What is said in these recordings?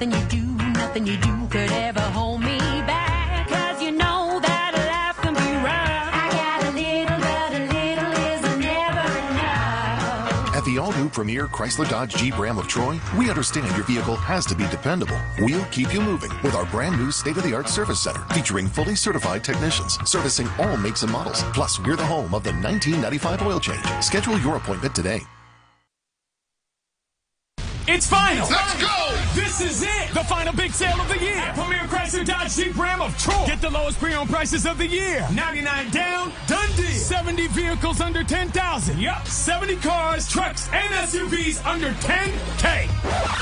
nothing you do could ever hold me back. 'Cause you know that life can be rough. I got a little, but a little is never enough. At the all-new Premier Chrysler Dodge Jeep Ram of Troy, we understand your vehicle has to be dependable. We'll keep you moving with our brand new state-of-the-art service center featuring fully certified technicians servicing all makes and models. Plus, we're the home of the 1995 oil change. Schedule your appointment today. It's final! Let's go! This is it! The final big sale of the year! At Premier Chrysler Dodge Jeep Ram of Troy! Get the lowest pre-owned prices of the year! 99 down, done deal! 70 vehicles under 10,000. Yup, 70 cars, trucks, and SUVs under 10K.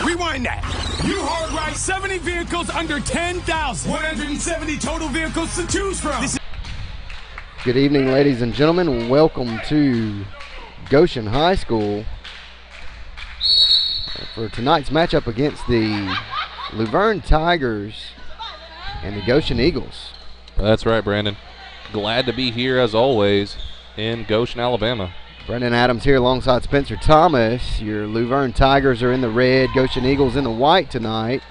Rewind that. You heard right, 70 vehicles under 10,000. 170 total vehicles to choose from. Good evening, ladies and gentlemen. Welcome to Goshen High School for tonight's matchup against the Luverne Tigers and the Goshen Eagles. That's right, Brandon. Glad to be here, as always, in Goshen, Alabama. Brendan Adams here alongside Spencer Thomas. Your Luverne Tigers are in the red, Goshen Eagles in the white tonight.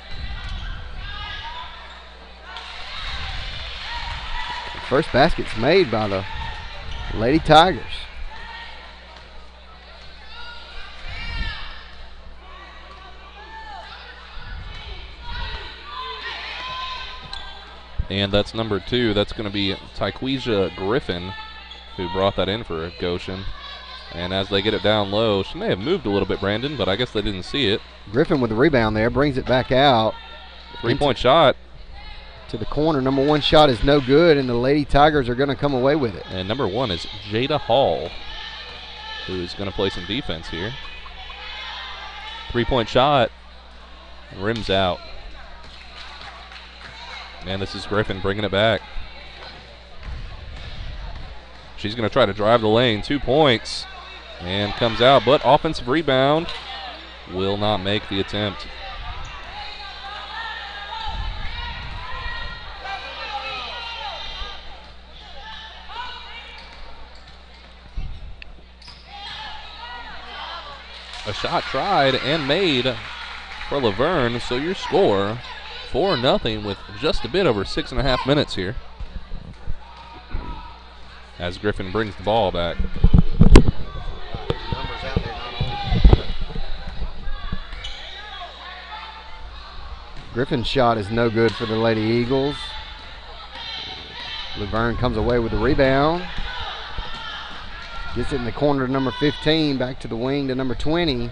The first basket's made by the Lady Tigers. And that's number 2. That's going to be Tyquisha Griffin, who brought that in for Goshen. And as they get it down low, she may have moved a little bit, Brandon, but I guess they didn't see it. Griffin with the rebound there, brings it back out. Three-point shot. To the corner. Number 1 shot is no good, and the Lady Tigers are going to come away with it. And number 1 is Jada Hall, who is going to play some defense here. Three-point shot. Rims out. And this is Griffin bringing it back. She's going to try to drive the lane. 2 points. And comes out, but offensive rebound. Will not make the attempt. A shot tried and made for Luverne, so your score 4-0 with just a bit over 6.5 minutes here. As Griffin brings the ball back. Griffin's shot is no good for the Lady Eagles. Luverne comes away with the rebound. Gets it in the corner to number 15, back to the wing to number 20.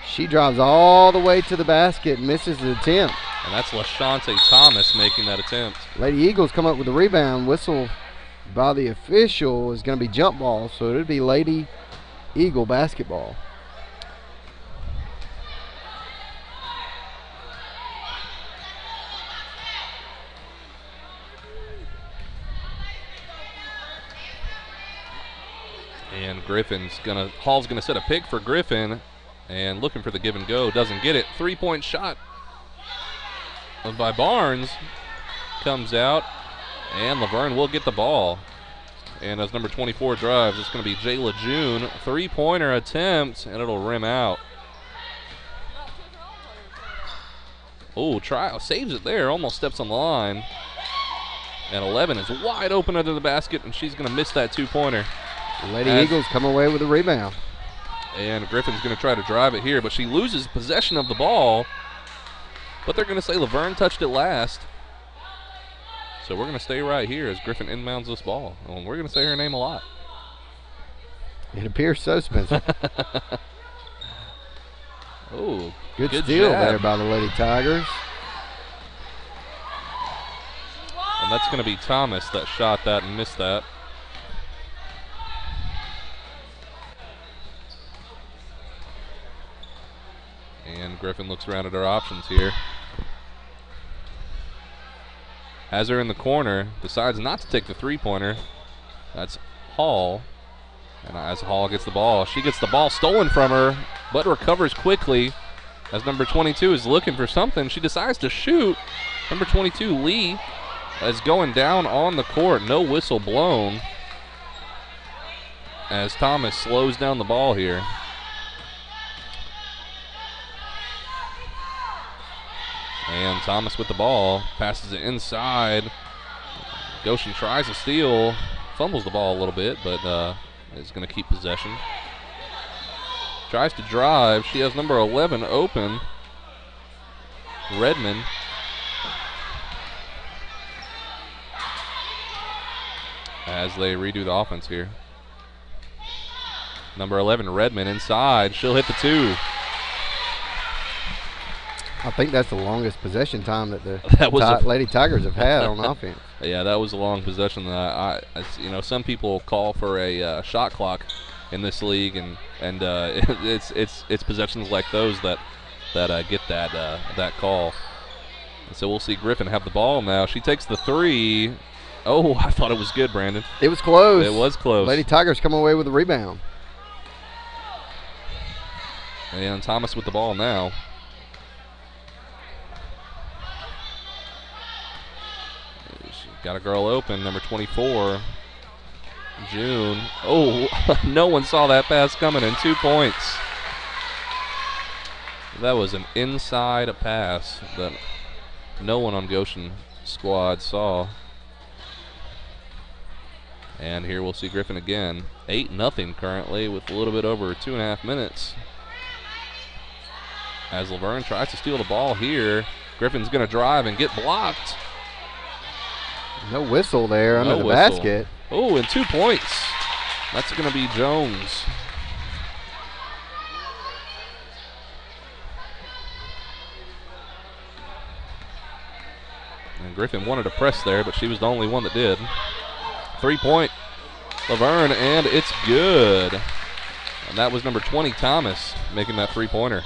She drives all the way to the basket and misses the attempt. And that's LaShante Thomas making that attempt. Lady Eagles come up with the rebound. Whistle by the official is going to be jump ball, so it'll be Lady Eagle basketball. And Hall's gonna set a pick for Griffin, and looking for the give and go, doesn't get it. 3-point shot by Barnes comes out, and Luverne will get the ball. And as number 24 drives, it's gonna be Jayla June. 3-pointer attempt, and it'll rim out. Oh, saves it there, almost steps on the line. And 11 is wide open under the basket, and she's gonna miss that 2-pointer. Lady Eagles come away with a rebound. And Griffin's going to try to drive it here, but she loses possession of the ball. But they're going to say Luverne touched it last. So we're going to stay right here as Griffin inbounds this ball. And we're going to say her name a lot. It appears so, Spencer. Oh, good steal jab there by the Lady Tigers. And that's going to be Thomas that shot that and missed that. And Griffin looks around at her options here. Has her in the corner, decides not to take the 3-pointer. That's Hall. And as Hall gets the ball, she gets the ball stolen from her, but recovers quickly. As number 22 is looking for something, she decides to shoot. Number 22, Lee, is going down on the court. No whistle blown as Thomas slows down the ball here. And Thomas with the ball, passes it inside. Goshen tries to steal, fumbles the ball a little bit, but is going to keep possession. Tries to drive. She has number 11 open. Redmond. As they redo the offense here. Number 11, Redmond inside. She'll hit the 2. I think that's the longest possession time that the Lady Tigers have had on offense. Yeah, that was a long possession. Some people call for a shot clock in this league, and it's possessions like those that get that call. And so we'll see Griffin have the ball now. She takes the 3. Oh, I thought it was good, Brandon. It was close. It was close. Lady Tigers come away with a rebound. And Thomas with the ball now. Got a girl open, number 24, June. Oh, no one saw that pass coming, and 2 points. That was an inside pass that no one on Goshen squad saw. And here we'll see Griffin again. 8-0 currently with a little bit over 2.5 minutes. As Luverne tries to steal the ball here, Griffin's going to drive and get blocked. No whistle there under the basket. Oh, and 2 points. That's going to be Jones. And Griffin wanted to press there, but she was the only one that did. 3-point Luverne, and it's good. And that was number 20, Thomas, making that 3-pointer.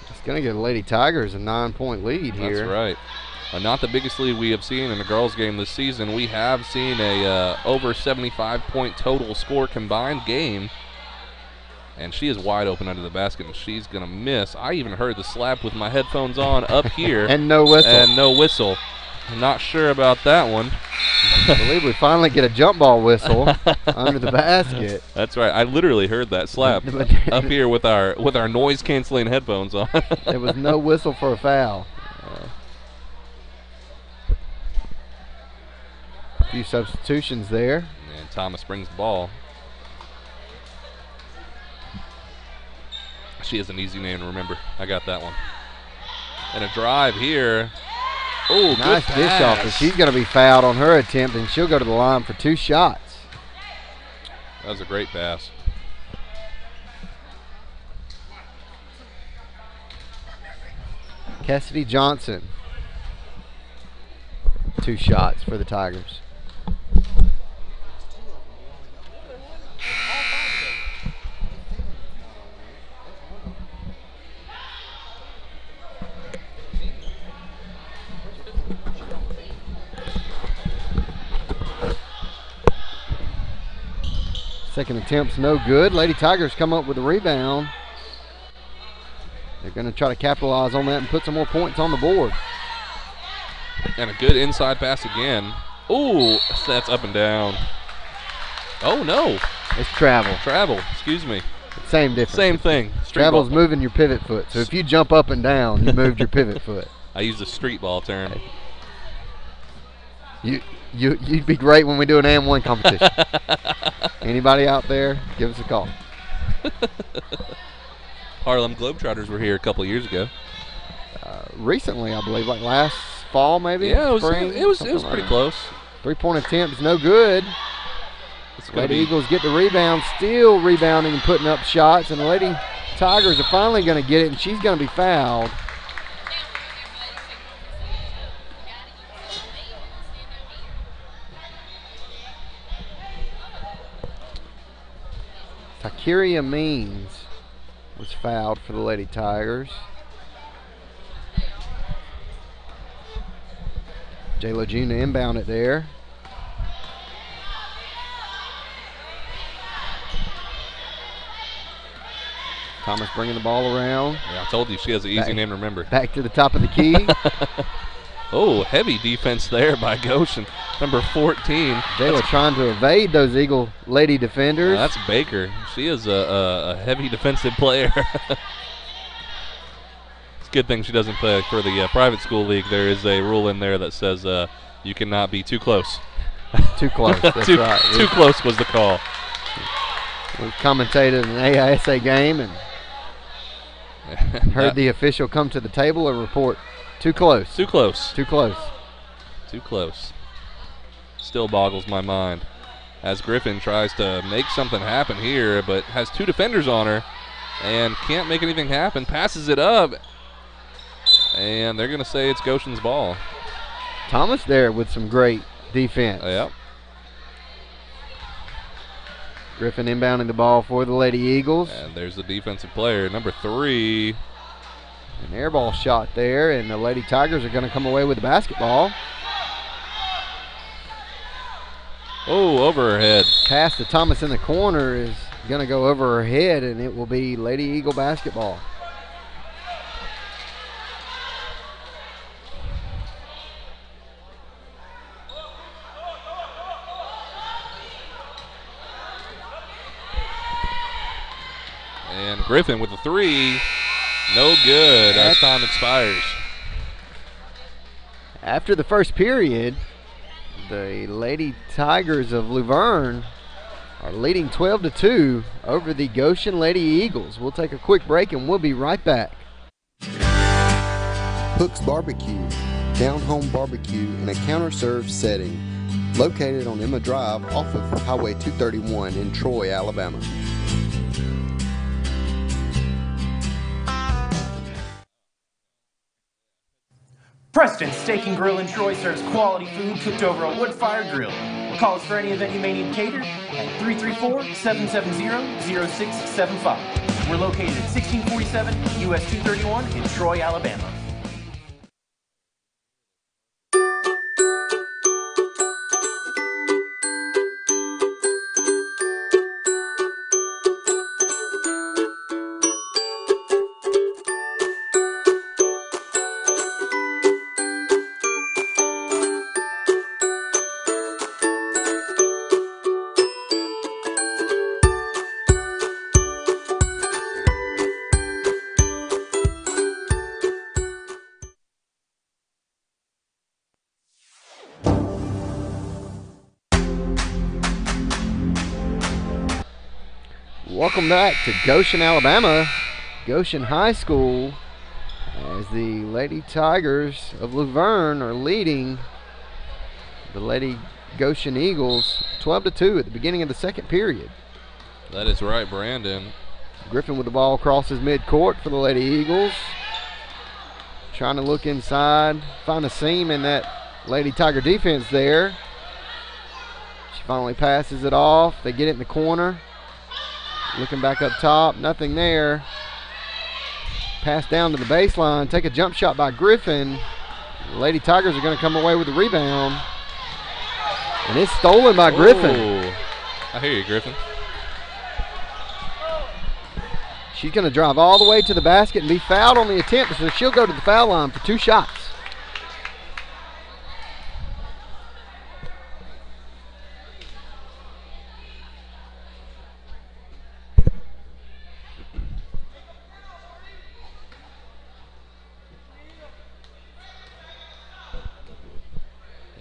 It's going to get Lady Tigers a 9-point lead here. That's right. Not the biggest lead we have seen in a girls' game this season. We have seen a over 75-point total score combined game. And she is wide open under the basket, and she's going to miss. I even heard the slap with my headphones on up here. And no whistle. And no whistle. I'm not sure about that one. I believe we finally get a jump ball whistle under the basket. That's right. I literally heard that slap up here with our noise-canceling headphones on. There was no whistle for a foul. A few substitutions there. And Thomas brings the ball. She has an easy name to remember. I got that one. And a drive here. Oh, nice good dish off. pass. She's going to be fouled on her attempt, and she'll go to the line for 2 shots. That was a great pass. Cassidy Johnson. 2 shots for the Tigers. Second attempt's no good. Lady Tigers come up with a rebound. They're going to try to capitalize on that and put some more points on the board. And a good inside pass again. Ooh, that's up and down. Oh, no. It's travel. Travel, excuse me. Same difference. Same thing. Travel's moving your pivot foot. So if you jump up and down, you moved your pivot foot. I used a street ball term. You'd be great when we do an AM1 competition. Anybody out there, give us a call. Harlem Globetrotters were here a couple years ago. Recently, I believe, like last fall maybe? Yeah, spring, it was like pretty that. close. 3-point attempt is no good. Lady Eagles get the rebound, still rebounding and putting up shots, and the Lady Tigers are finally going to get it, and she's going to be fouled. Takiria Means was fouled for the Lady Tigers. J-Lo June to inbound it there. Thomas bringing the ball around. Yeah, I told you she has an easy name to remember. Back to the top of the key. Oh, heavy defense there by Goshen. Number 14. J-Lo trying to evade those Eagle Lady defenders. That's Baker. She is a heavy defensive player. a good thing she doesn't play for the private school league. There is a rule in there that says you cannot be too close. Too close, that's right. Too close was the call. We commentated an AISA game and heard the official come to the table and report too close. Too close. Too close. Too close. Still boggles my mind as Griffin tries to make something happen here, but has two defenders on her and can't make anything happen. Passes it up, and they're going to say it's Goshen's ball. Thomas there with some great defense. Yep. Griffin inbounding the ball for the Lady Eagles. And there's the defensive player, number 3. An air ball shot there, and the Lady Tigers are going to come away with the basketball. Oh, over her head. Pass to Thomas in the corner is going to go over her head, and it will be Lady Eagle basketball. And Griffin with the 3. No good as time expires. After the first period, the Lady Tigers of Luverne are leading 12-2 over the Goshen Lady Eagles. We'll take a quick break and we'll be right back. Hook's Barbecue, down-home barbecue in a counter-served setting, located on Emma Drive off of Highway 231 in Troy, Alabama. Preston's Steak and Grill in Troy serves quality food cooked over a wood-fired grill. Call us for any event you may need catered at 334-770-0675. We're located at 1647 US 231 in Troy, Alabama. Welcome back to Goshen, Alabama. Goshen High School, as the Lady Tigers of Luverne are leading the Lady Goshen Eagles 12-2 at the beginning of the second period. That is right, Brandon. Griffin with the ball crosses midcourt for the Lady Eagles. Trying to look inside, find a seam in that Lady Tiger defense there. She finally passes it off. They get it in the corner. Looking back up top, nothing there. Pass down to the baseline, take a jump shot by Griffin. The Lady Tigers are going to come away with the rebound. And it's stolen by Griffin. Ooh. I hear you, Griffin. She's going to drive all the way to the basket and be fouled on the attempt, so she'll go to the foul line for 2 shots.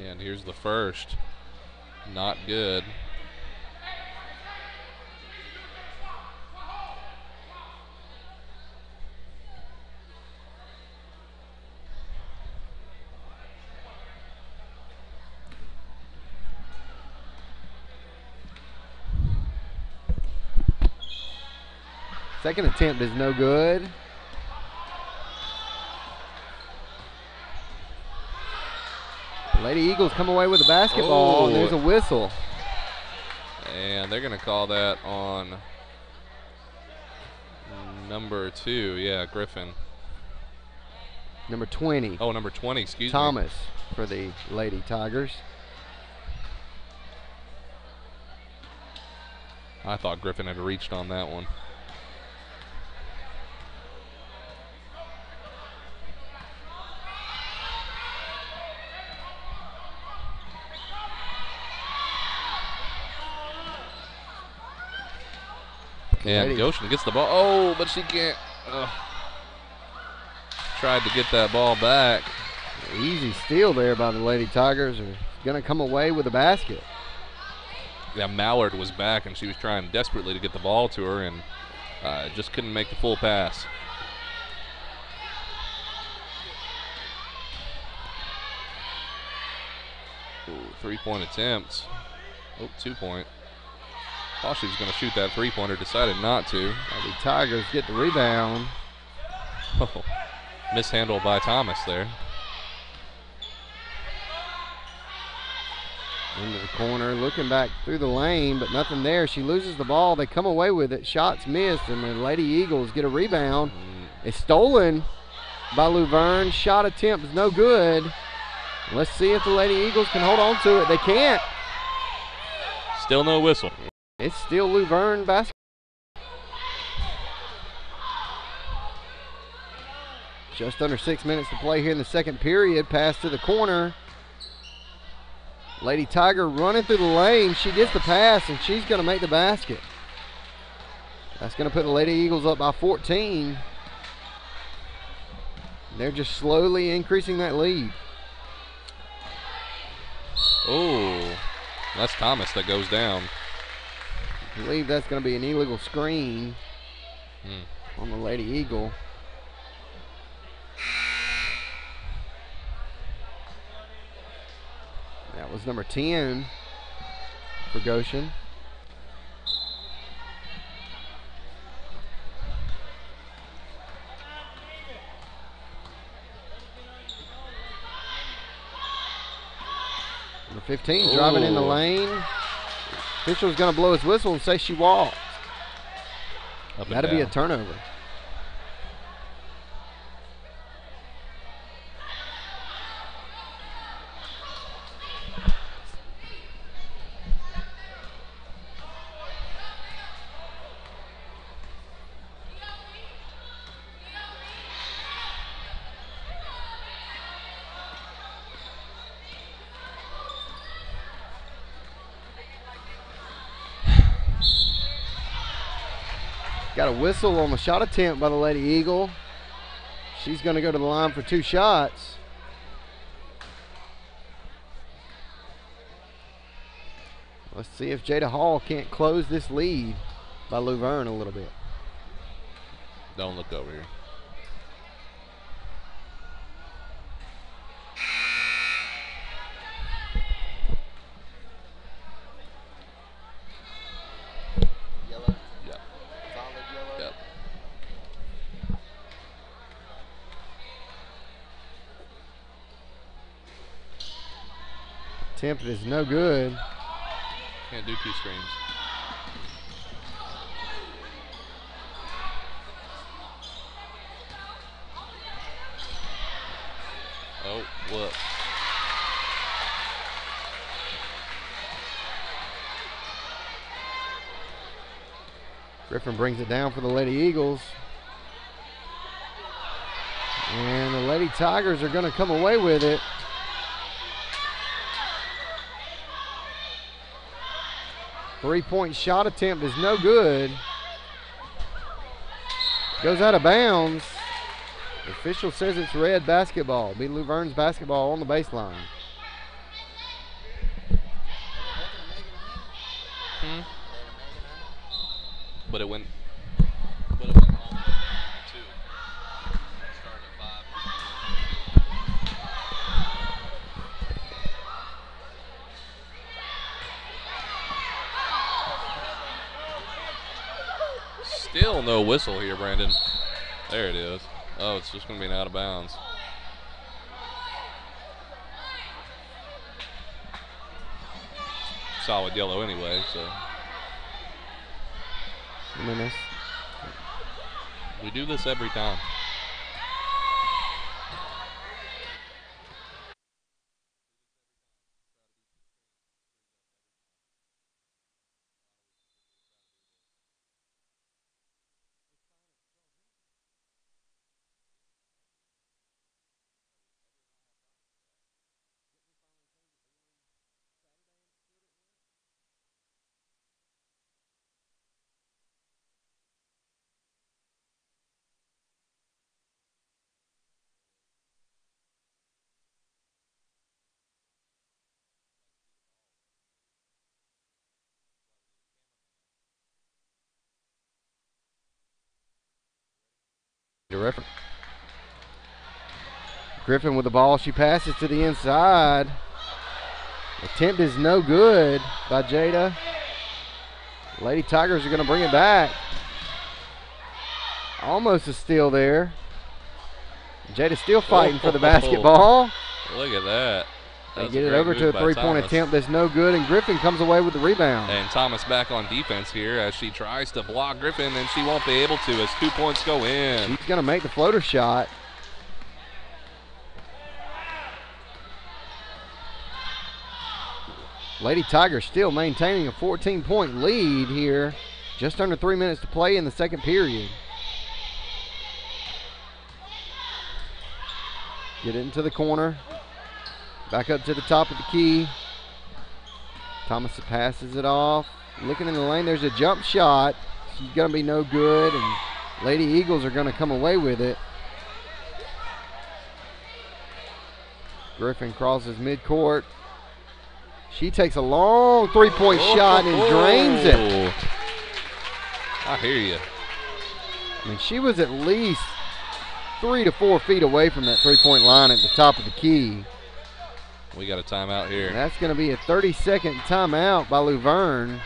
And here's the first. Not good. Second attempt is no good. Lady Eagles come away with the basketball, and there's a whistle. And they're going to call that on number 2. Yeah, Griffin. Number 20. Oh, number 20, excuse me. Thomas for the Lady Tigers. I thought Griffin had reached on that one. And Goshen gets the ball. Oh, but she can't. tried to get that ball back. Easy steal there by the Lady Tigers. Are going to come away with a basket. Yeah, Mallard was back, and she was trying desperately to get the ball to her, and just couldn't make the full pass. Ooh, 3-point attempts. Oh, 2-point. Thought she was going to shoot that 3-pointer, decided not to. The Tigers get the rebound. Oh, mishandle by Thomas there. Into the corner, looking back through the lane, but nothing there. She loses the ball. They come away with it. Shots missed, and the Lady Eagles get a rebound. It's stolen by Luverne. Shot attempt is no good. Let's see if the Lady Eagles can hold on to it. They can't. Still no whistle. It's still Luverne basketball. Just under 6 minutes to play here in the second period. Pass to the corner. Lady Tiger running through the lane. She gets the pass, and she's going to make the basket. That's going to put the Lady Eagles up by 14. They're just slowly increasing that lead. Oh, that's Thomas that goes down. I believe that's going to be an illegal screen on the Lady Eagle. That was number 10 for Goshen. Number 15 driving in the lane. Official's going to blow his whistle and say she walked. That'll be a turnover. Got a whistle on the shot attempt by the Lady Eagle. She's going to go to the line for 2 shots. Let's see if Jada Hall can't close this lead by Luverne a little bit. Don't look over here. Yellow. Yep. Solid yellow. Yep. Attempt is no good. Can't do 2 screens. Oh, look. Griffin brings it down for the Lady Eagles. And the Lady Tigers are going to come away with it. Three-point shot attempt is no good. Goes out of bounds. The official says it's red basketball. Be Luverne's basketball on the baseline. But it went home 2. Started at 5. Still no whistle here, Brandon. There it is. Oh, it's just going to be an out of bounds. Solid yellow anyway, so. I mean, that's We do this every time. Griffin with the ball. She passes to the inside. Attempt is no good by Jada. Lady Tigers are going to bring it back. Almost a steal there. Jada still fighting for the basketball. Look at that. They get it over to a three-point attempt that's no good, and Griffin comes away with the rebound. And Thomas back on defense here as she tries to block Griffin, and she won't be able to as 2 points go in. She's going to make the floater shot. Lady Tigers still maintaining a 14-point lead here. Just under 3 minutes to play in the second period. Get it into the corner. Back up to the top of the key. Thomas passes it off. Looking in the lane, there's a jump shot. She's going to be no good, and Lady Eagles are going to come away with it. Griffin crosses midcourt. She takes a long three-point shot and drains it. I hear you. I mean, she was at least 3 to 4 feet away from that three-point line at the top of the key. We got a timeout here. And that's going to be a 30-second timeout by Luverne.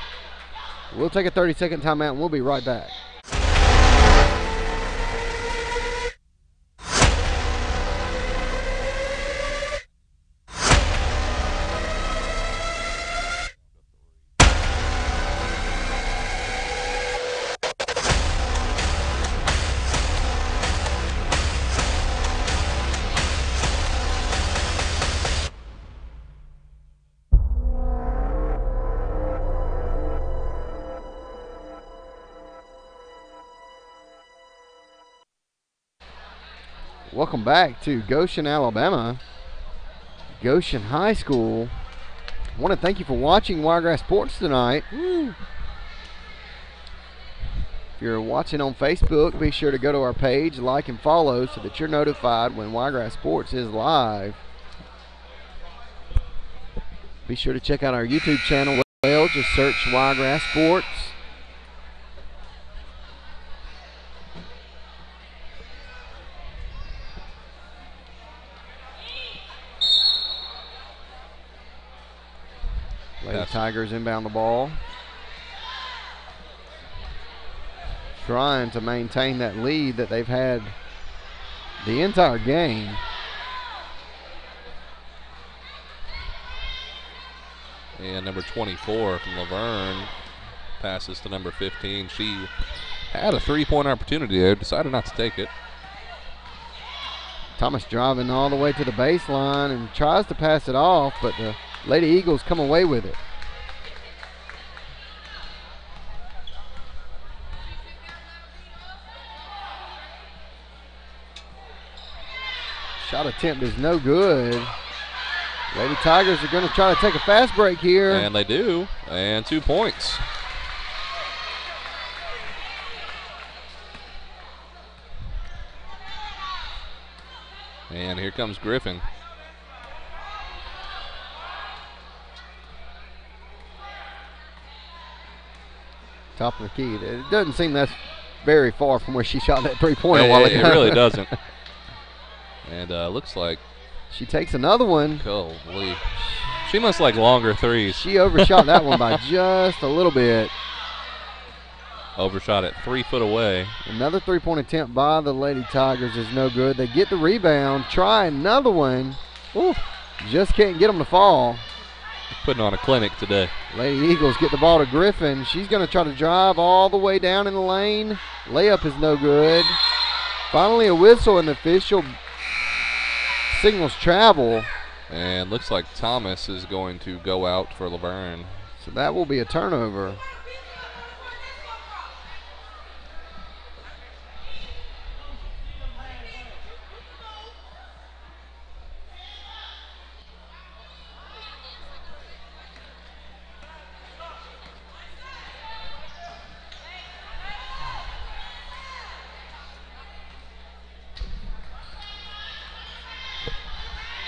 We'll take a 30-second timeout, and we'll be right back. Welcome back to Goshen, Alabama. Goshen High School. I want to thank you for watching Wiregrass Sports tonight. Woo. If you're watching on Facebook, be sure to go to our page, like and follow so that you're notified when Wiregrass Sports is live. Be sure to check out our YouTube channel as well. Just search Wiregrass Sports. Lady Tigers inbound the ball. Trying to maintain that lead that they've had the entire game. And number 24 from Luverne passes to number 15. She had a three-point opportunity there, decided not to take it. Thomas driving all the way to the baseline and tries to pass it off, but the Lady Eagles come away with it. Shot attempt is no good. Lady Tigers are going to try to take a fast break here. And they do. And 2 points. And here comes Griffin. Top of the key. It doesn't seem that's very far from where she shot that three-pointer a while ago. It really doesn't. And looks like she takes another one. Holy. She must like longer threes. She overshot that one by just a little bit. Overshot it 3 foot away. Another three-point attempt by the Lady Tigers is no good. They get the rebound, try another one. Ooh, just can't get them to fall. Putting on a clinic today. Lady Eagles get the ball to Griffin. She's going to try to drive all the way down in the lane. Layup is no good. Finally a whistle, and the official signals travel. And looks like Thomas is going to go out for Luverne. So that will be a turnover.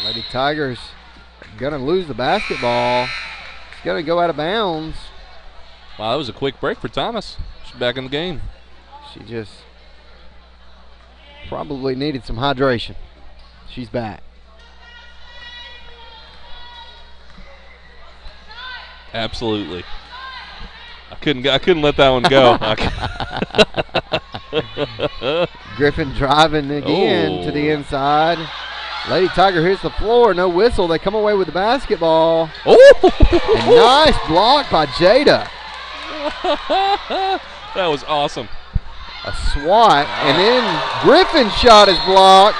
Lady Tigers are going to lose the basketball. It's going to go out of bounds. Wow, that was a quick break for Thomas. She's back in the game. She just Probably needed some hydration. She's back. Absolutely. I couldn't let that one go. Griffin driving again to the inside. Lady Tiger hits the floor. No whistle. They come away with the basketball. Oh! And nice block by Jada. That was awesome. A swat, and then Griffin's shot is blocked.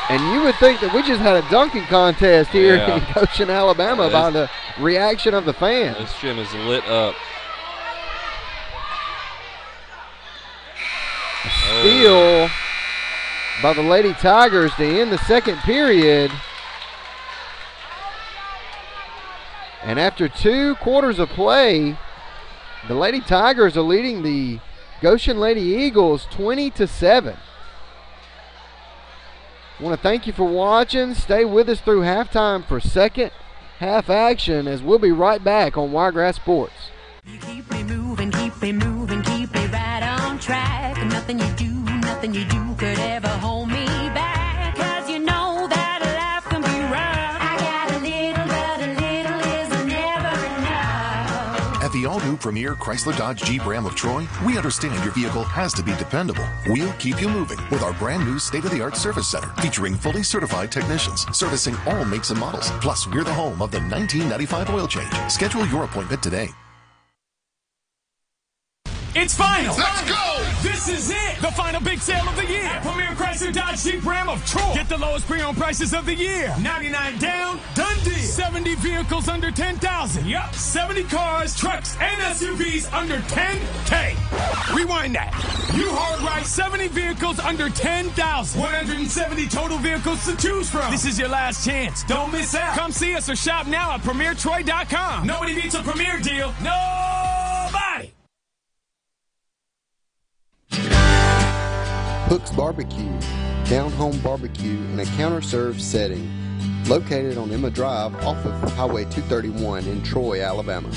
And you would think that we just had a dunking contest here in Goshen, Alabama by the reaction of the fans. This gym is lit up. A steal by the Lady Tigers to end the second period. And after 2 quarters of play, the Lady Tigers are leading the Goshen Lady Eagles 20-7. I want to thank you for watching. Stay with us through halftime for second half action as we'll be right back on Wiregrass Sports. You keep me moving, keep me moving, keep me right on track. Nothing you do could ever hold me back. 'Cause you know that life can be rough. I got a little, but a little is never enough. At the all-new Premier Chrysler Dodge Jeep Ram of Troy, we understand your vehicle has to be dependable. We'll keep you moving with our brand new state-of-the-art service center featuring fully certified technicians servicing all makes and models. Plus, we're the home of the 1995 oil change. Schedule your appointment today. It's final. Let's go! This is it. The final big sale of the year at Premier Chrysler Dodge Jeep Ram of Troy. Get the lowest pre-owned prices of the year. 99 down, done deal. 70 vehicles under 10,000. Yup. 70 cars, trucks, and SUVs under 10K. Rewind that. You hard ride 70 vehicles under 10,000. 170 total vehicles to choose from. This is your last chance. Don't miss out. Come see us or shop now at PremierTroy.com. Nobody beats a Premier deal. Nobody. Hook's Barbecue, down-home barbecue in a counter-served setting, located on Emma Drive off of Highway 231 in Troy, Alabama.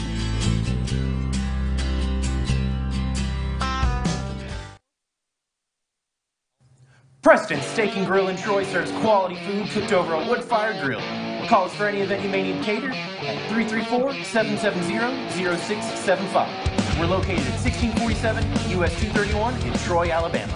Preston's Steak and Grill in Troy serves quality food cooked over a wood-fired grill. Call us for any event you may need catered at 334-770-0675. We're located at 1647 US 231 in Troy, Alabama.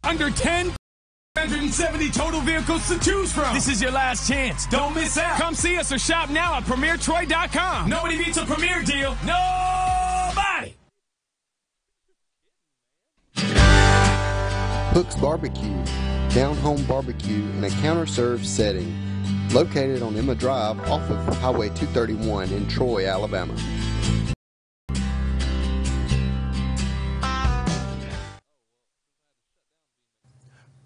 Under 10, 170 total vehicles to choose from. This is your last chance. Don't miss out. Come see us or shop now at PremierTroy.com. Nobody beats a Premier deal. Nobody. Hook's Barbecue, down-home barbecue in a counter-served setting, located on Emma Drive off of Highway 231 in Troy, Alabama.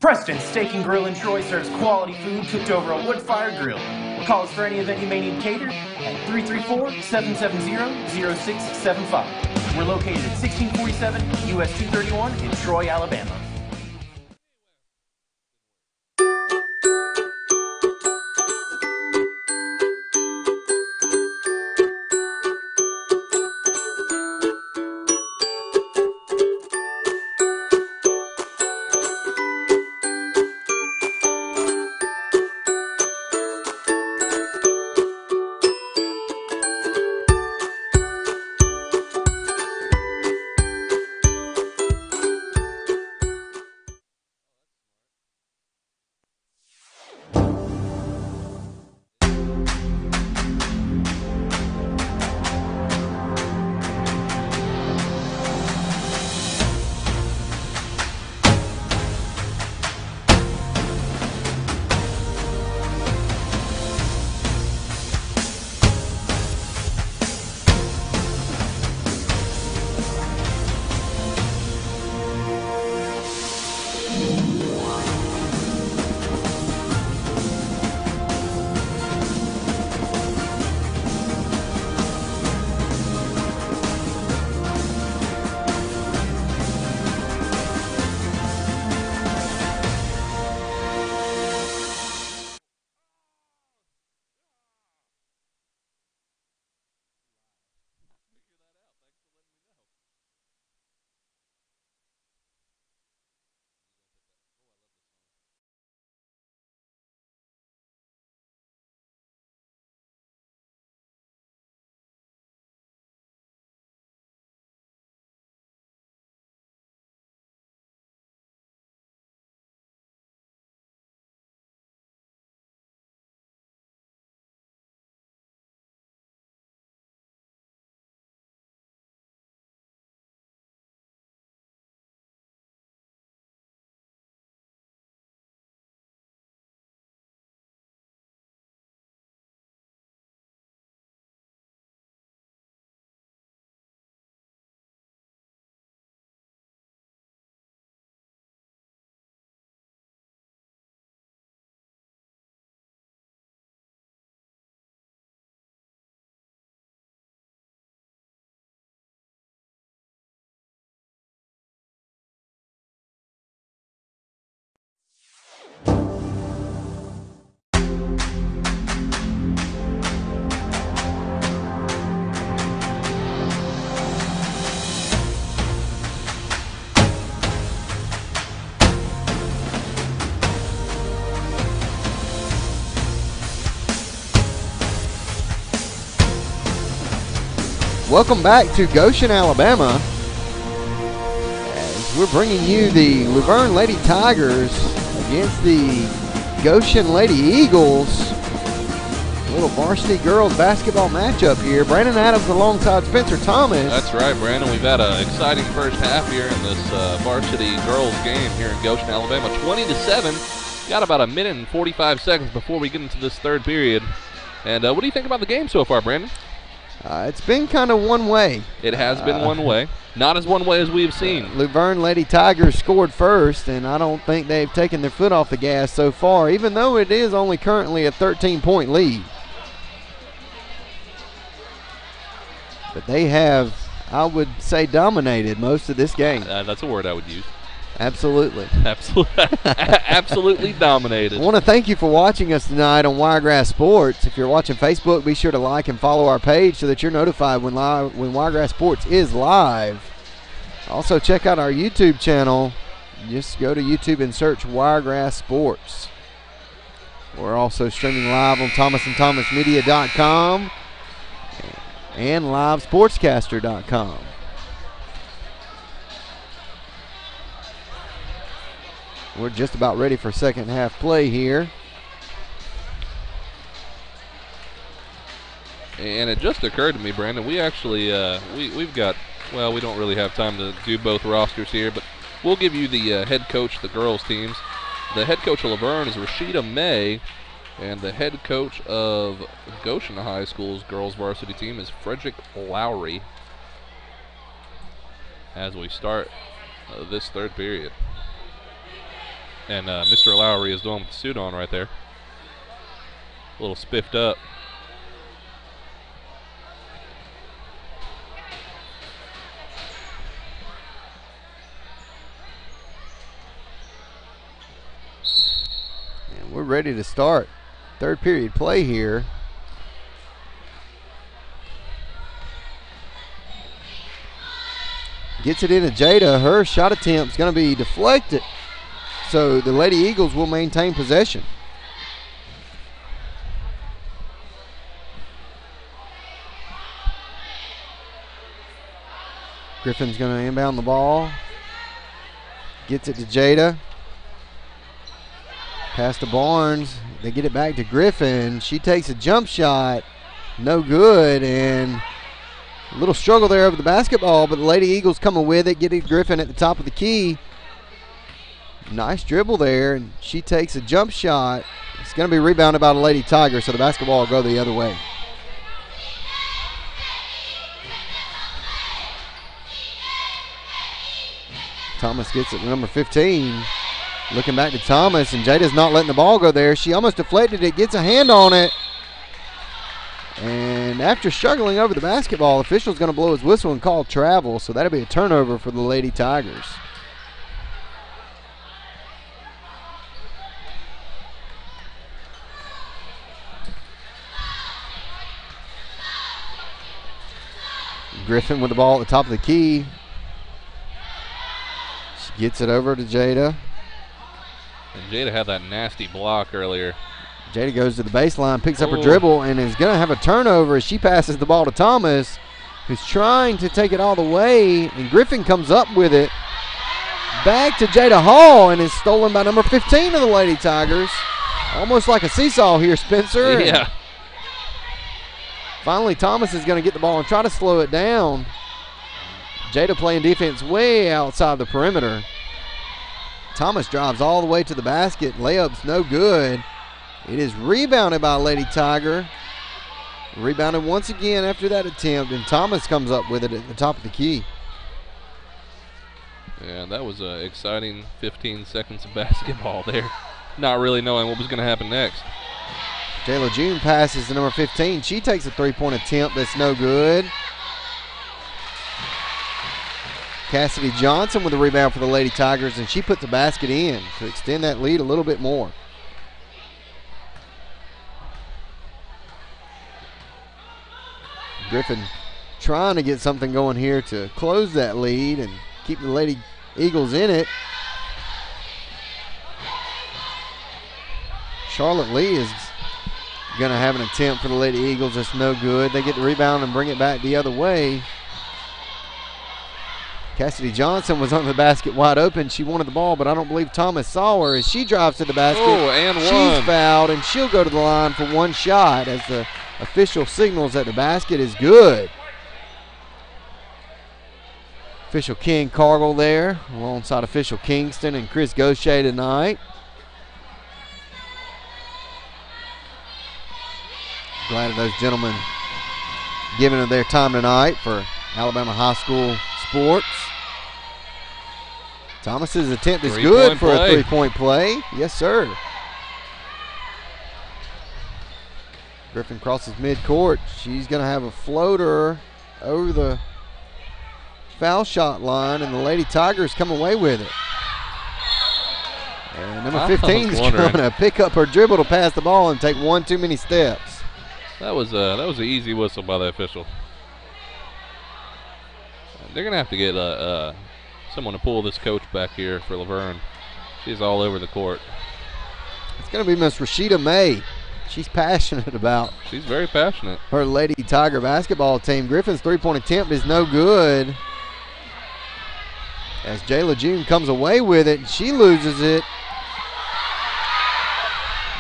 Preston Steak and Grill in Troy serves quality food cooked over a wood-fired grill. Call us for any event you may need catered at 334-770-0675. We're located at 1647 US 231 in Troy, Alabama. Welcome back to Goshen, Alabama, as we're bringing you the Luverne Lady Tigers against the Goshen Lady Eagles. A little varsity girls basketball matchup here. Brandon Adams alongside Spencer Thomas. That's right, Brandon. We've had an exciting first half here in this varsity girls game here in Goshen, Alabama. 20-7. Got about a minute and 45 seconds before we get into this third period. And what do you think about the game so far, Brandon? It's been kind of one way. It has been one way. Not as one way as we've seen. Luverne Lady Tigers scored first, and I don't think they've taken their foot off the gas so far, even though it is only currently a 13-point lead. But they have, I would say, dominated most of this game. That's a word I would use. Absolutely. Absolutely dominated. I want to thank you for watching us tonight on Wiregrass Sports. If you're watching Facebook, be sure to like and follow our page so that you're notified when Wiregrass Sports is live. Also, check out our YouTube channel. Just go to YouTube and search Wiregrass Sports. We're also streaming live on thomasandthomasmedia.com and livesportscaster.com. We're just about ready for second half play here. And it just occurred to me, Brandon, we actually, we've got, well, we don't really have time to do both rosters here, but we'll give you the head coach of the girls teams. The head coach of Luverne is Rashida May, and the head coach of Goshen High School's girls varsity team is Frederick Lowry as we start this third period. And Mr. Lowry is the one with the suit on right there. A little spiffed up. And we're ready to start third period play here. Gets it into Jada. Her shot attempt is going to be deflected. So the Lady Eagles will maintain possession. Griffin's going to inbound the ball. Gets it to Jada. Pass to Barnes. They get it back to Griffin. She takes a jump shot. No good. And a little struggle there over the basketball, but the Lady Eagles coming with it, getting Griffin at the top of the key. Nice dribble there, and she takes a jump shot. It's going to be rebounded by the Lady Tigers, so the basketball will go the other way. Thomas gets it to number 15. Looking back to Thomas, and Jada's not letting the ball go there. She almost deflected it, gets a hand on it. And after struggling over the basketball, the official's going to blow his whistle and call travel, so that'll be a turnover for the Lady Tigers. Griffin with the ball at the top of the key. She gets it over to Jada. And Jada had that nasty block earlier. Jada goes to the baseline, picks up her dribble, and is going to have a turnover as she passes the ball to Thomas, who's trying to take it all the way, and Griffin comes up with it. Back to Jada Hall, and is stolen by number 15 of the Lady Tigers. Almost like a seesaw here, Spencer. Yeah. Finally, Thomas is going to get the ball and try to slow it down. Jada playing defense way outside the perimeter. Thomas drives all the way to the basket. Layup's no good. It is rebounded by Lady Tiger. Rebounded once again after that attempt, and Thomas comes up with it at the top of the key. Yeah, that was an exciting 15 seconds of basketball there. Not really knowing what was going to happen next. Jayla June passes to number 15. She takes a three-point attempt that's no good. Cassidy Johnson with a rebound for the Lady Tigers, and she puts the basket in to extend that lead a little bit more. Griffin trying to get something going here to close that lead and keep the Lady Eagles in it. Charlotte Lee is going to have an attempt for the Lady Eagles. That's no good. They get the rebound and bring it back the other way. Cassidy Johnson was on the basket wide open. She wanted the ball, but I don't believe Thomas saw her as she drives to the basket. Oh, and she's fouled, and she'll go to the line for one shot as the official signals that the basket is good. Official Ken Cargill there alongside official Kingston and Chris Goshen tonight. Glad of those gentlemen giving of their time tonight for Alabama high school sports. Thomas's attempt is good for a three-point play. Yes, sir. Griffin crosses midcourt. She's going to have a floater over the foul shot line, and the Lady Tigers come away with it. And number 15 is going to pick up her dribble to pass the ball and take one too many steps. That was an easy whistle by the official. They're going to have to get someone to pull this coach back here for Luverne. She's all over the court. It's going to be Miss Rashida May. She's passionate about. She's very passionate. Her Lady Tiger basketball team. Griffin's three-point attempt is no good. As Jayla June comes away with it, she loses it.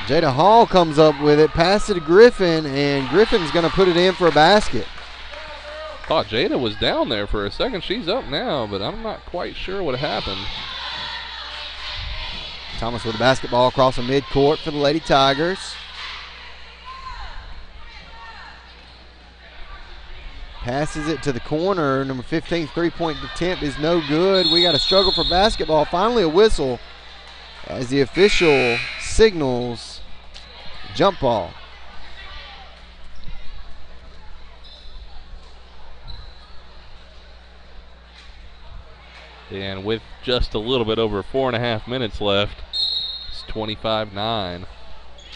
Jada Hall comes up with it, passes it to Griffin, and Griffin's going to put it in for a basket. Thought Jada was down there for a second. She's up now, but I'm not quite sure what happened. Thomas with the basketball across the midcourt for the Lady Tigers. Passes it to the corner. Number 15's three-point attempt is no good. We got a struggle for basketball. Finally a whistle. as the official signals jump ball. And with just a little bit over 4.5 minutes left, it's 25-9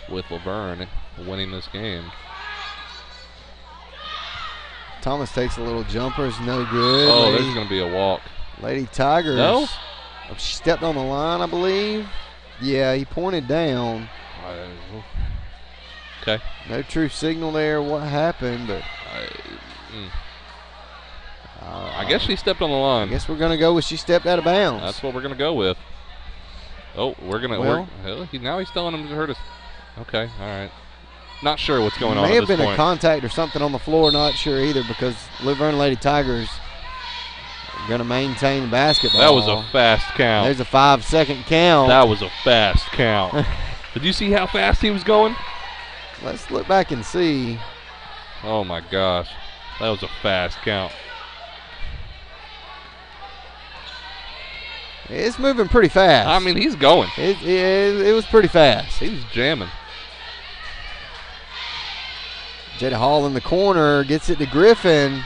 with Luverne winning this game. Thomas takes a little jumper, it's no good. Oh, there's going to be a walk. Lady Tigers. No? She stepped on the line, I believe. Yeah, he pointed down. Okay. No true signal there what happened, but I guess she stepped on the line. I guess we're going to go with she stepped out of bounds. That's what we're going to go with. Oh, we're going to. Well, now he's telling him to hurt us. Okay, all right. Not sure what's going on. May have been point. a contact or something on the floor. Not sure either because Luverne Lady Tigers are going to maintain the basketball. That was a fast count. There's a 5-second count. That was a fast count. Did you see how fast he was going? Let's look back and see. Oh my gosh, that was a fast count. It's moving pretty fast. I mean, he's going. It was pretty fast. He's jamming. Jada Hall in the corner gets it to Griffin.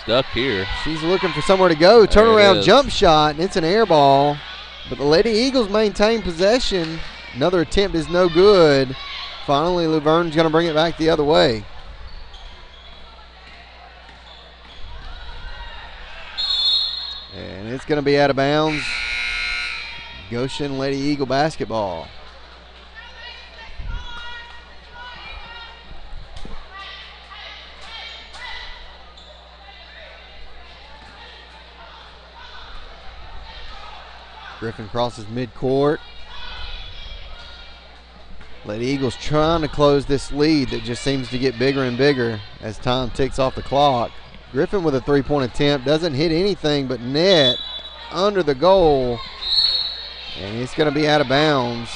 Stuck here. She's looking for somewhere to go. Turnaround jump shot, and it's an air ball. But the Lady Eagles maintain possession. Another attempt is no good. Finally, Luverne's going to bring it back the other way. And it's going to be out of bounds. Goshen Lady Eagle basketball. Griffin crosses midcourt. Lady Eagles trying to close this lead that just seems to get bigger and bigger as time ticks off the clock. Griffin with a three-point attempt, doesn't hit anything but net under the goal. And it's going to be out of bounds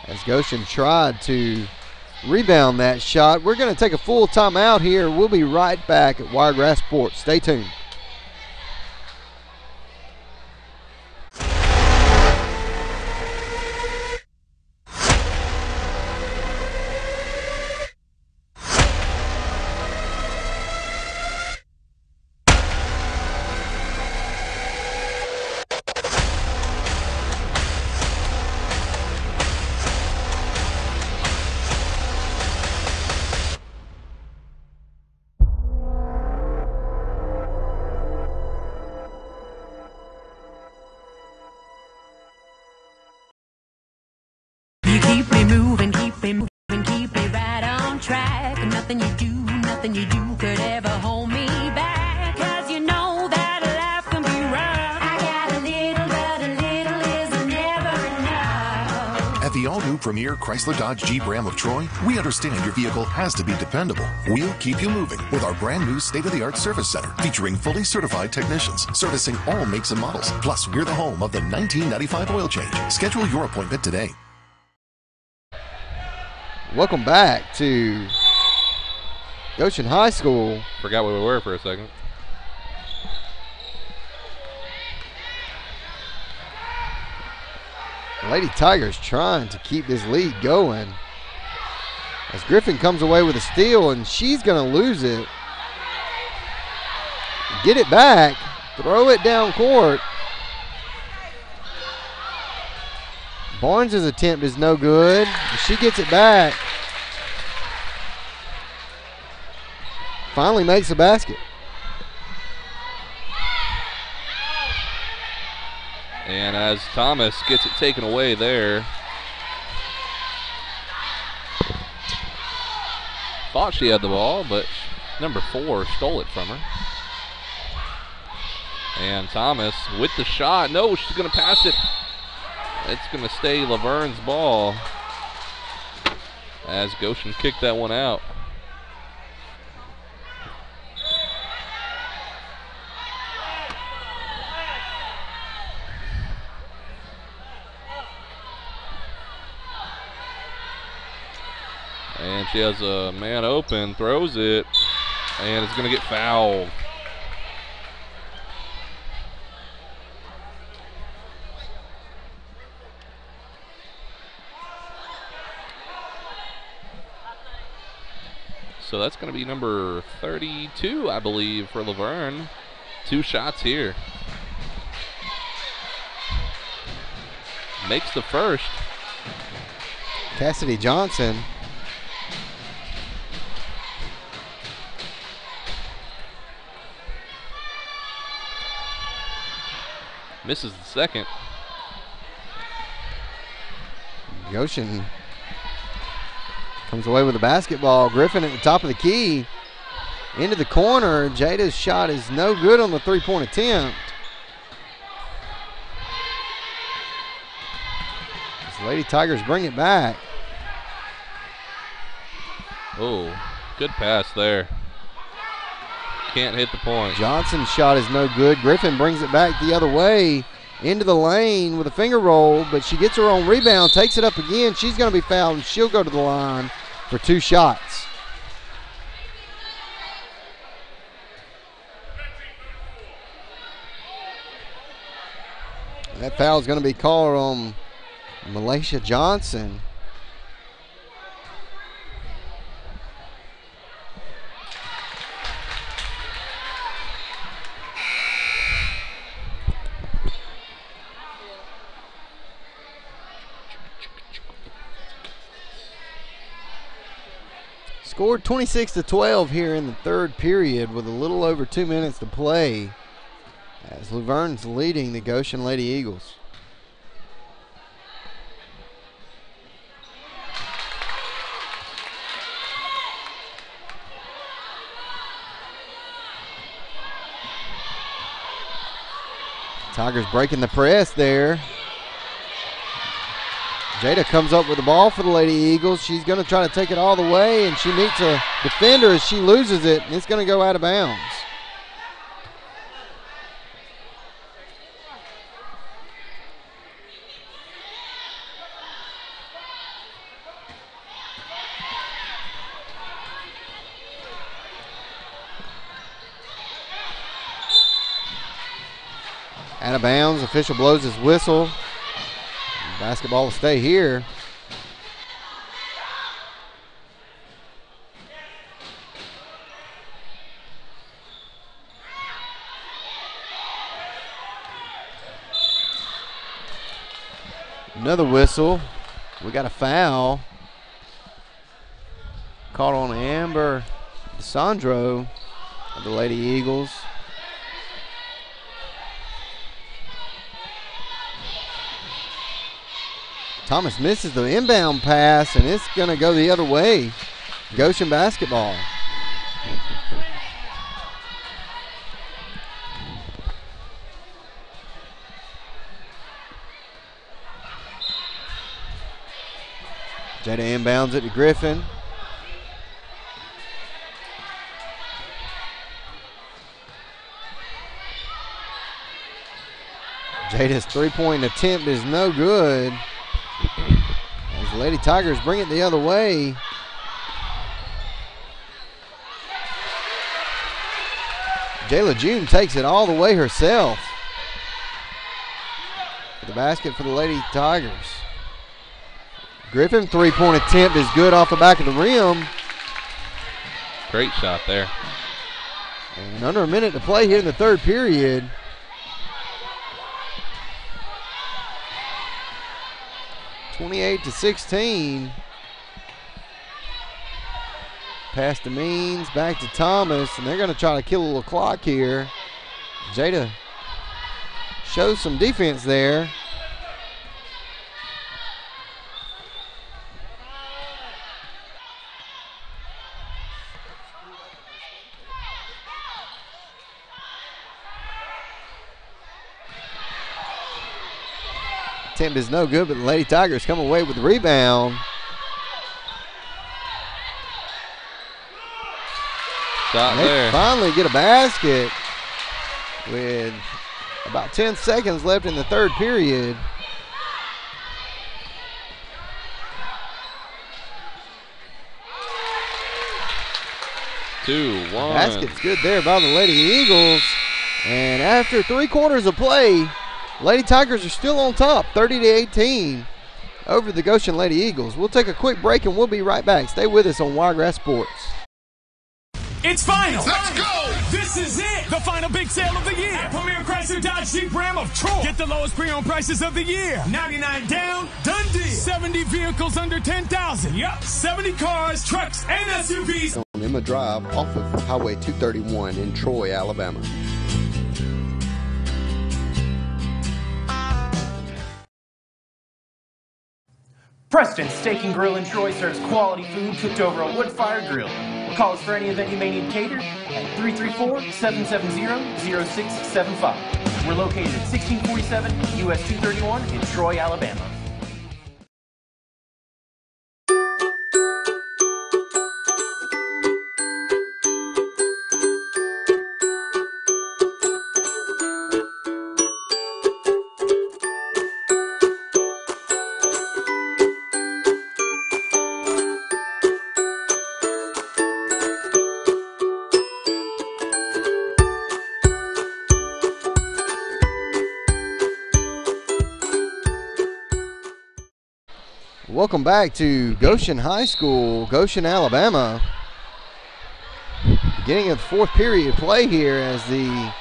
as Goshen tried to rebound that shot. We're going to take a full timeout here. We'll be right back at Wiregrass Sports. Stay tuned. Nothing you do could ever hold me back. 'Cause you know that life can be rough. I got a little, but a little is never enough. At the all-new Premier Chrysler Dodge Jeep Ram of Troy, we understand your vehicle has to be dependable. We'll keep you moving with our brand new state-of-the-art service center featuring fully certified technicians servicing all makes and models. Plus, we're the home of the 1995 oil change. Schedule your appointment today. Welcome back to Goshen High School. Forgot where we were for a second. Lady Tigers trying to keep this lead going. As Griffin comes away with a steal, and she's going to lose it. Get it back. Throw it down court. Barnes' attempt is no good. She gets it back. Finally makes a basket. And as Thomas gets it taken away there. Thought she had the ball, but number 4 stole it from her. And Thomas with the shot. No, she's going to pass it. It's going to stay Luverne's ball as Goshen kicked that one out. And she has a man open, throws it, and it's going to get fouled. So that's going to be number 32, I believe, for Luverne. 2 shots here. Makes the first. Cassidy Johnson. Misses the second. Goshen comes away with the basketball. Griffin at the top of the key. Into the corner. Jada's shot is no good on the three-point attempt. The Lady Tigers bring it back. Oh, good pass there. Can't hit the point. Johnson's shot is no good. Griffin brings it back the other way into the lane with a finger roll, but she gets her own rebound, takes it up again. She's going to be fouled, and she'll go to the line for 2 shots. That foul is going to be called on Malaysia Johnson. Scored 26-12 here in the third period with a little over 2 minutes to play as Luverne's leading the Goshen Lady Eagles. Tigers breaking the press there. Jada comes up with the ball for the Lady Eagles. She's going to try to take it all the way, and she meets a defender as she loses it, and it's going to go out of bounds. Out of bounds, official blows his whistle. Basketball will stay here. Another whistle. We got a foul. Caught on Amber DeSandro of the Lady Eagles. Thomas misses the inbound pass, and it's going to go the other way. Goshen basketball. Jada inbounds it to Griffin. Jada's three-point attempt is no good. As the Lady Tigers bring it the other way. Jayla June takes it all the way herself. For the basket for the Lady Tigers. Griffin, three-point attempt is good off the back of the rim. Great shot there. And under a minute to play here in the third period. (28-16). Pass to Means, back to Thomas, and they're going to try to kill a little clock here. Jada shows some defense there. Attempt is no good, but the Lady Tigers come away with the rebound. Shot there. Finally get a basket with about 10 seconds left in the third period. Basket's good there by the Lady Eagles. And after 3 quarters of play, Lady Tigers are still on top, 30-18 over the Goshen Lady Eagles. We'll take a quick break and we'll be right back. Stay with us on Wiregrass Sports. It's final. Let's go! This is it. The final big sale of the year at Premier Chrysler Dodge Jeep Ram of Troy. Get the lowest pre-owned prices of the year. 99 down, done deal. 70 vehicles under 10,000. Yup. 70 cars, trucks, and SUVs. On Emma Drive off of Highway 231 in Troy, Alabama. Preston Steak and Grill in Troy serves quality food cooked over a wood-fired grill. Call us for any event you may need catered at 334-770-0675. We're located at 1647 US 231 in Troy, Alabama. Welcome back to Goshen High School, Goshen, Alabama. Beginning of the fourth period play here as the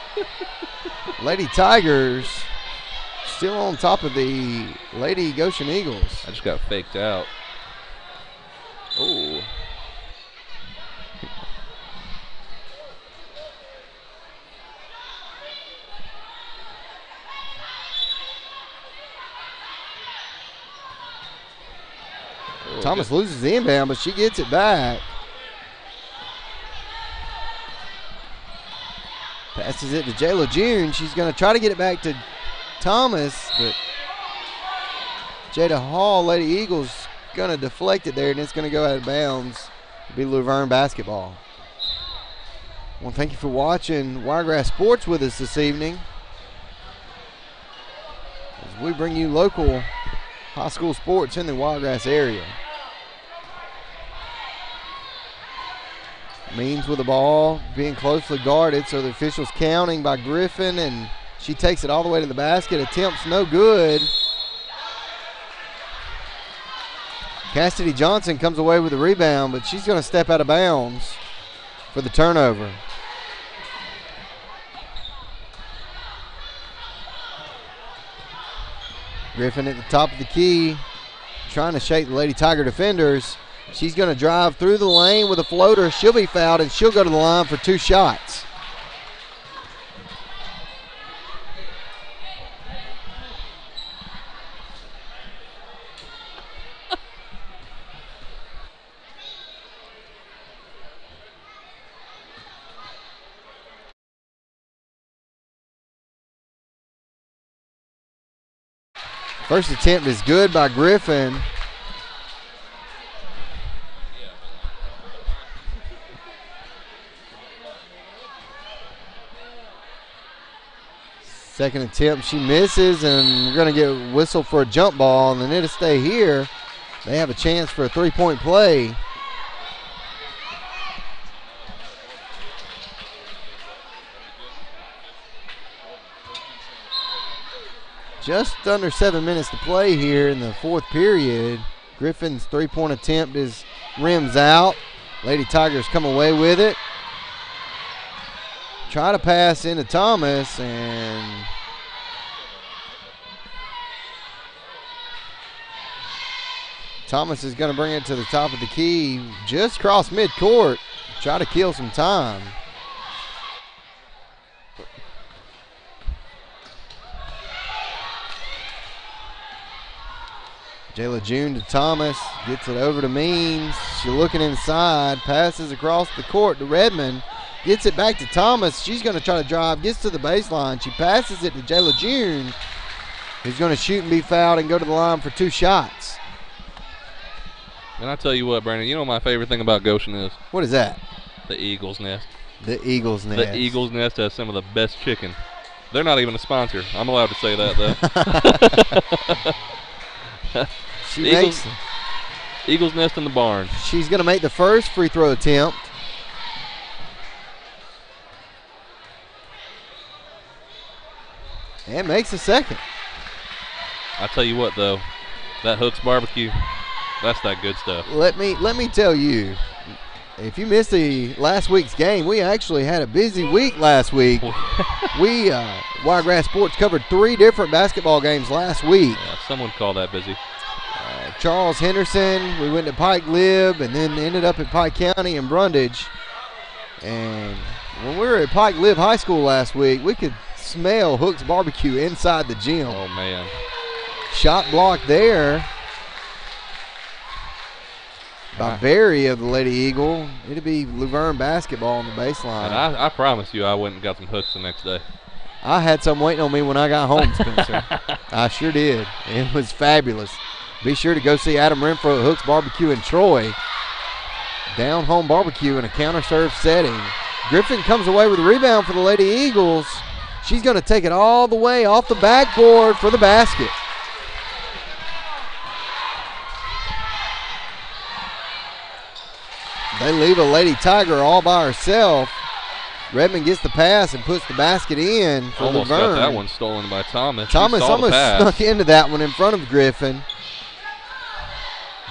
Lady Tigers still on top of the Lady Goshen Eagles. I just got faked out. Oh. Thomas loses the inbound, but she gets it back. Passes it to Jayla June. She's going to try to get it back to Thomas, but Jada Hall, Lady Eagles, going to deflect it there, and it's going to go out of bounds. It'll be Luverne basketball. Well, thank you for watching Wiregrass Sports with us this evening, as we bring you local high school sports in the Wiregrass area. Means with the ball, being closely guarded, so the officials counting by Griffin, and she takes it all the way to the basket. Attempts no good. Cassidy Johnson comes away with the rebound, but she's going to step out of bounds for the turnover. Griffin at the top of the key, trying to shake the Lady Tiger defenders. She's going to drive through the lane with a floater. She'll be fouled, and she'll go to the line for 2 shots. First attempt is good by Griffin. Second attempt, she misses, and we're going to get a whistle for a jump ball, and then it'll stay here. They have a chance for a 3-point play. Just under 7 minutes to play here in the fourth period. Griffin's 3-point attempt is rims out. Lady Tigers come away with it. Try to pass into Thomas, and Thomas is going to bring it to the top of the key, just cross midcourt, try to kill some time. Jayla June to Thomas, gets it over to Means. She's looking inside, passes across the court to Redmond. Gets it back to Thomas. She's going to try to drive, gets to the baseline. She passes it to Jayla June, who's going to shoot and be fouled and go to the line for 2 shots. And I tell you what, Brandon, you know my favorite thing about Goshen is? What is that? The Eagles Nest. The Eagles Nest. The Eagles Nest has some of the best chicken. They're not even a sponsor. I'm allowed to say that, though. Eagles Nest in the barn. She's going to make the first free throw attempt. And makes the second. I tell you what, though, that Hooks barbecue, that's that good stuff. Let me tell you, if you missed the last week's game, we actually had a busy week last week. We, Wiregrass Sports, covered 3 different basketball games last week. Yeah, some would call that busy. Charles Henderson, we went to Pike Lib and then ended up at Pike County and Brundage. And when we were at Pike Lib High School last week, we could smell Hook's Barbecue inside the gym. Oh, man. Shot block there by Barry of the Lady Eagle. It'll be Luverne basketball on the baseline. And I promise you I went and got some hooks the next day. I had some waiting on me when I got home, Spencer. I sure did. It was fabulous. Be sure to go see Adam Renfro at Hook's Barbecue in Troy. Down home barbecue in a counter serve setting. Griffin comes away with a rebound for the Lady Eagles. She's going to take it all the way off the backboard for the basket. They leave a Lady Tiger all by herself. Redmond gets the pass and puts the basket in for almost Luverne. got that one stolen by Thomas. Thomas almost snuck into that one in front of Griffin.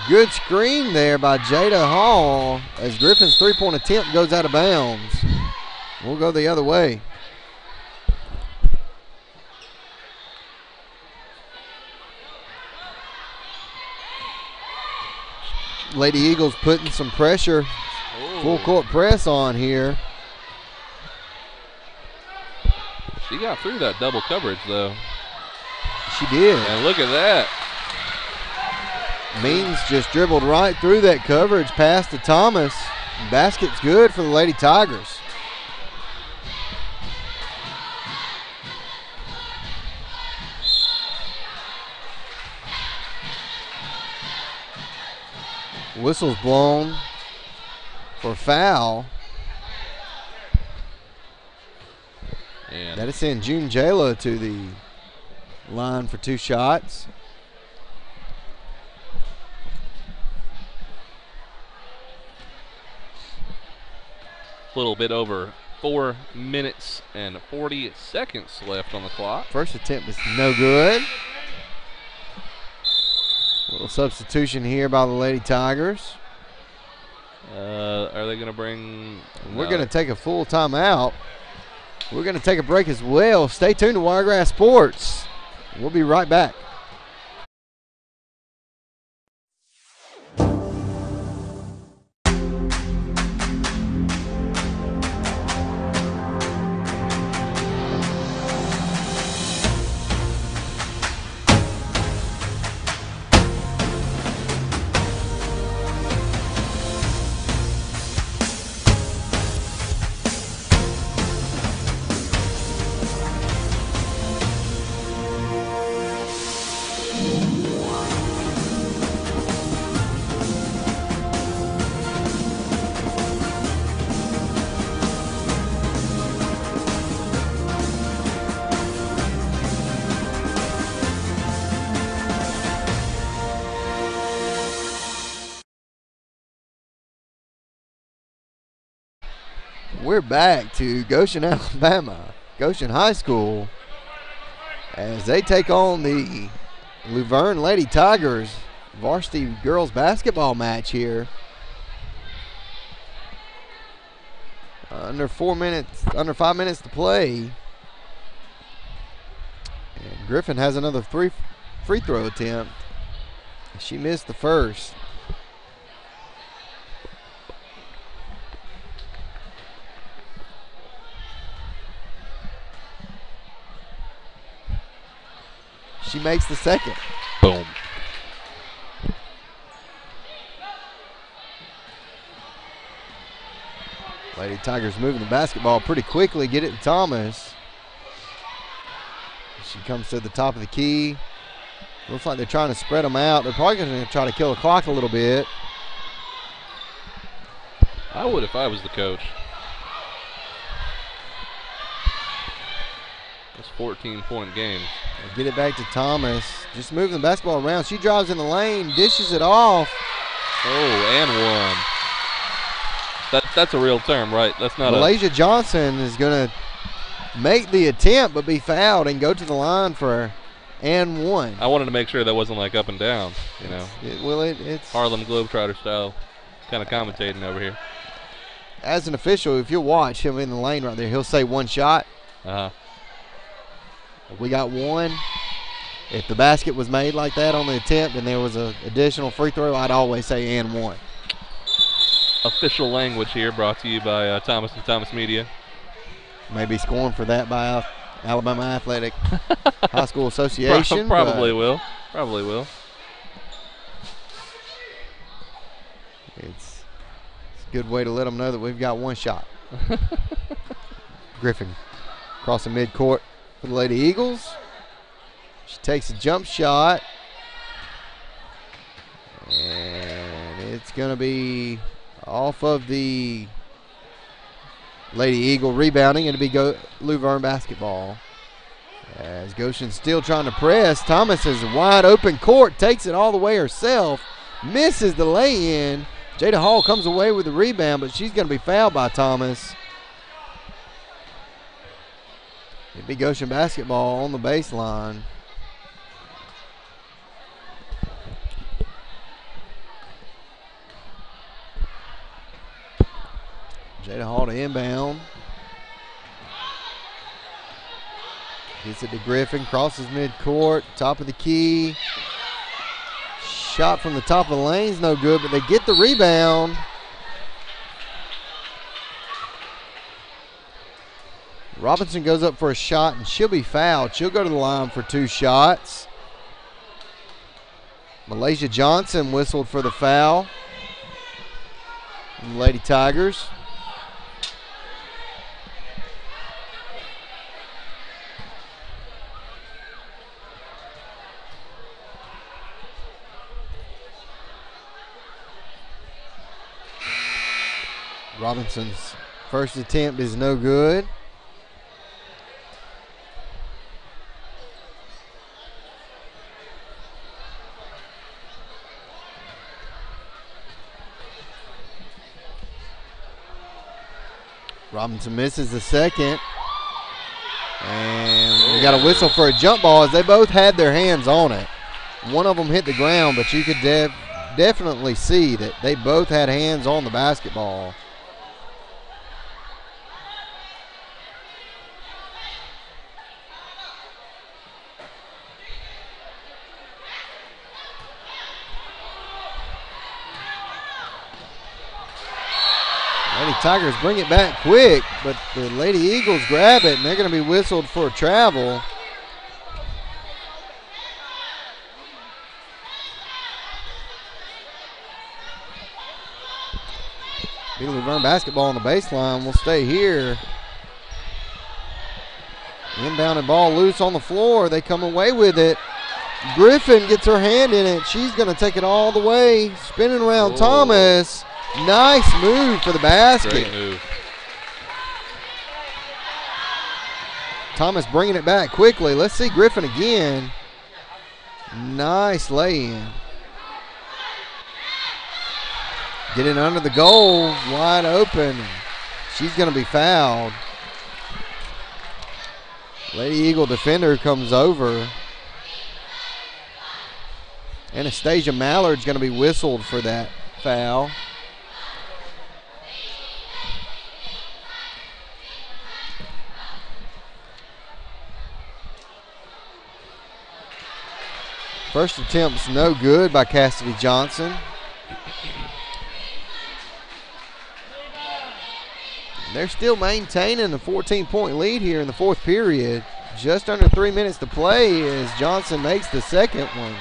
Good screen there by Jada Hall as Griffin's three-point attempt goes out of bounds. We'll go the other way. Lady Eagles putting some pressure, full court press on here. She got through that double coverage, though. She did. And look at that. Means just dribbled right through that coverage, pass to Thomas. Basket's good for the Lady Tigers. Whistle's blown for foul. And That'll send June Jayla to the line for 2 shots. a little bit over 4 minutes and 40 seconds left on the clock. First attempt is no good. Little substitution here by the Lady Tigers. Are they going to bring? We're going to take a full timeout. We're going to take a break as well. Stay tuned to Wiregrass Sports. We'll be right back. We're back to Goshen, Alabama, Goshen High School, as they take on the Luverne Lady Tigers varsity girls basketball match here. Under 5 minutes to play. And Griffin has another free throw attempt. She missed the first. She makes the second. Boom. Lady Tigers moving the basketball pretty quickly. Get it to Thomas. She comes to the top of the key. Looks like they're trying to spread them out. They're probably going to try to kill the clock a little bit. I would if I was the coach. It's 14-point games. Get it back to Thomas. Just moving the basketball around. She drives in the lane, dishes it off. Oh, and one. That's a real term, right? That's not Malaysia Johnson is going to make the attempt but be fouled and go to the line for and one. I wanted to make sure that wasn't like up and down, you know. It's Harlem Globetrotter style kind of commentating over here. as an official, if you'll watch him in the lane right there, he'll say one shot. We got one. If the basket was made like that on the attempt and there was an additional free throw, I'd always say and one. Official language here brought to you by Thomas & Thomas Media. Maybe scoring for that by Alabama Athletic High School Association. Probably will. Probably will. It's a good way to let them know that we've got one shot. Griffin crossing midcourt for the Lady Eagles. She takes a jump shot. And it's going to be off of the Lady Eagle rebounding. It'll be Luverne basketball. As Goshen's still trying to press. Thomas is wide open court. Takes it all the way herself. Misses the lay-in. Jada Hall comes away with the rebound, but she's going to be fouled by Thomas. It'll be Goshen basketball on the baseline. Jada Hall to inbound. Gets it to Griffin, crosses midcourt, top of the key. Shot from the top of the lane's no good, but they get the rebound. Robinson goes up for a shot, and she'll be fouled. She'll go to the line for 2 shots. Malaysia Johnson whistled for the foul. And the Lady Tigers. Robinson's first attempt is no good. Robinson misses the second. And we got a whistle for a jump ball as they both had their hands on it. One of them hit the ground, but you could definitely see that they both had hands on the basketball. Lady Tigers bring it back quick, but the Lady Eagles grab it, and they're going to be whistled for travel. Be Luverne basketball on the baseline. We'll stay here. Inbounded ball loose on the floor. They come away with it. Griffin gets her hand in it. She's going to take it all the way. Spinning around Thomas. Nice move for the basket. Great move. Thomas bringing it back quickly. Let's see Griffin again. Nice lay-in. Get it under the goal, wide open. She's going to be fouled. Lady Eagle defender comes over. Anastasia Mallard's going to be whistled for that foul. First attempt's no good by Cassidy Johnson. They're still maintaining a 14-point lead here in the fourth period. Just under 3 minutes to play as Johnson makes the second one.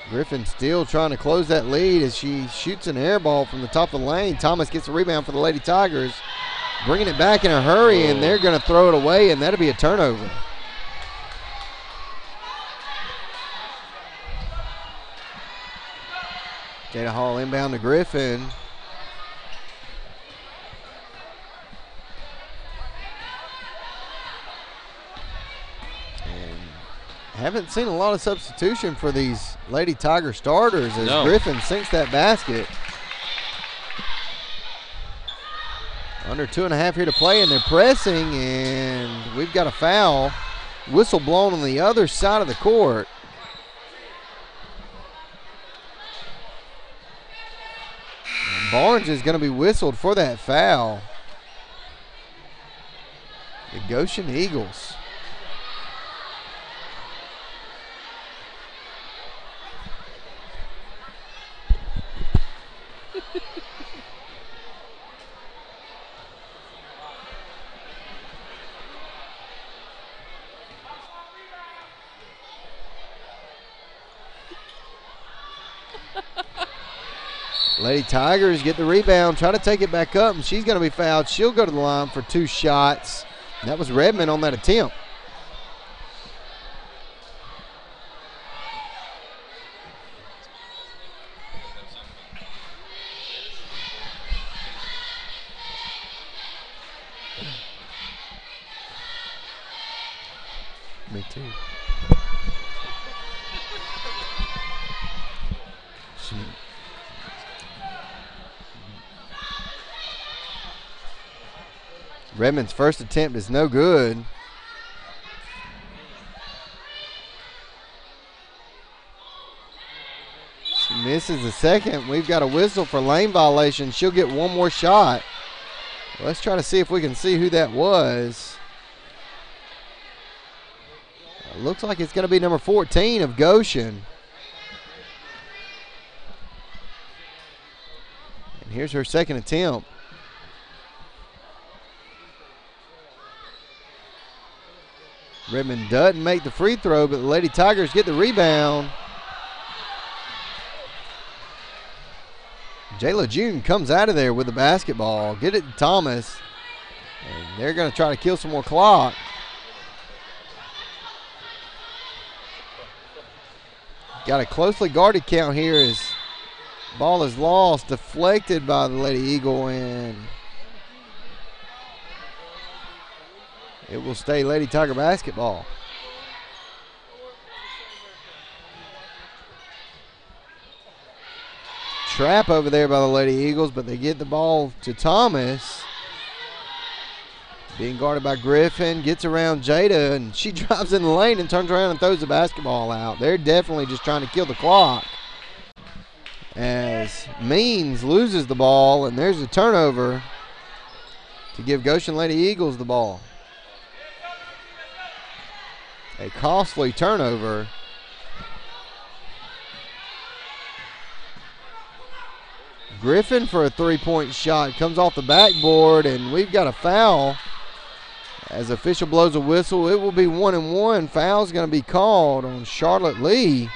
Griffin still trying to close that lead as she shoots an air ball from the top of the lane. Thomas gets a rebound for the Lady Tigers. Bringing it back in a hurry, and they're going to throw it away, and that'll be a turnover. Jada Hall inbound to Griffin. And haven't seen a lot of substitution for these Lady Tiger starters as Griffin sinks that basket. Under 2.5 here to play, and they're pressing, and we've got a foul. Whistle blown on the other side of the court. Barnes is going to be whistled for that foul. The Goshen Eagles. Lady Tigers get the rebound, try to take it back up, and she's going to be fouled. She'll go to the line for 2 shots. That was Redmond on that attempt. Me too. Redmond's first attempt is no good. She misses the second. We've got a whistle for lane violation. She'll get one more shot. Let's try to see if we can see who that was. Looks like it's going to be number 14 of Goshen. And here's her second attempt. Redmond doesn't make the free throw, but the Lady Tigers get the rebound. Jayla June comes out of there with the basketball. Get it to Thomas. And they're going to try to kill some more clock. Got a closely guarded count here as ball is lost, deflected by the Lady Eagle, and it will stay Lady Tiger basketball. Trap over there by the Lady Eagles, but they get the ball to Thomas. Being guarded by Griffin, gets around Jada, and she drives in the lane and turns around and throws the basketball out. They're definitely just trying to kill the clock. As Means loses the ball, and there's a turnover to give Goshen Lady Eagles the ball. A costly turnover. Griffin for a three-point shot comes off the backboard, and we've got a foul. As official blows a whistle, it will be 1-1. Foul's going to be called on Charlotte Lee.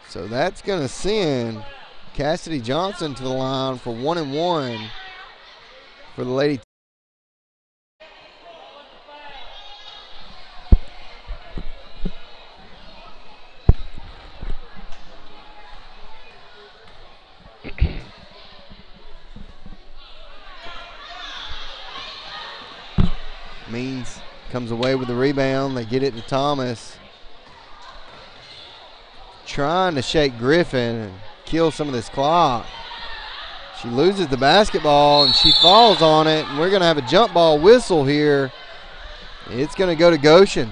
So that's going to send Cassidy Johnson to the line for 1-1 for the Lady. Means comes away with the rebound. They get it to Thomas. Trying to shake Griffin and kill some of this clock. She loses the basketball and she falls on it. And we're going to have a jump ball whistle here. It's going to go to Goshen.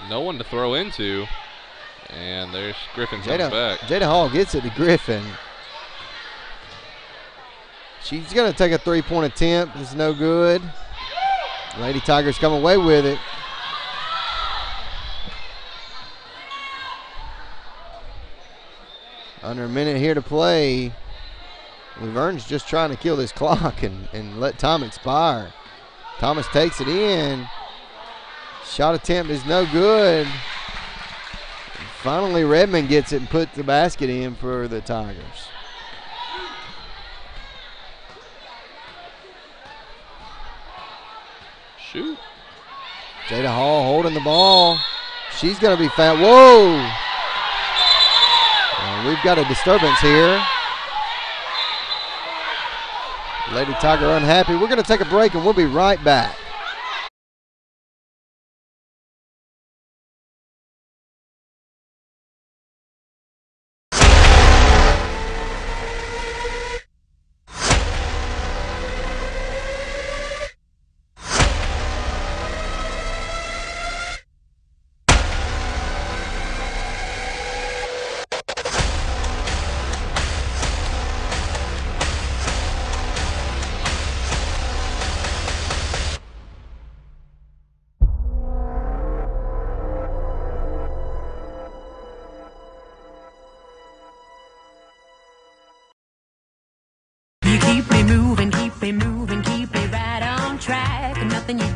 No one to throw into. And there's Griffin comes back. Jada Hall gets it to Griffin. She's going to take a three-point attempt. It's no good. Lady Tigers come away with it. Under a minute here to play. Luverne's just trying to kill this clock and let time expire. Thomas takes it in. Shot attempt is no good. Finally, Redmond gets it and puts the basket in for the Tigers. Shoot. Jada Hall holding the ball. She's going to be fouled. Whoa! And we've got a disturbance here. Lady Tiger unhappy. We're going to take a break and we'll be right back. moving, keep it moving, keep it right on track. Nothing you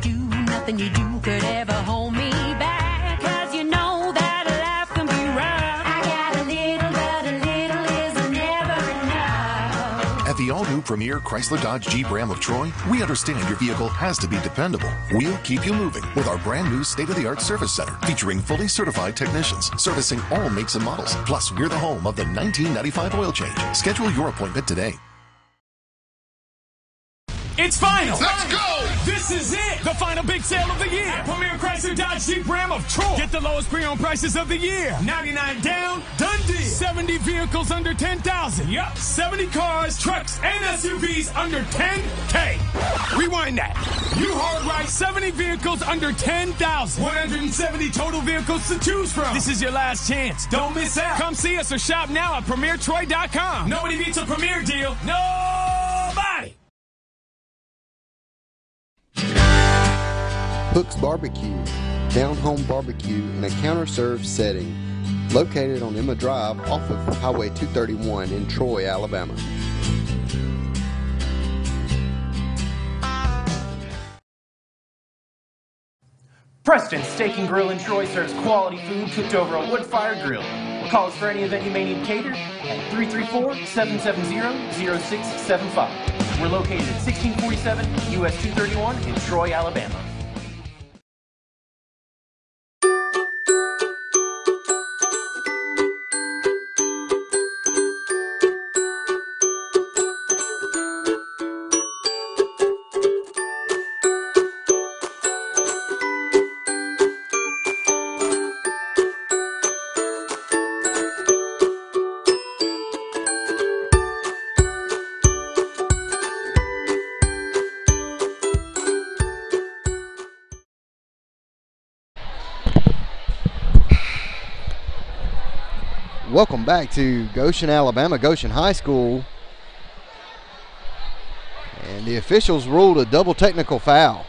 do could ever hold me back. 'Cause you know that life can be rough. I got a little, but a little is never enough. At the all-new Premier Chrysler Dodge Jeep Ram of Troy, we understand your vehicle has to be dependable. We'll keep you moving with our brand new state-of-the-art service center featuring fully certified technicians servicing all makes and models. Plus, we're the home of the 1995 oil change. Schedule your appointment today. It's final. Let's go! This is it. The final big sale of the year. At Premier Chrysler Dodge Jeep Ram of Troy. Get the lowest pre-owned prices of the year. 99 down, done deal. 70 vehicles under 10,000. Yup. 70 cars, trucks, and SUVs under 10K. Rewind that. You heard right. 70 vehicles under 10,000. 170 total vehicles to choose from. This is your last chance. Don't miss out. Come see us or shop now at PremierTroy.com. Nobody beats a Premier deal. Nobody. Hook's Barbecue, down-home barbecue in a counter-served setting, located on Emma Drive off of Highway 231 in Troy, Alabama. Preston's Steak and Grill in Troy serves quality food cooked over a wood-fired grill. Call us for any event you may need catered at 334-770-0675. We're located at 1647 US 231 in Troy, Alabama. Welcome back to Goshen, Alabama, Goshen High School. And the officials ruled a double technical foul.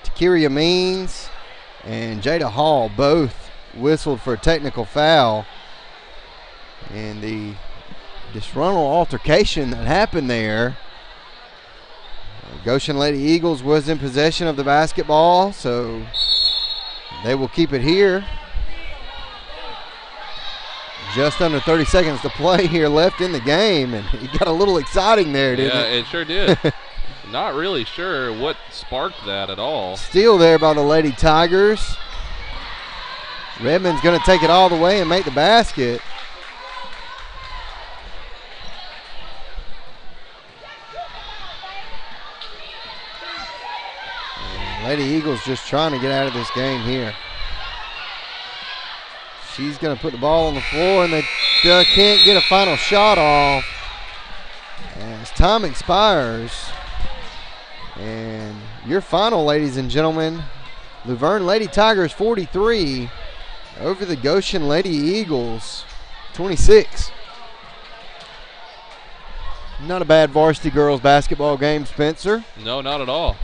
Takiria Means and Jada Hall both whistled for a technical foul. And the disgruntled altercation that happened there, Goshen Lady Eagles was in possession of the basketball, so they will keep it here. Just under 30 seconds to play here left in the game, and it got a little exciting there, didn't it? Yeah, it sure did. Not really sure what sparked that at all. Steal there by the Lady Tigers. Redmond's going to take it all the way and make the basket. And Lady Eagles just trying to get out of this game here. She's going to put the ball on the floor, and they can't get a final shot off as time expires. And your final, ladies and gentlemen, Luverne Lady Tigers 43 over the Goshen Lady Eagles 26. Not a bad varsity girls basketball game, Spencer. No, not at all.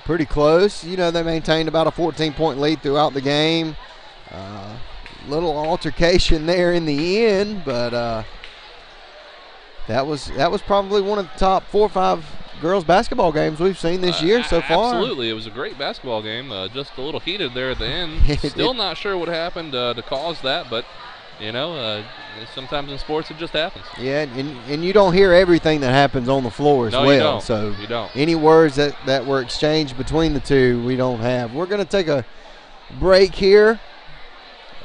Pretty close. You know, they maintained about a 14-point lead throughout the game. Little altercation there in the end, but that was probably one of the top 4 or 5 girls basketball games we've seen this year so far. Absolutely, it was a great basketball game. Just a little heated there at the end. Still not sure what happened to cause that, but you know, sometimes in sports it just happens. Yeah, and you don't hear everything that happens on the floor as well. You don't. So you don't. Any words that were exchanged between the two, we don't have. We're going to take a break here,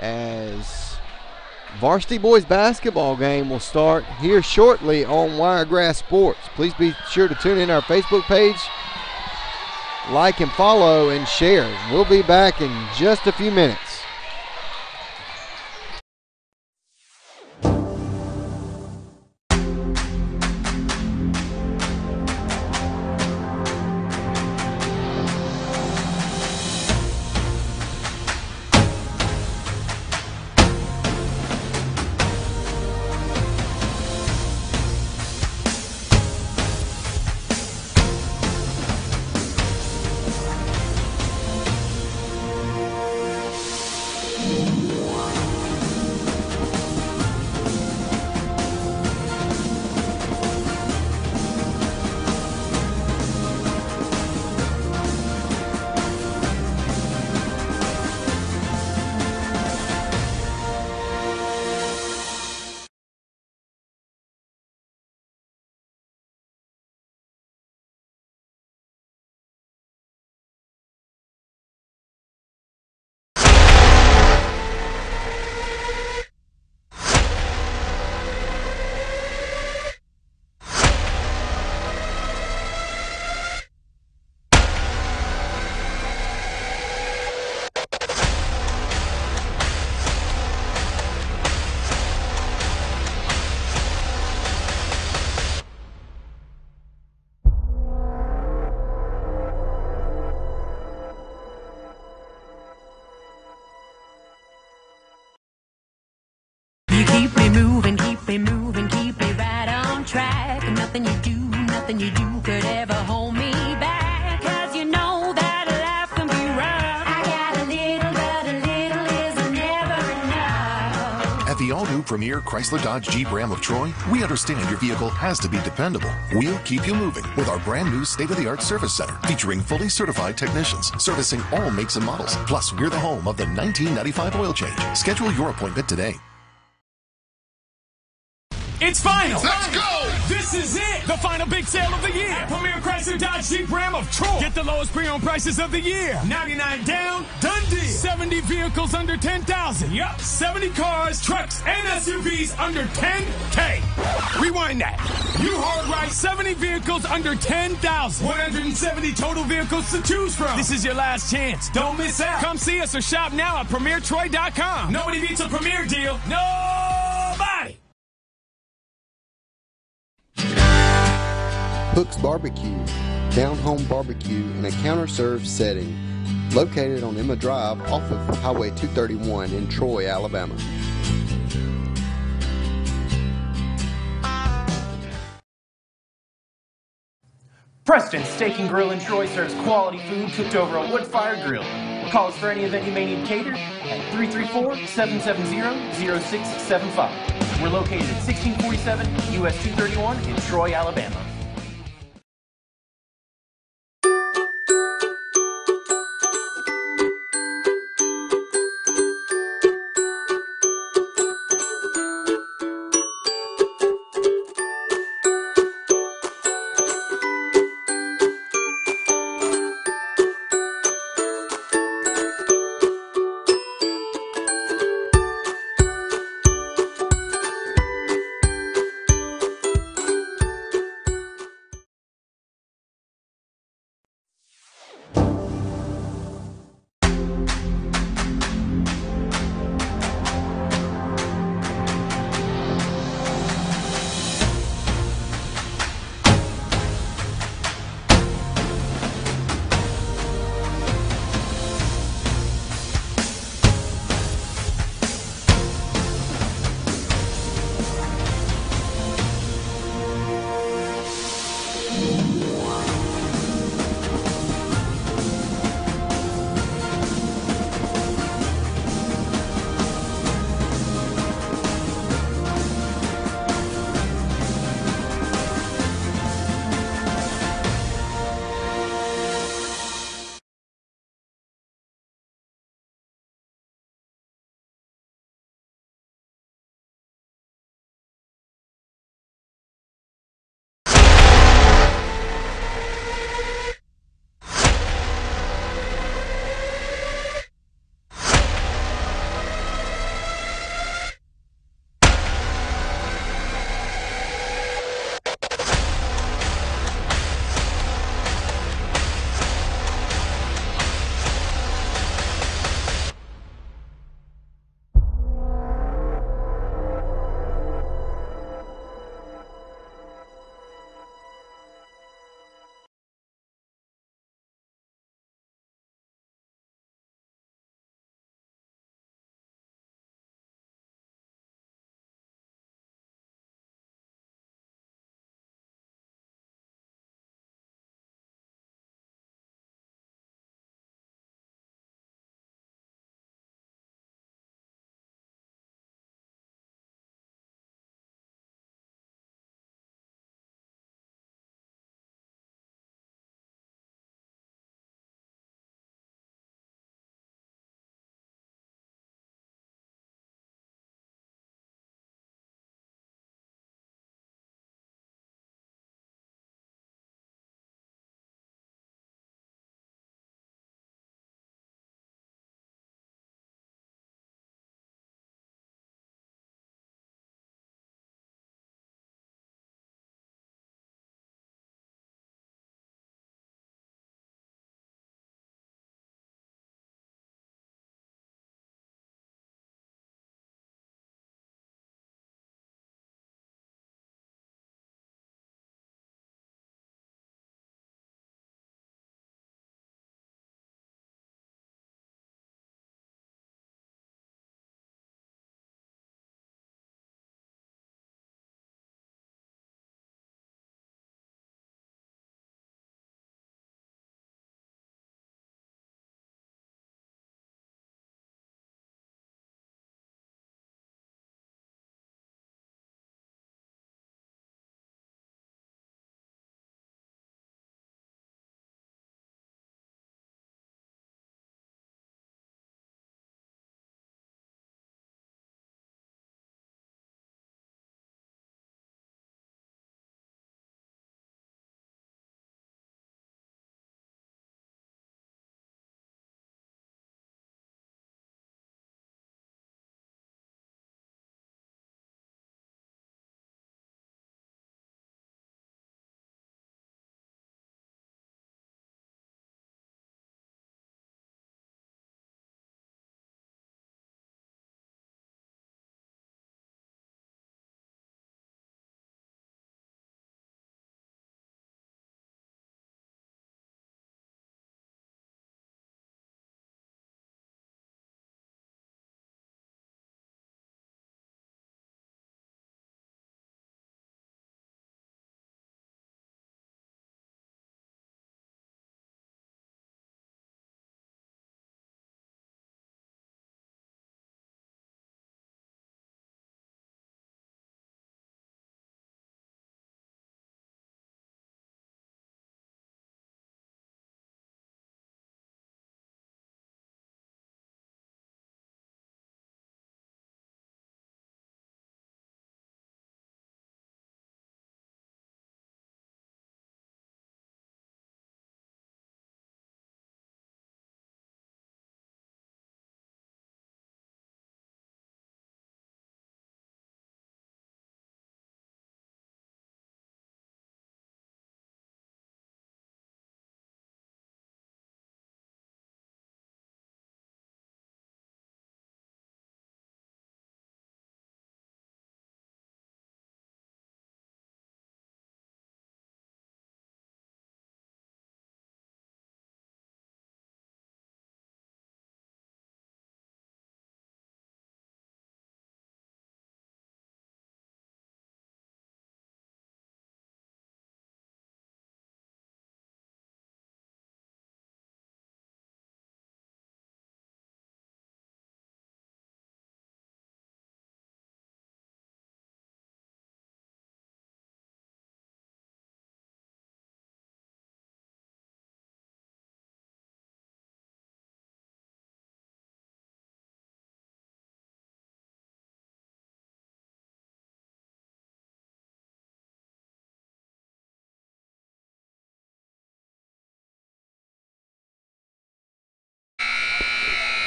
as varsity boys basketball game will start here shortly on Wiregrass Sports. Please be sure to tune in our Facebook page, like and follow and share. We'll be back in just a few minutes. moving, keep me moving, keep me right on track. Nothing you do could ever hold me back. 'Cause you know that life can be rough. I got a little, but a little is never enough. At the all-new Premier Chrysler Dodge Jeep Ram of Troy, we understand your vehicle has to be dependable. We'll keep you moving with our brand new state-of-the-art service center featuring fully certified technicians servicing all makes and models. Plus, we're the home of the 1995 oil change. Schedule your appointment today. It's final. Let's go! This is it. The final big sale of the year. At Premier Chrysler Dodge Jeep Ram of Troy. Get the lowest pre-owned prices of the year. 99 down, done deal. 70 vehicles under 10,000. Yup. 70 cars, trucks, and SUVs under 10K. Rewind that. You heard right. 70 vehicles under 10,000. 170 total vehicles to choose from. This is your last chance. Don't miss out. Come see us or shop now at PremierTroy.com. Nobody beats a Premier deal. Nobody. Hook's Barbecue, down-home barbecue in a counter-served setting, located on Emma Drive off of Highway 231 in Troy, Alabama. Preston's Steak and Grill in Troy serves quality food cooked over a wood-fired grill. Call us for any event you may need catered at 334-770-0675. We're located at 1647 US 231 in Troy, Alabama.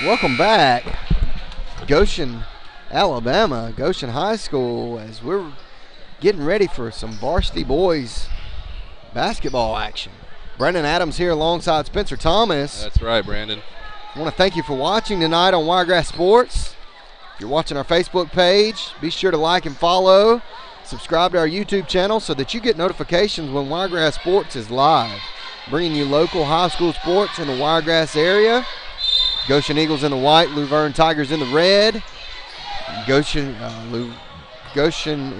Welcome back, Goshen, Alabama, Goshen High School, as we're getting ready for some varsity boys basketball action. Brendan Adams here alongside Spencer Thomas. That's right, Brandon. I want to thank you for watching tonight on Wiregrass Sports. If you're watching our Facebook page, be sure to like and follow. Subscribe to our YouTube channel so that you get notifications when Wiregrass Sports is live. Bringing you local high school sports in the Wiregrass area. Goshen Eagles in the white, Luverne Tigers in the red. Goshen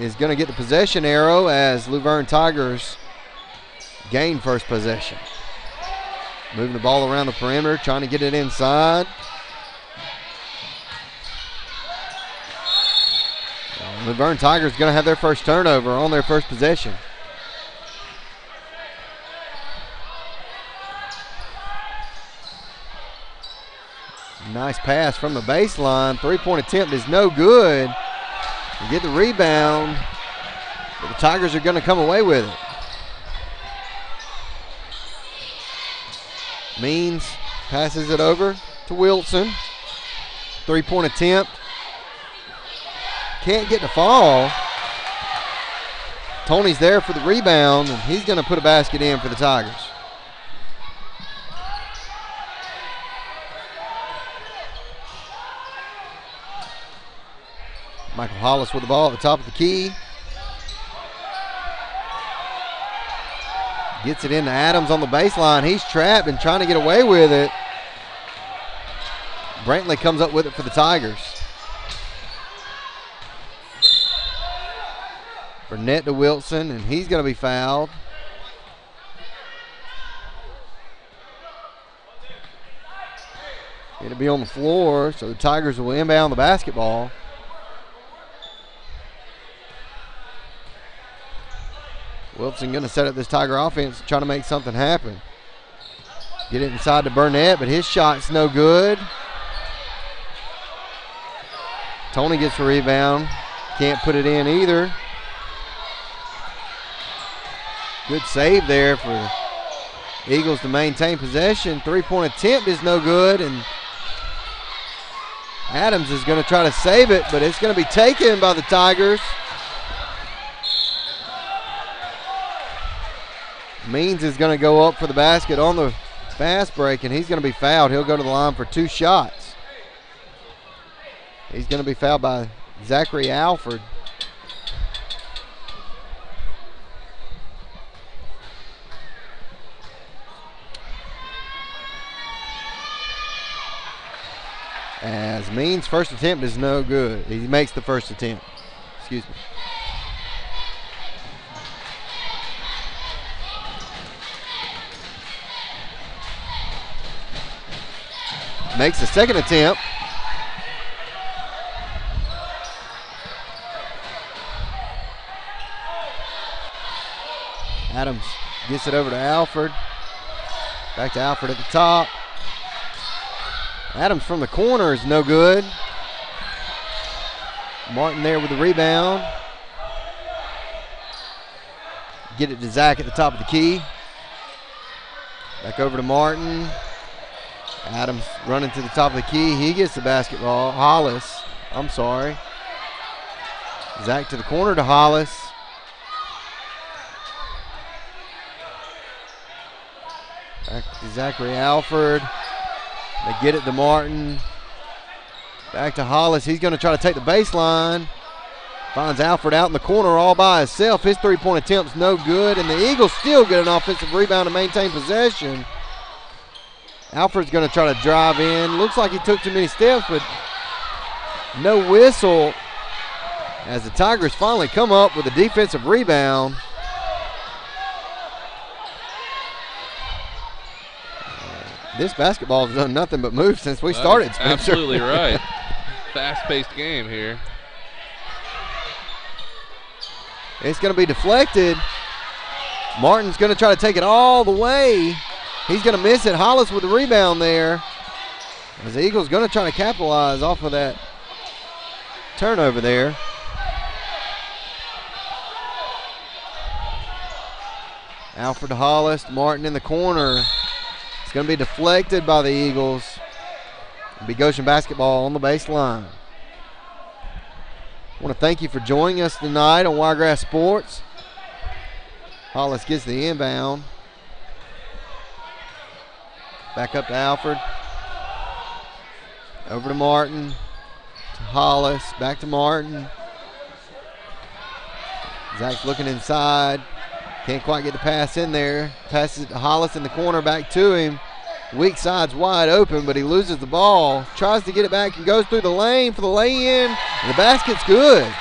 is going to get the possession arrow as Luverne Tigers gain first possession. Moving the ball around the perimeter, trying to get it inside. Luverne Tigers going to have their first turnover on their first possession. Nice pass from the baseline. Three-point attempt is no good. You get the rebound, but the Tigers are going to come away with it. Means passes it over to Wilson. Three-point attempt. Can't get the fall. Tony's there for the rebound, and he's going to put a basket in for the Tigers. Michael Hollis with the ball at the top of the key. Gets it into Adams on the baseline. He's trapped and trying to get away with it. Brantley comes up with it for the Tigers. Burnett to Wilson, and he's going to be fouled. It'll be on the floor, so the Tigers will inbound the basketball. Wilson going to set up this Tiger offense, trying to make something happen. Get it inside to Burnett, but his shot's no good. Tony gets the rebound. Can't put it in either. Good save there for the Eagles to maintain possession. Three-point attempt is no good, and Adams is going to try to save it, but it's going to be taken by the Tigers. Means is going to go up for the basket on the fast break, and he's going to be fouled. He'll go to the line for 2 shots. He's going to be fouled by Zachary Alford. As Means' first attempt is no good. He makes the first attempt. Excuse me. Makes the second attempt. Adams gets it over to Alford. Back to Alford at the top. Adams from the corner is no good. Martin there with the rebound. Get it to Zach at the top of the key. Back over to Martin. Adams running to the top of the key. He gets the basketball. Hollis, I'm sorry. Zach to the corner to Hollis. Back to Zachary Alford. They get it to Martin. Back to Hollis. He's going to try to take the baseline. Finds Alford out in the corner all by himself. His three-point attempt's no good, and the Eagles still get an offensive rebound to maintain possession. Alford's going to try to drive in. Looks like he took too many steps, but no whistle as the Tigers finally come up with a defensive rebound. This basketball has done nothing but move since we started, Spencer. Absolutely right. Fast-paced game here. It's going to be deflected. Martin's going to try to take it all the way. He's going to miss it. Hollis with the rebound there. As the Eagles going to try to capitalize off of that turnover there. Alfred Hollis, Martin in the corner. It's going to be deflected by the Eagles. It'll be Goshen basketball on the baseline. I want to thank you for joining us tonight on Wiregrass Sports. Hollis gets the inbound. Back up to Alford. Over to Martin. To Hollis. Back to Martin. Zach's looking inside. Can't quite get the pass in there. Passes it to Hollis in the corner, back to him. Weak side's wide open, but he loses the ball. Tries to get it back and goes through the lane for the lay-in. And the basket's good.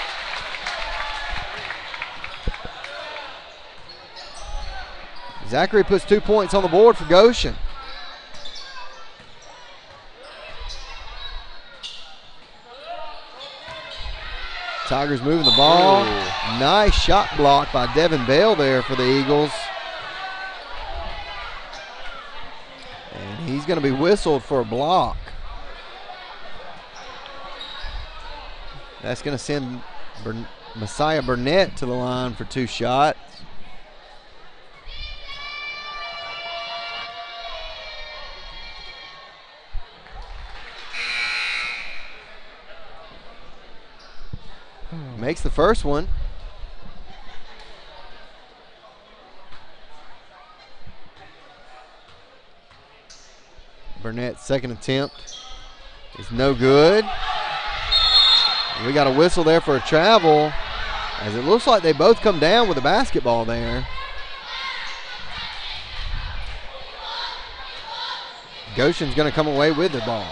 Zachary puts 2 points on the board for Goshen. Tigers moving the ball. Ooh. Nice shot block by Devin Bell there for the Eagles. And he's going to be whistled for a block. That's going to send Messiah Burnett to the line for 2 shots. Makes the first one. Burnett's second attempt is no good. We got a whistle there for a travel, as it looks like they both come down with the basketball there. Goshen's going to come away with the ball.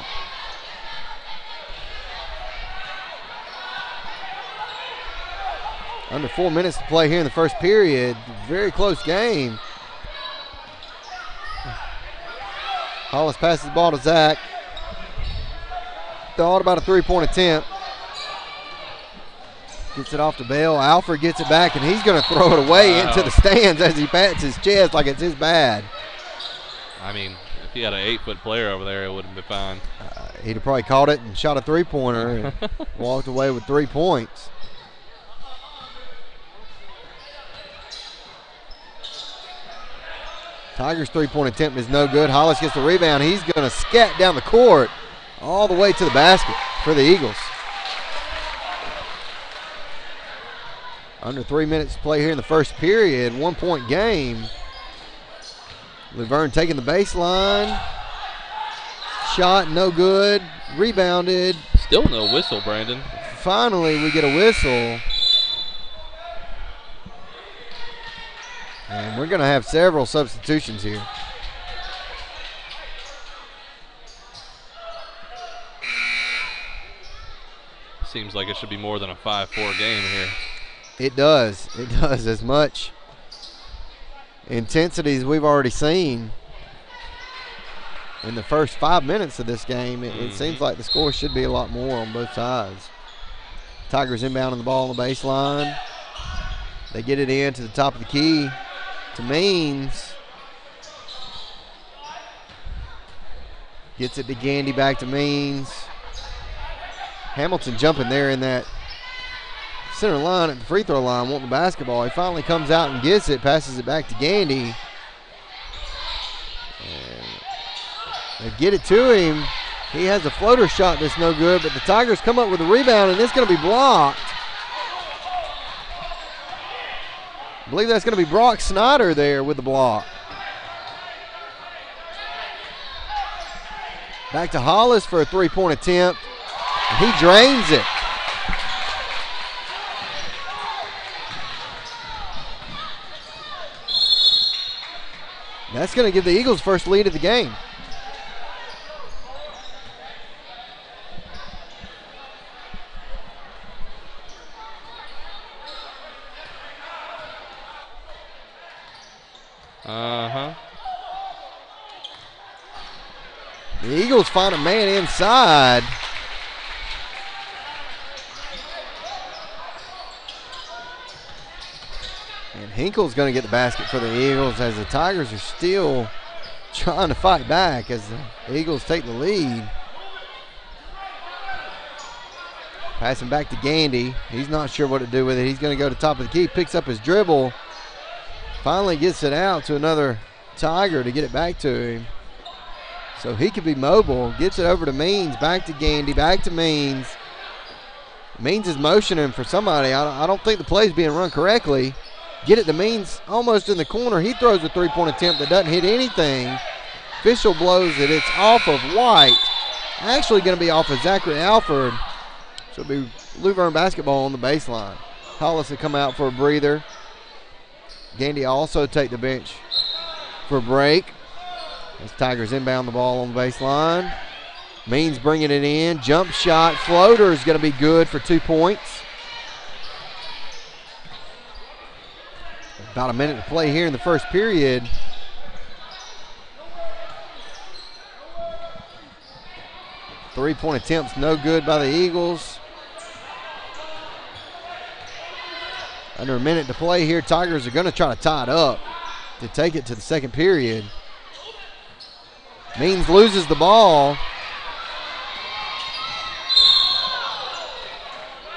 Under 4 minutes to play here in the first period. Very close game. Hollis passes the ball to Zach. Thought about a 3-point attempt. Gets it off to Bell. Alfred gets it back, and he's going to throw it away into the stands as he pats his chest like it's his bad. I mean, if he had an 8-foot player over there, it wouldn't be fine. He'd have probably caught it and shot a 3-pointer and walked away with 3 points. Tigers' 3-point attempt is no good. Hollis gets the rebound. He's going to scat down the court all the way to the basket for the Eagles. Under 3 minutes to play here in the first period. 1-point game. Luverne taking the baseline. Shot no good. Rebounded. Still no whistle, Brandon. Finally, we get a whistle. And we're going to have several substitutions here. Seems like it should be more than a 5-4 game here. It does. It does. As much intensity as we've already seen in the first 5 minutes of this game, it seems like the score should be a lot more on both sides. Tigers inbounding the ball on the baseline. They get it in to the top of the key. To Means. Gets it to Gandy, back to Means. Hamilton jumping there in that center line at the free throw line, wanting the basketball. He finally comes out and gets it, passes it back to Gandy. And they get it to him. He has a floater shot that's no good, but the Tigers come up with a rebound, and it's going to be blocked. I believe that's going to be Brock Snyder there with the block. Back to Hollis for a 3-point attempt. And he drains it. That's going to give the Eagles first lead of the game. The Eagles find a man inside. And Hinkle's going to get the basket for the Eagles as the Tigers are still trying to fight back as the Eagles take the lead. Passing back to Gandy. He's not sure what to do with it. He's going to go to top of the key, picks up his dribble. Finally gets it out to another Tiger to get it back to him. So he could be mobile. Gets it over to Means, back to Gandy, back to Means. Means is motioning for somebody. I don't think the play is being run correctly. Get it to Means, almost in the corner. He throws a three-point attempt that doesn't hit anything. Official blows it. It's off of White. Actually going to be off of Zachary Alford. So it'll be Luverne basketball on the baseline. Hollis will come out for a breather. Gandy also take the bench for a break. As Tigers inbound the ball on the baseline. Means bringing it in. Jump shot. Floater is going to be good for 2 points. About a minute to play here in the first period. Three-point attempts no good by the Eagles. Under a minute to play here. Tigers are going to try to tie it up to take it to the second period. Means loses the ball.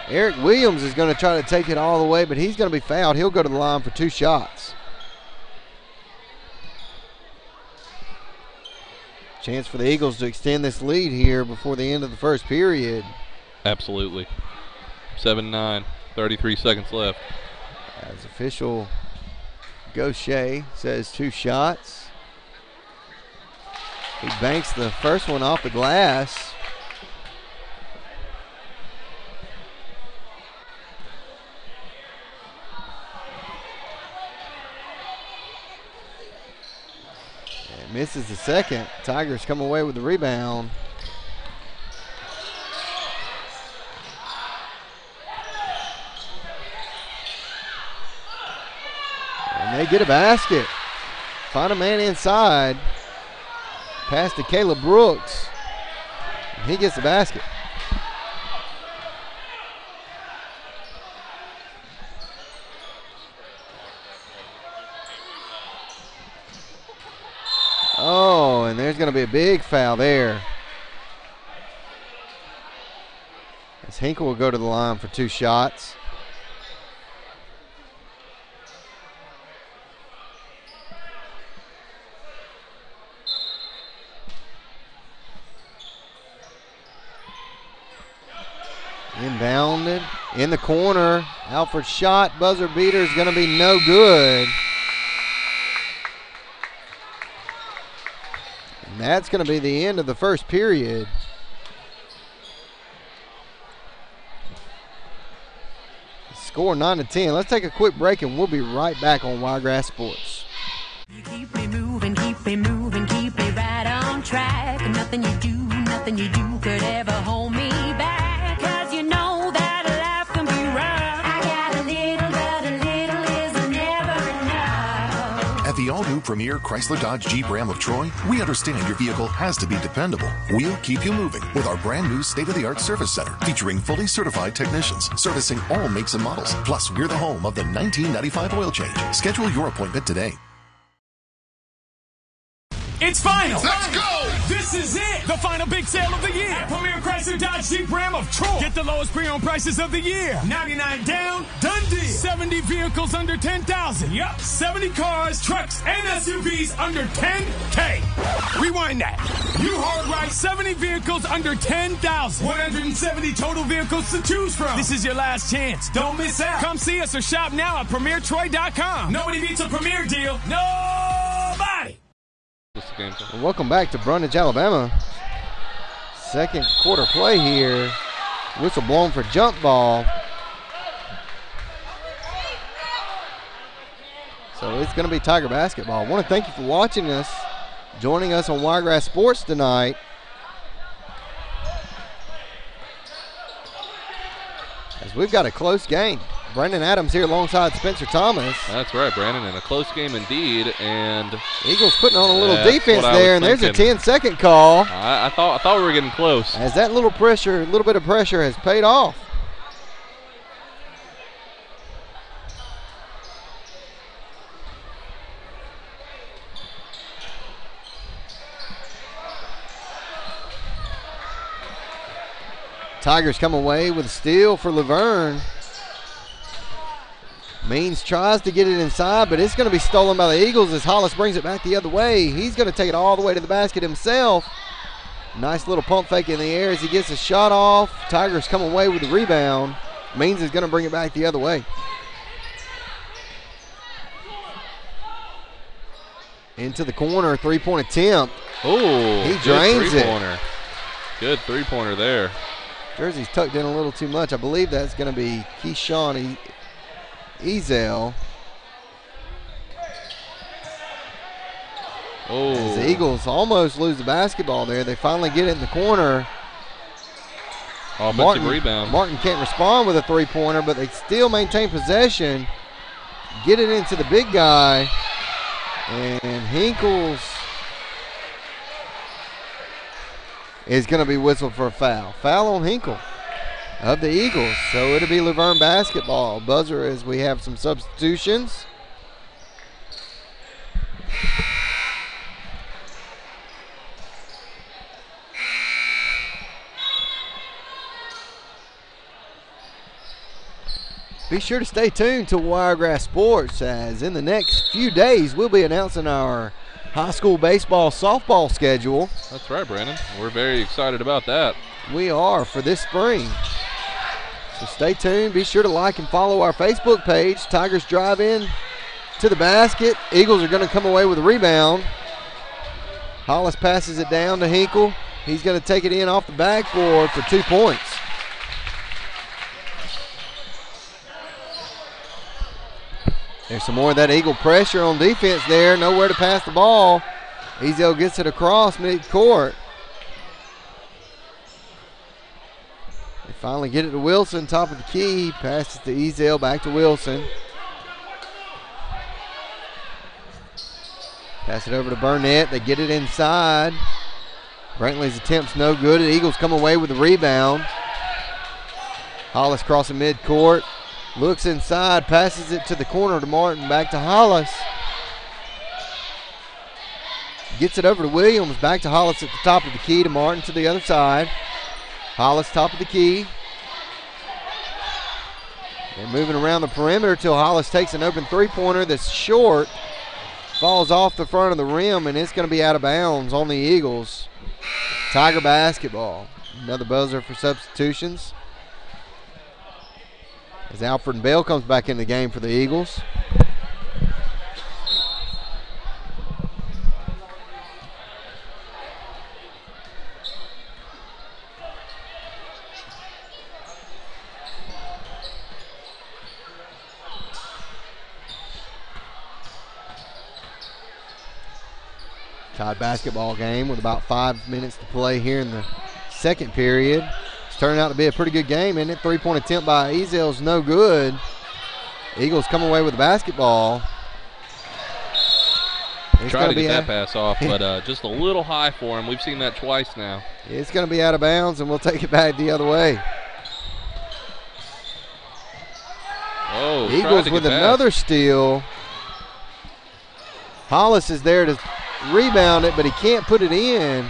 Eric Williams is going to try to take it all the way, but he's going to be fouled. He'll go to the line for 2 shots. Chance for the Eagles to extend this lead here before the end of the first period. Absolutely. 7-9, 33 seconds left. As official Goshen says 2 shots. He banks the first one off the glass. And misses the second. Tigers come away with the rebound. And they get a basket. Find a man inside. Pass to Caleb Brooks. And he gets the basket. Oh, and there's going to be a big foul there. As Hinkle will go to the line for 2 shots. Inbounded in the corner. Alford's shot, buzzer beater is going to be no good. And that's going to be the end of the first period. Score 9-10. Let's take a quick break and we'll be right back on Wiregrass Sports. You keep me moving, keep me moving, keep me right on track. Nothing you do could ever hold me back. 'Cause you know that life can be rough. I got a little, but a little is never enough. At the all-new Premier Chrysler Dodge Jeep Ram of Troy, we understand your vehicle has to be dependable. We'll keep you moving with our brand new state-of-the-art service center featuring fully certified technicians servicing all makes and models. Plus, we're the home of the 1995 oil change. Schedule your appointment today. It's final. Let's go! This is it. The final big sale of the year. At Premier Chrysler Dodge Jeep Ram of Troy. Get the lowest pre-owned prices of the year. 99 down, done deal. 70 vehicles under 10,000. Yup. 70 cars, trucks, and SUVs under 10K. Rewind that. You heard right. 70 vehicles under 10,000. 170 total vehicles to choose from. This is your last chance. Don't miss out. Come see us or shop now at PremierTroy.com. Nobody beats a Premier deal. Nobody. And welcome back to Brundage, Alabama. Second quarter play here. Whistle blown for jump ball. So it's going to be Tiger basketball. I want to thank you for watching us, joining us on Wiregrass Sports tonight. As we've got a close game. Brandon Adams here alongside Spencer Thomas. That's right, Brandon, and a close game indeed. And Eagles putting on a little defense there, and there's a 10-second call. I thought we were getting close. As that little bit of pressure has paid off. Tigers come away with a steal for Luverne. Means tries to get it inside, but it's going to be stolen by the Eagles as Hollis brings it back the other way. He's going to take it all the way to the basket himself. Nice little pump fake in the air as he gets a shot off. Tigers come away with the rebound. Means is going to bring it back the other way. Into the corner, three-point attempt. Oh, he drains it. Good three-pointer there. Jersey's tucked in a little too much. I believe that's going to be Keyshawn Ezel. Oh. As the Eagles almost lose the basketball there. They finally get it in the corner. Offensive rebound. Martin can't respond with a three-pointer, but they still maintain possession. Get it into the big guy. And Hinkles is going to be whistled for a foul. Foul on Hinkle of the Eagles. So it'll be Luverne basketball. Buzzer as we have some substitutions. Be sure to stay tuned to Wiregrass Sports, as in the next few days we'll be announcing our high school baseball softball schedule. That's right, Brandon. We're very excited about that. We are for this spring. So stay tuned. Be sure to like and follow our Facebook page. Tigers drive in to the basket. Eagles are going to come away with a rebound. Hollis passes it down to Hinkle. He's going to take it in off the backboard for 2 points. There's some more of that Eagle pressure on defense there. Nowhere to pass the ball. Ezel gets it across midcourt. They finally get it to Wilson, top of the key. Passes to Ezel, back to Wilson. Pass it over to Burnett. They get it inside. Brantley's attempt's no good. The Eagles come away with the rebound. Hollis crossing midcourt. Looks inside, passes it to the corner to Martin, back to Hollis. Gets it over to Williams, back to Hollis at the top of the key to Martin to the other side. Hollis top of the key. They're moving around the perimeter till Hollis takes an open three-pointer that's short. Falls off the front of the rim, and it's going to be out of bounds on the Eagles. Tiger basketball. Another buzzer for substitutions. As Alfred Bell comes back in the game for the Eagles. Tied basketball game with about 5 minutes to play here in the second period. Turned out to be a pretty good game, isn't it? Three-point attempt by Ezel's no good. Eagles come away with the basketball. Try to get that pass off, but just a little high for him. We've seen that twice now. It's going to be out of bounds, and we'll take it back the other way. Oh, Eagles with another steal. Hollis is there to rebound it, but he can't put it in.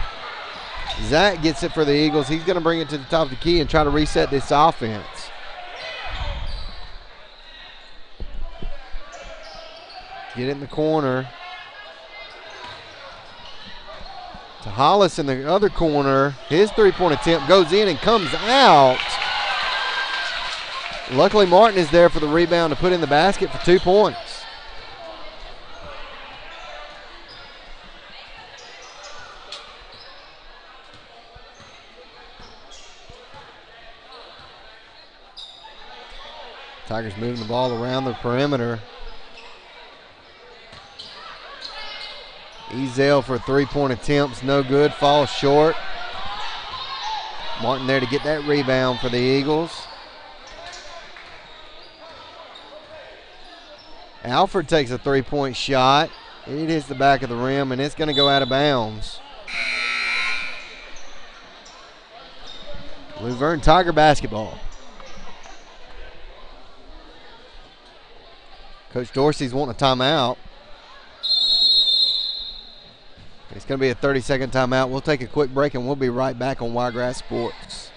Zach gets it for the Eagles. He's going to bring it to the top of the key and try to reset this offense. Get it in the corner. To Hollis in the other corner. His three-point attempt goes in and comes out. Luckily, Martin is there for the rebound to put in the basket for 2 points. Tigers moving the ball around the perimeter. Ezel for three-point attempts, no good, falls short. Martin there to get that rebound for the Eagles. Alfred takes a three-point shot. It hits the back of the rim, and it's going to go out of bounds. Luverne Tiger basketball. Coach Dorsey's wanting a timeout. It's going to be a 30-second timeout. We'll take a quick break, and we'll be right back on Wiregrass Sports.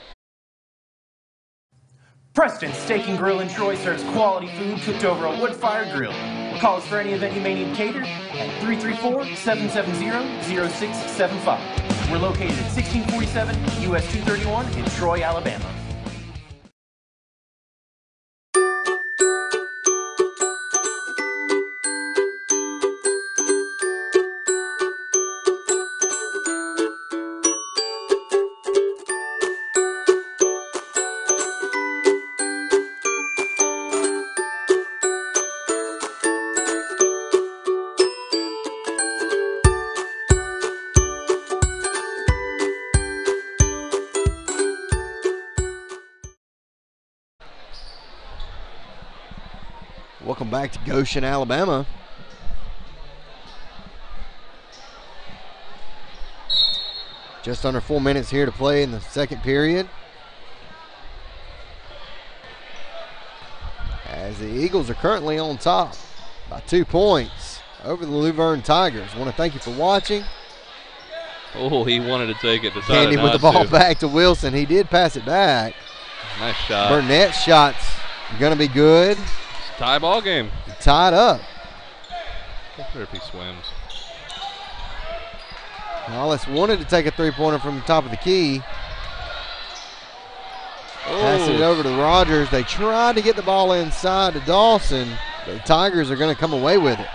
Preston Steak and Grill in Troy serves quality food cooked over a wood-fired grill. Call us for any event you may need catered at 334-770-0675. We're located at 1647 US 231 in Troy, Alabama. Welcome back to Goshen, Alabama. Just under 4 minutes here to play in the second period. As the Eagles are currently on top by 2 points over the Luverne Tigers. I want to thank you for watching. Oh, he wanted to take it. Candy with the ball back to Wilson. He did pass it back. Nice shot. Burnett's shot's going to be good. Tie ball game. Tied up. I wonder if he swims. Hollis wanted to take a three-pointer from the top of the key. Passing it over to Rogers. They tried to get the ball inside to Dawson. The Tigers are going to come away with it.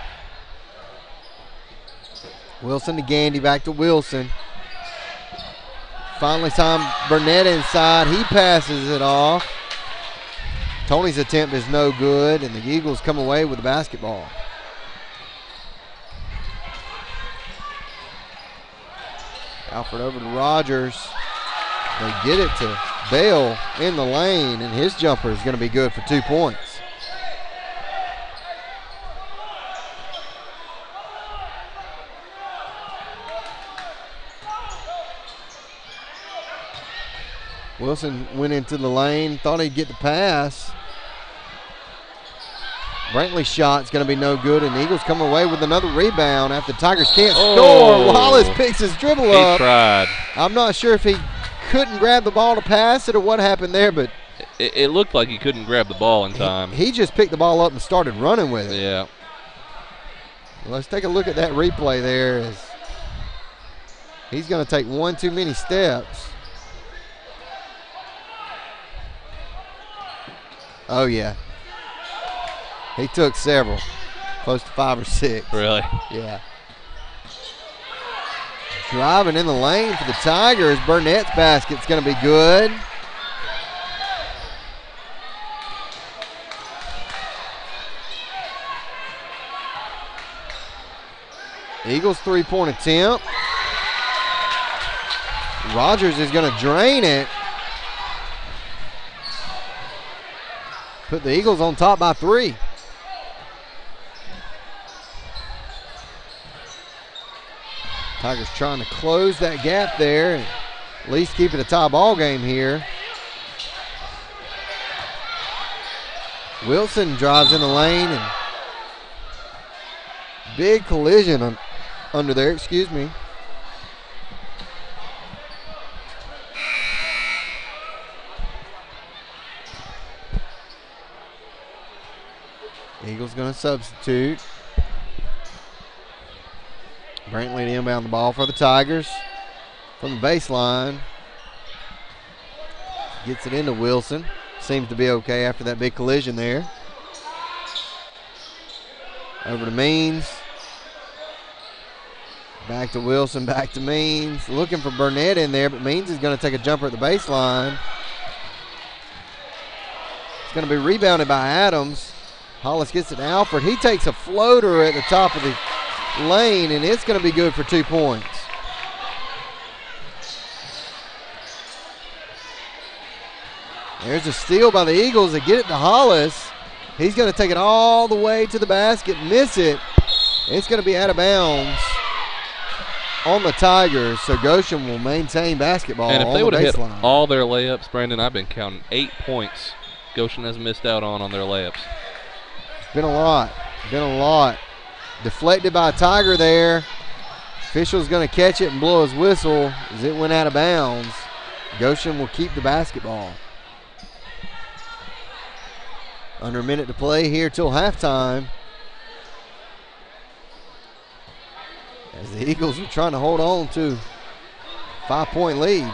Wilson to Gandy, back to Wilson. Finally time Burnett inside. He passes it off. Tony's attempt is no good, and the Eagles come away with the basketball. Alfred over to Rogers. They get it to Bell in the lane, and his jumper is going to be good for 2 points. Wilson went into the lane, thought he'd get the pass. Brantley's shot's going to be no good, and the Eagles come away with another rebound after the Tigers can't score. Wallace picks his dribble up. He tried. I'm not sure if he couldn't grab the ball to pass it or what happened there, but it looked like he couldn't grab the ball in time. He just picked the ball up and started running with it. Yeah. Well, let's take a look at that replay there. As he's going to take one too many steps. Oh, yeah. He took several, close to 5 or 6. Really? Yeah. Driving in the lane for the Tigers. Burnett's basket's going to be good. Eagles three-point attempt. Rogers is going to drain it. Put the Eagles on top by 3. Tigers trying to close that gap there and at least keep it a tie ball game here. Wilson drives in the lane and big collision under there, excuse me. Eagles going to substitute. Brantley to inbound the ball for the Tigers from the baseline. Gets it into Wilson. Seems to be okay after that big collision there. Over to Means. Back to Wilson, back to Means. Looking for Burnett in there, but Means is going to take a jumper at the baseline. It's going to be rebounded by Adams. Hollis gets it to Alfred. He takes a floater at the top of the lane, and it's going to be good for 2 points. There's a steal by the Eagles to get it to Hollis. He's going to take it all the way to the basket, miss it. It's going to be out of bounds on the Tigers, so Goshen will maintain basketball. And if they would have hit all their layups, Brandon, I've been counting 8 points Goshen has missed out on their layups. It's been a lot. Been a lot. Deflected by a Tiger there. Official's going to catch it and blow his whistle as it went out of bounds. Goshen will keep the basketball. Under a minute to play here till halftime. As the Eagles are trying to hold on to 5-point lead.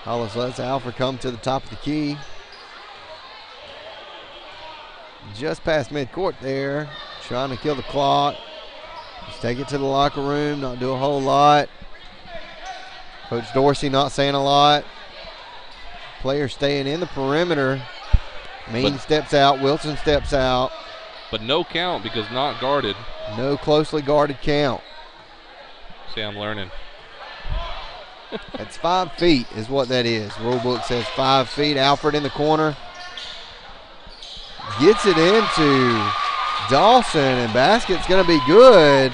Hollis lets Alfred come to the top of the key. Just past midcourt there, trying to kill the clock. Just take it to the locker room, not do a whole lot. Coach Dorsey not saying a lot. Players staying in the perimeter. Means steps out, Wilson steps out. But no count because not guarded. No closely guarded count. See, I'm learning. That's 5 feet is what that is. Rule book says 5 feet. Alfred in the corner. Gets it into Dawson, and basket's going to be good.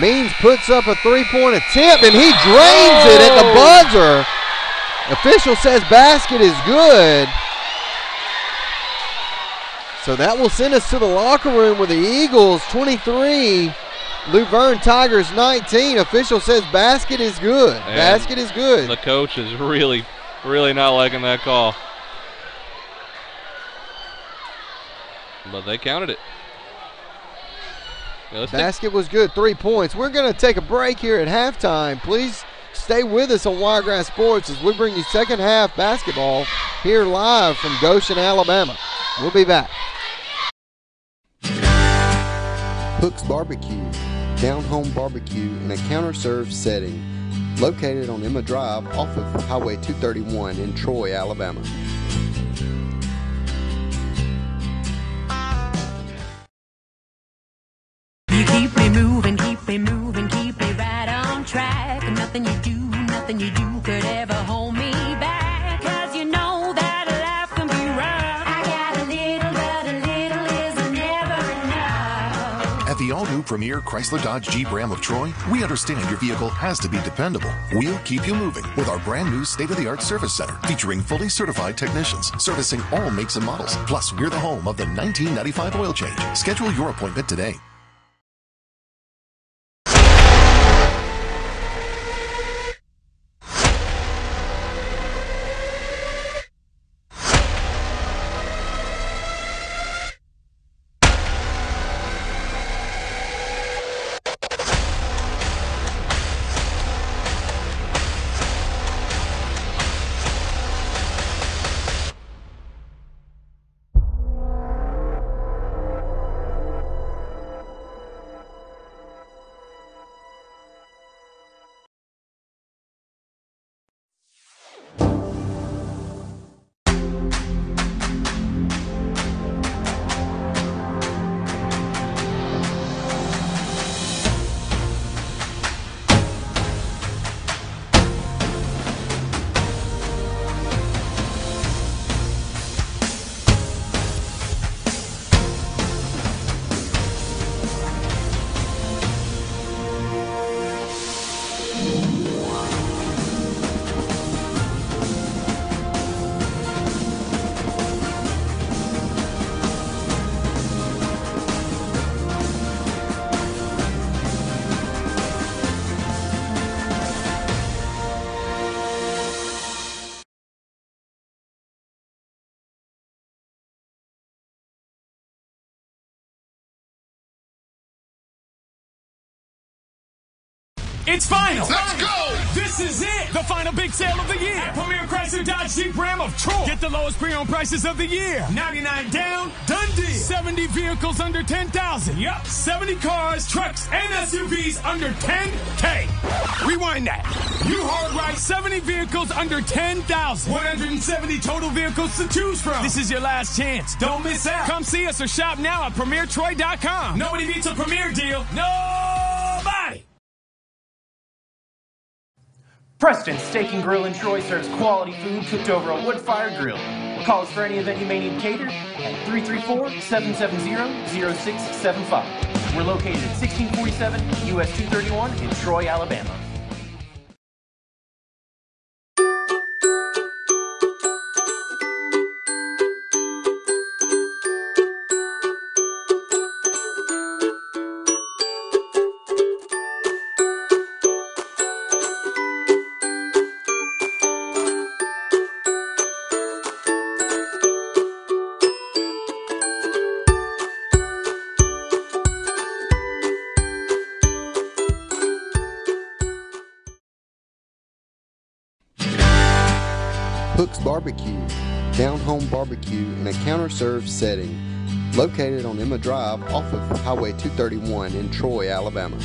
Means puts up a three-point attempt, and he drains it at the buzzer. Official says basket is good. So that will send us to the locker room with the Eagles 23, Luverne Tigers 19. Official says basket is good. And basket is good. The coach is really not liking that call. But they counted it. Yeah, basket was good, 3 points. We're going to take a break here at halftime. Please stay with us on Wiregrass Sports as we bring you second half basketball here live from Goshen, Alabama. We'll be back. Hook's Barbecue, down-home barbecue in a counter-served setting, located on Emma Drive off of Highway 231 in Troy, Alabama. You keep me moving, keep me moving, keep me right on track. Nothing you do could ever hold me back. 'Cause you know that life can be rough. I got a little, but a little is never enough. At the all-new Premier Chrysler Dodge Jeep Ram of Troy, we understand your vehicle has to be dependable. We'll keep you moving with our brand new state-of-the-art service center featuring fully certified technicians servicing all makes and models. Plus, we're the home of the 1995 oil change. Schedule your appointment today. It's final. Let's go. This is it. The final big sale of the year at Premier Chrysler Dodge Jeep Ram of Troy. Get the lowest pre-owned prices of the year. 99 down, done deal. 70 vehicles under 10,000. Yup. 70 cars, trucks, and SUVs under 10K. Rewind that. You heard right. 70 vehicles under 10,000. 170 total vehicles to choose from. This is your last chance. Don't miss out. Come see us or shop now at PremierTroy.com. Nobody beats a Premier deal. Nobody. Preston's Steak and Grill in Troy serves quality food cooked over a wood-fired grill. Call us for any event you may need catered at 334-770-0675. We're located at 1647 US 231 in Troy, Alabama. Hook's Barbecue, down-home barbecue in a counter-served setting, located on Emma Drive off of Highway 231 in Troy, Alabama.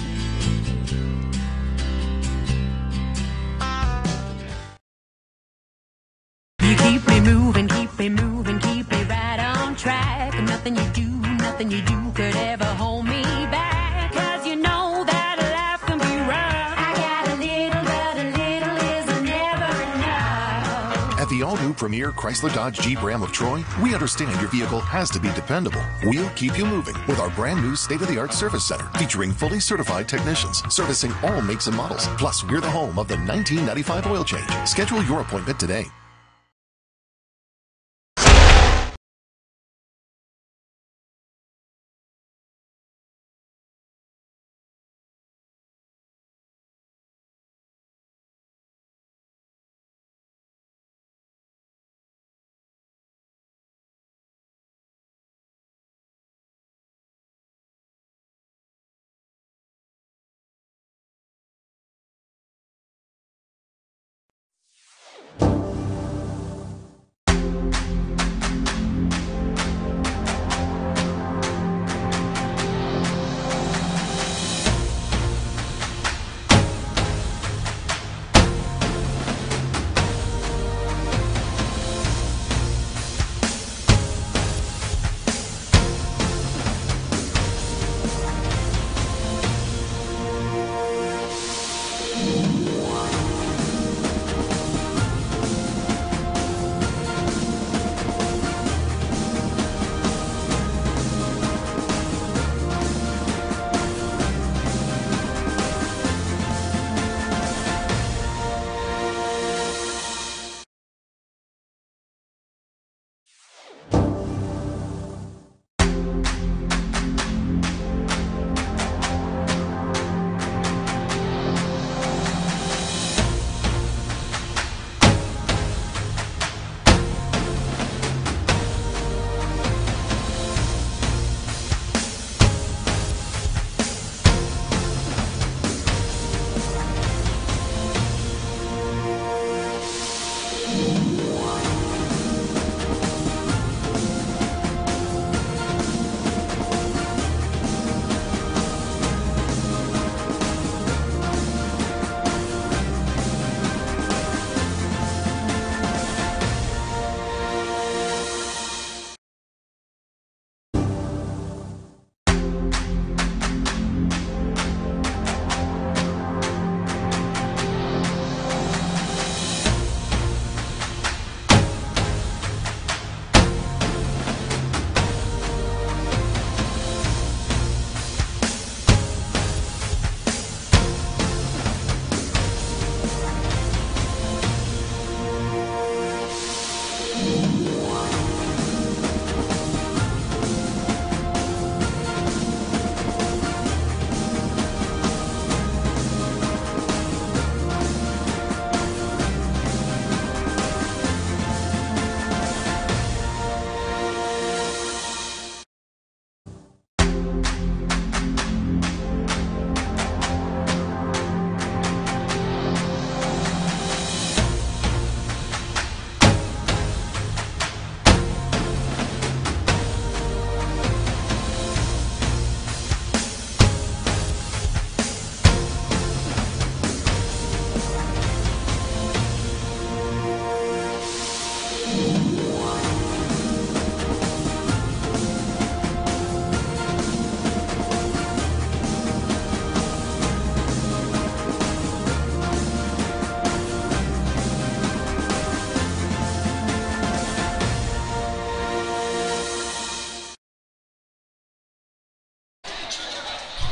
You keep me moving, keep me moving, keep me right on track. Nothing you do could ever hold me back. 'Cause you know that life can be rough. I got a little, but a little is never enough. At the all-new Premier Chrysler Dodge Jeep Ram of Troy, we understand your vehicle has to be dependable. We'll keep you moving with our brand new state-of-the-art service center featuring fully certified technicians servicing all makes and models. Plus, we're the home of the 1995 oil change. Schedule your appointment today.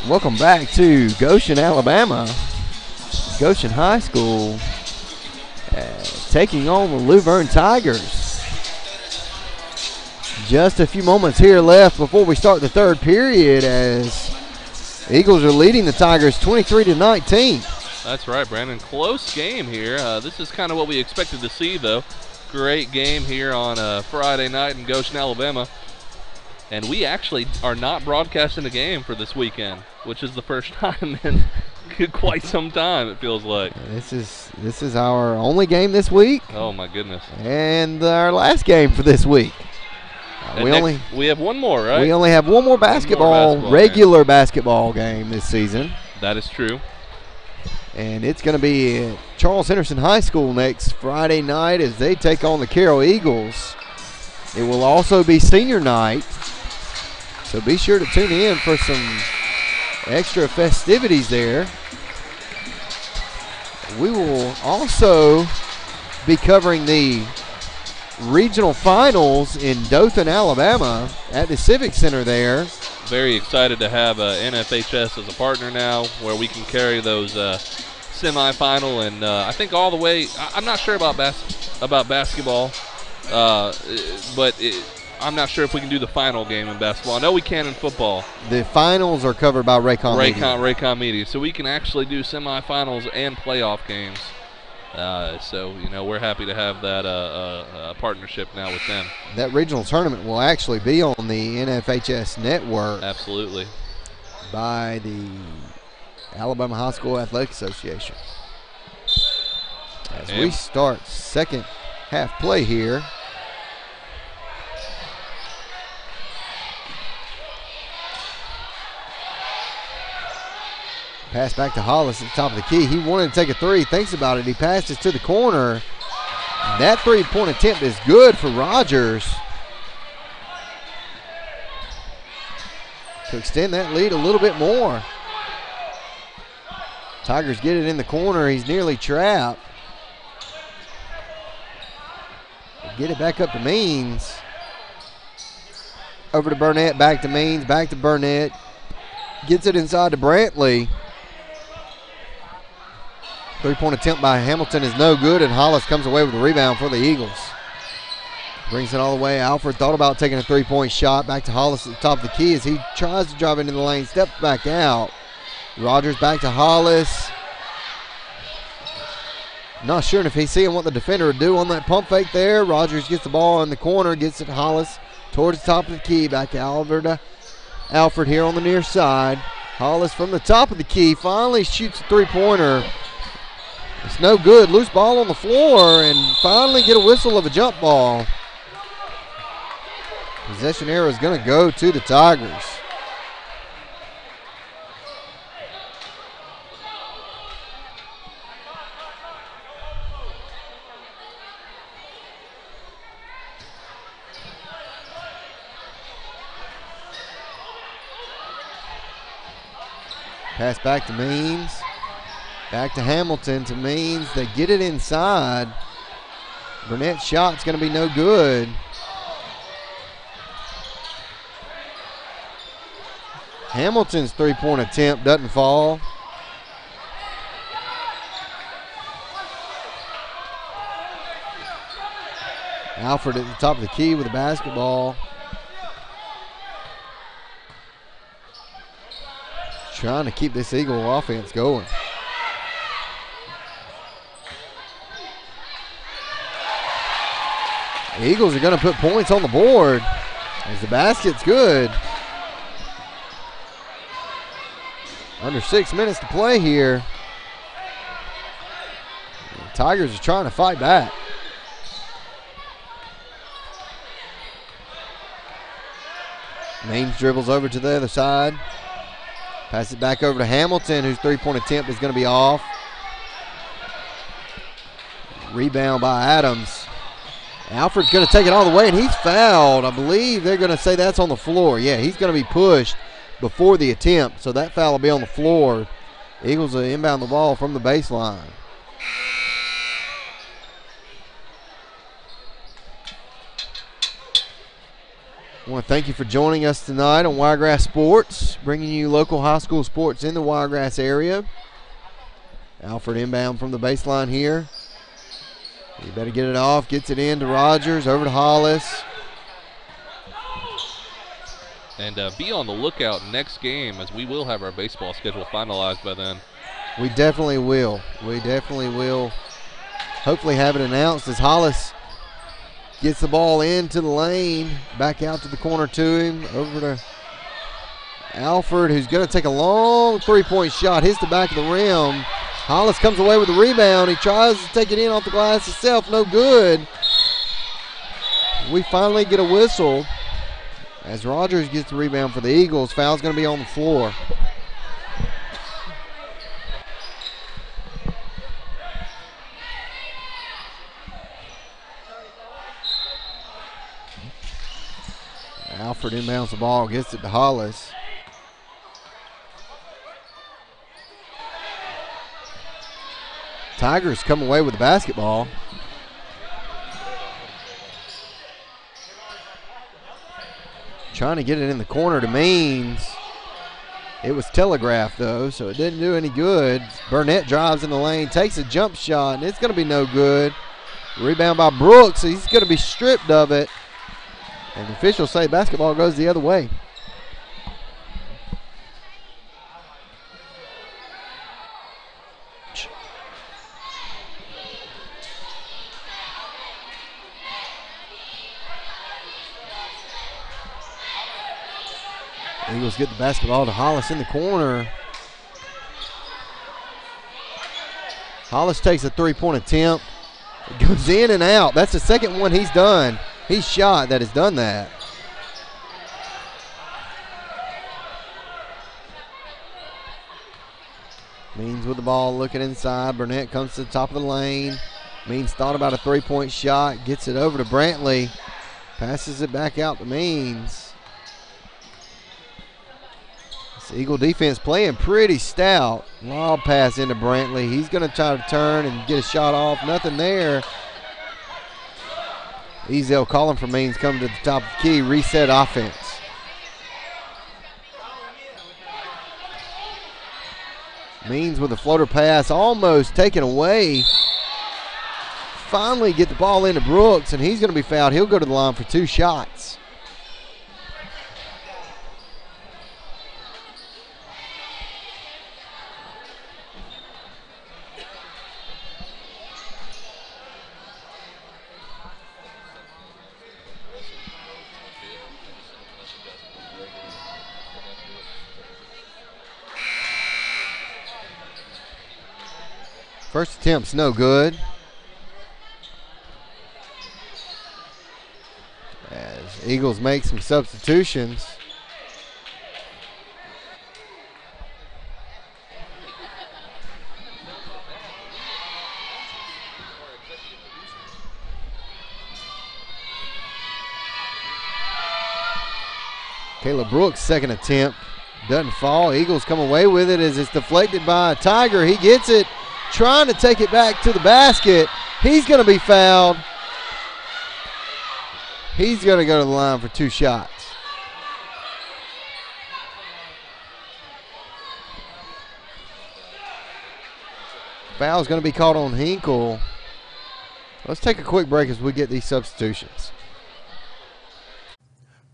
Welcome back to Goshen, Alabama. Goshen High School taking on the Luverne Tigers. Just a few moments here left before we start the third period as Eagles are leading the Tigers 23-19. That's right, Brandon. Close game here. This is kind of what we expected to see, though. Great game here on a Friday night in Goshen, Alabama. And we actually are not broadcasting a game for this weekend, which is the first time in quite some time, it feels like. This is our only game this week. Oh, my goodness. And our last game for this week. We have one more, right? We only have one more regular basketball game this season. That is true. And it's going to be at Charles Henderson High School next Friday night as they take on the Carroll Eagles. It will also be senior night, so be sure to tune in for some extra festivities there. We will also be covering the regional finals in Dothan, Alabama at the Civic Center there. Very excited to have NFHS as a partner now, where we can carry those semifinal and I think all the way. I'm not sure about basketball, but I'm not sure if we can do the final game in basketball. I know we can in football. The finals are covered by Raycom Media. Raycom Media, so we can actually do semifinals and playoff games. So, we're happy to have that partnership now with them. That regional tournament will actually be on the NFHS network. Absolutely. By the Alabama High School Athletic Association. As we start second half play here. Pass back to Hollis at the top of the key. He wanted to take a three. Thinks about it. He passes to the corner. That three-point attempt is good for Rogers to extend that lead a little bit more. Tigers get it in the corner. He's nearly trapped. Get it back up to Means. Over to Burnett, back to Means, back to Burnett. Gets it inside to Brantley. Three-point attempt by Hamilton is no good, and Hollis comes away with the rebound for the Eagles. Brings it all the way. Alford thought about taking a three-point shot. Back to Hollis at the top of the key as he tries to drive into the lane. Steps back out. Rogers back to Hollis. Not sure if he's seeing what the defender would do on that pump fake there. Rogers gets the ball in the corner, gets it to Hollis towards the top of the key. Back to Alford here on the near side. Hollis from the top of the key finally shoots a three-pointer. It's no good. Loose ball on the floor, and finally get a whistle of a jump ball. Possession arrow is going to go to the Tigers. Pass back to Means. Back to Hamilton to Means. They get it inside. Burnett's shot's going to be no good. Hamilton's three-point attempt doesn't fall. Alford at the top of the key with the basketball. Trying to keep this Eagle offense going. The Eagles are going to put points on the board as the basket's good. Under 6 minutes to play here. The Tigers are trying to fight back. Means dribbles over to the other side. Pass it back over to Hamilton, whose three-point attempt is going to be off. Rebound by Adams. Alfred's going to take it all the way, and he's fouled. I believe they're going to say that's on the floor. Yeah, he's going to be pushed before the attempt, so that foul will be on the floor. Eagles will inbound the ball from the baseline. I want to thank you for joining us tonight on Wiregrass Sports, bringing you local high school sports in the Wiregrass area. Alfred inbound from the baseline here. You better get it off, gets it in to Rogers, over to Hollis. And be on the lookout next game, as we will have our baseball schedule finalized by then. We definitely will. We definitely will. Hopefully have it announced as Hollis gets the ball into the lane, back out to the corner to him, over to Alford, who's going to take a long three-point shot, hits the back of the rim. Hollis comes away with the rebound. He tries to take it in off the glass itself. No good. We finally get a whistle as Rogers gets the rebound for the Eagles. Foul's going to be on the floor. Alford inbounds the ball, gets it to Hollis. Tigers come away with the basketball. Trying to get it in the corner to Means. It was telegraphed though, so it didn't do any good. Burnett drives in the lane, takes a jump shot, and it's going to be no good. Rebound by Brooks, he's going to be stripped of it. And the officials say basketball goes the other way. Eagles get the basketball to Hollis in the corner. Hollis takes a three-point attempt. It goes in and out. That's the second one he's done. He's shot that has done that. Means with the ball looking inside. Burnett comes to the top of the lane. Means thought about a three-point shot. Gets it over to Brantley. Passes it back out to Means. Eagle defense playing pretty stout. Lob pass into Brantley. He's going to try to turn and get a shot off. Nothing there. Ezel calling for Means coming to the top of the key. Reset offense. Means with a floater pass almost taken away. Finally get the ball into Brooks, and he's going to be fouled. He'll go to the line for 2 shots. First attempt's no good. As Eagles make some substitutions. Caleb Brooks' second attempt doesn't fall. Eagles come away with it as it's deflected by Tiger. He gets it. Trying to take it back to the basket. He's going to be fouled. He's going to go to the line for 2 shots. Foul's going to be called on Hinkle. Let's take a quick break as we get these substitutions.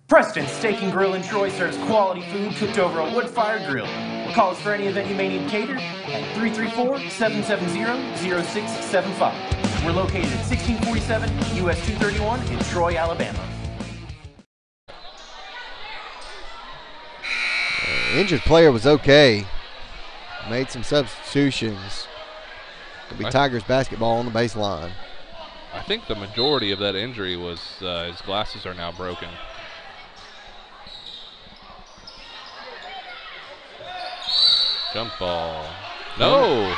Preston's Steak and Grill in Troy serves quality food cooked over a wood-fired grill. Call us for any event you may need catered at 334-770-0675. We're located at 1647 US 231 in Troy, Alabama. Injured player was okay. Made some substitutions. It'll be Tigers basketball on the baseline. I think the majority of that injury was his glasses are now broken. Jump ball. No.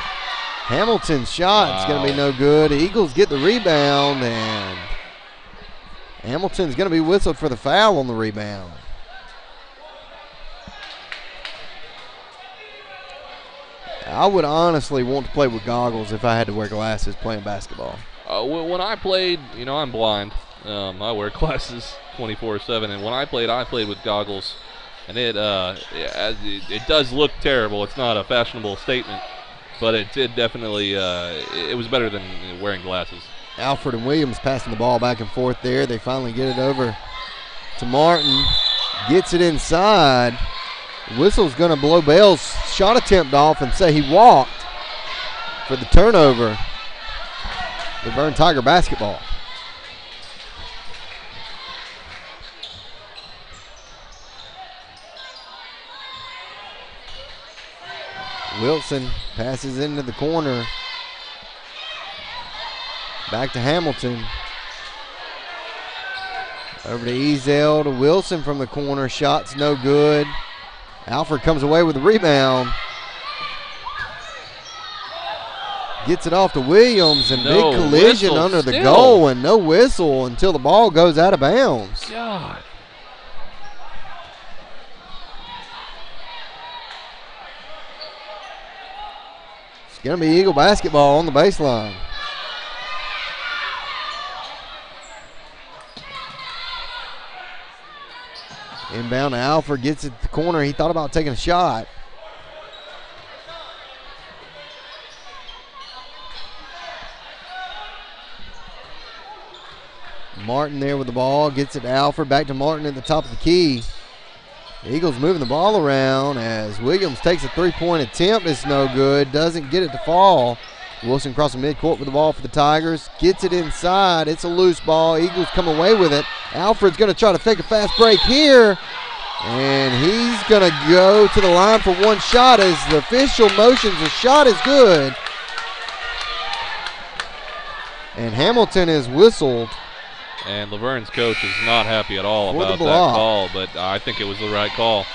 Hamilton's shot's going to be no good. Eagles get the rebound, and Hamilton's going to be whistled for the foul on the rebound. I would honestly want to play with goggles if I had to wear glasses playing basketball. When I played, you know, I'm blind. I wear glasses 24/7, and when I played with goggles. And it does look terrible. It's not a fashionable statement, but it did definitely, it was better than wearing glasses. Alford and Williams passing the ball back and forth there. They finally get it over to Martin. Gets it inside. Whistle's going to blow Bell's shot attempt off and say he walked for the turnover. Luverne Tiger basketball. Wilson passes into the corner. Back to Hamilton. Over to Ezel to Wilson from the corner. Shot's no good. Alford comes away with the rebound. Gets it off to Williams, and big collision under the goal, and no whistle until the ball goes out of bounds. God. It's going to be Eagle basketball on the baseline. Inbound to Alford, gets it to the corner. He thought about taking a shot. Martin there with the ball, gets it to Alford, back to Martin at the top of the key. The Eagles moving the ball around as Williams takes a three-point attempt. It's no good, doesn't get it to fall. Wilson crossing midcourt with the ball for the Tigers, gets it inside. It's a loose ball. Eagles come away with it. Alfred's going to try to fake a fast break here, and he's going to go to the line for one shot as the official motions the shot is good. And Hamilton is whistled. And Luverne's coach is not happy at all about that call, but I think it was the right call.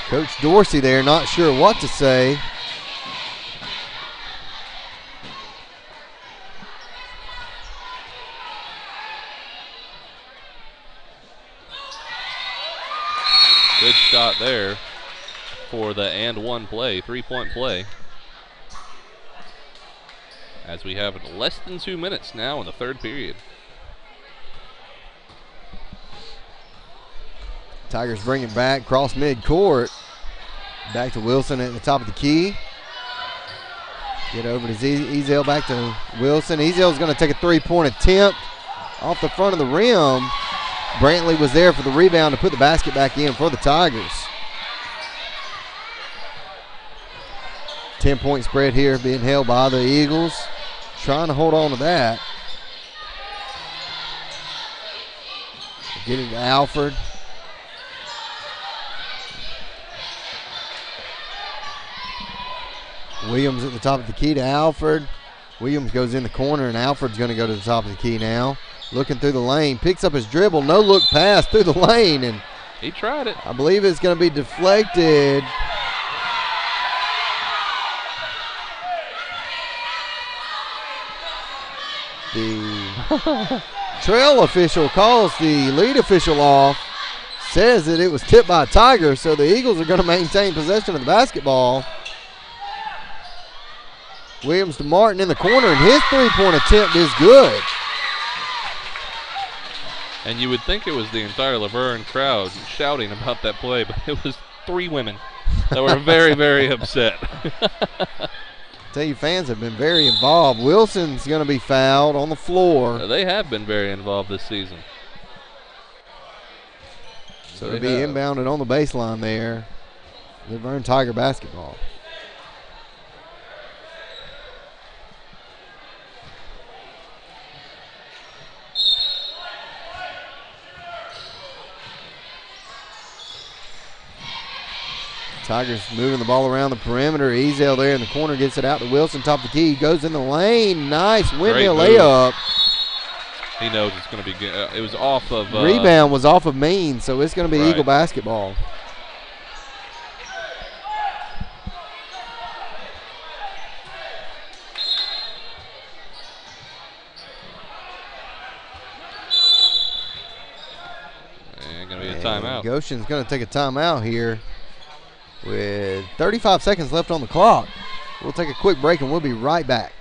Coach Dorsey there, not sure what to say. Good shot there for the and one play, 3-point play. As we have less than 2 minutes now in the third period. Tigers bring it back, cross midcourt. Back to Wilson at the top of the key. Get over to Ezel, back to Wilson. Ezel's going to take a three-point attempt off the front of the rim. Brantley was there for the rebound to put the basket back in for the Tigers. 10-point spread here being held by the Eagles. Trying to hold on to that. Get it to Alford. Williams at the top of the key to Alford. Williams goes in the corner, and Alford's going to go to the top of the key now. Looking through the lane, picks up his dribble, no look pass through the lane, and he tried it. I believe it's going to be deflected. The trail official calls the lead official off, says that it was tipped by a Tiger, so the Eagles are going to maintain possession of the basketball. Williams to Martin in the corner, and his three-point attempt is good. And you would think it was the entire Luverne crowd shouting about that play, but it was 3 women that were very, very upset. Tell you, fans have been very involved. Wilson's going to be fouled on the floor. They have been very involved this season. So it'll be inbounded on the baseline there. Luverne Tiger basketball. Tigers moving the ball around the perimeter. Ezel there in the corner gets it out to Wilson, top of the key. Goes in the lane. Nice windmill layup. He knows it's going to be good. It was off of. Rebound was off of Mean, so it's going to be Eagle basketball. And going to be a timeout. Goshen's going to take a timeout here with 35 seconds left on the clock. We'll take a quick break and we'll be right back.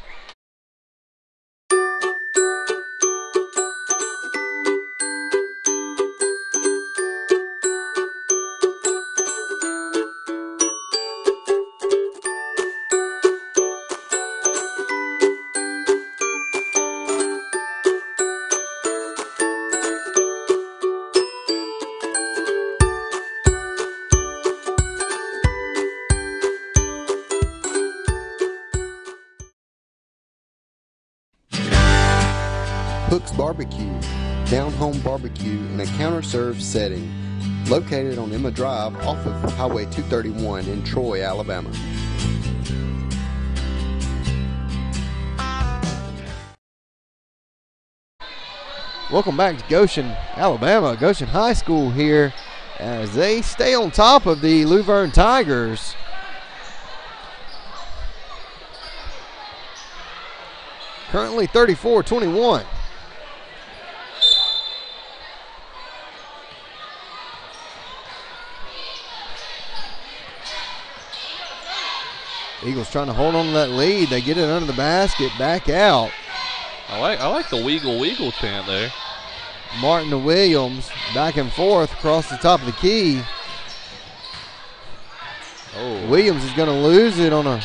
Barbecue, down-home barbecue in a counter-served setting. located on Emma Drive off of Highway 231 in Troy, Alabama. Welcome back to Goshen, Alabama. Goshen High School here as they stay on top of the Luverne Tigers. Currently 34-21. Eagles trying to hold on to that lead. They get it under the basket, back out. I like the wiggle chant there. Martin to Williams, back and forth across the top of the key. Oh. Williams is going to lose it on a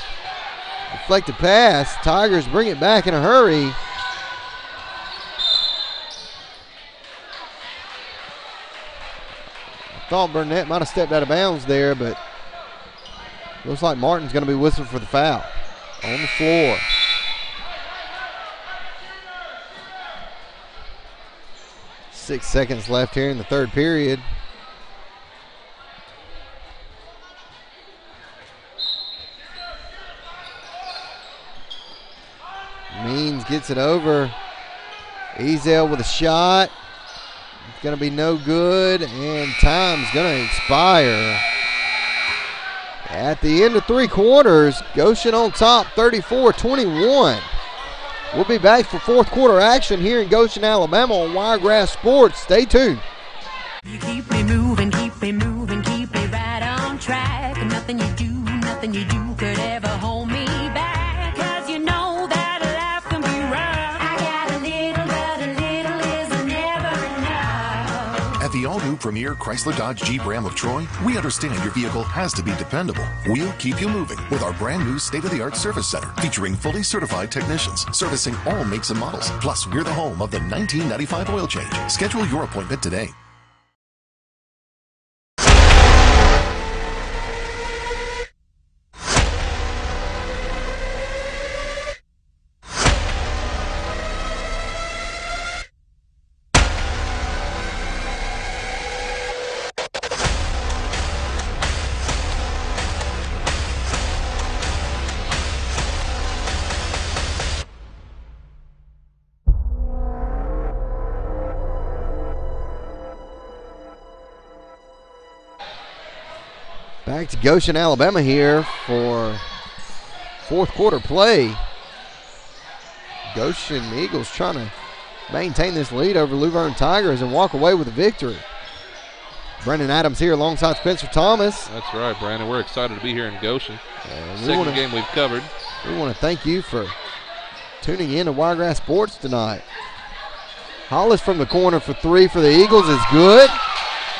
deflected pass. Tigers bring it back in a hurry. I thought Burnett might have stepped out of bounds there, but looks like Martin's going to be whistled for the foul on the floor. 6 seconds left here in the third period. Means gets it over. Ezel with a shot. It's going to be no good, and time's going to expire. At the end of 3 quarters, Goshen on top, 34-21. We'll be back for fourth quarter action here in Goshen, Alabama on Wiregrass Sports. Stay tuned. You keep me moving, keep me moving, keep me right on track. Nothing you do could ever hold me back. 'Cause you know that life can be rough. I got a little, but a little is never enough. At the all-new Premier Chrysler Dodge Jeep Ram of Troy, we understand your vehicle has to be dependable. We'll keep you moving with our brand new state-of-the-art service center featuring fully certified technicians servicing all makes and models. Plus, we're the home of the 1995 oil change. Schedule your appointment today. Back to Goshen, Alabama here for fourth quarter play. Goshen Eagles trying to maintain this lead over Luverne Tigers and walk away with a victory. Brendan Adams here alongside Spencer Thomas. That's right, Brandon. We're excited to be here in Goshen. Second game we've covered. We want to thank you for tuning in to Wiregrass Sports tonight. Hollis from the corner for 3 for the Eagles is good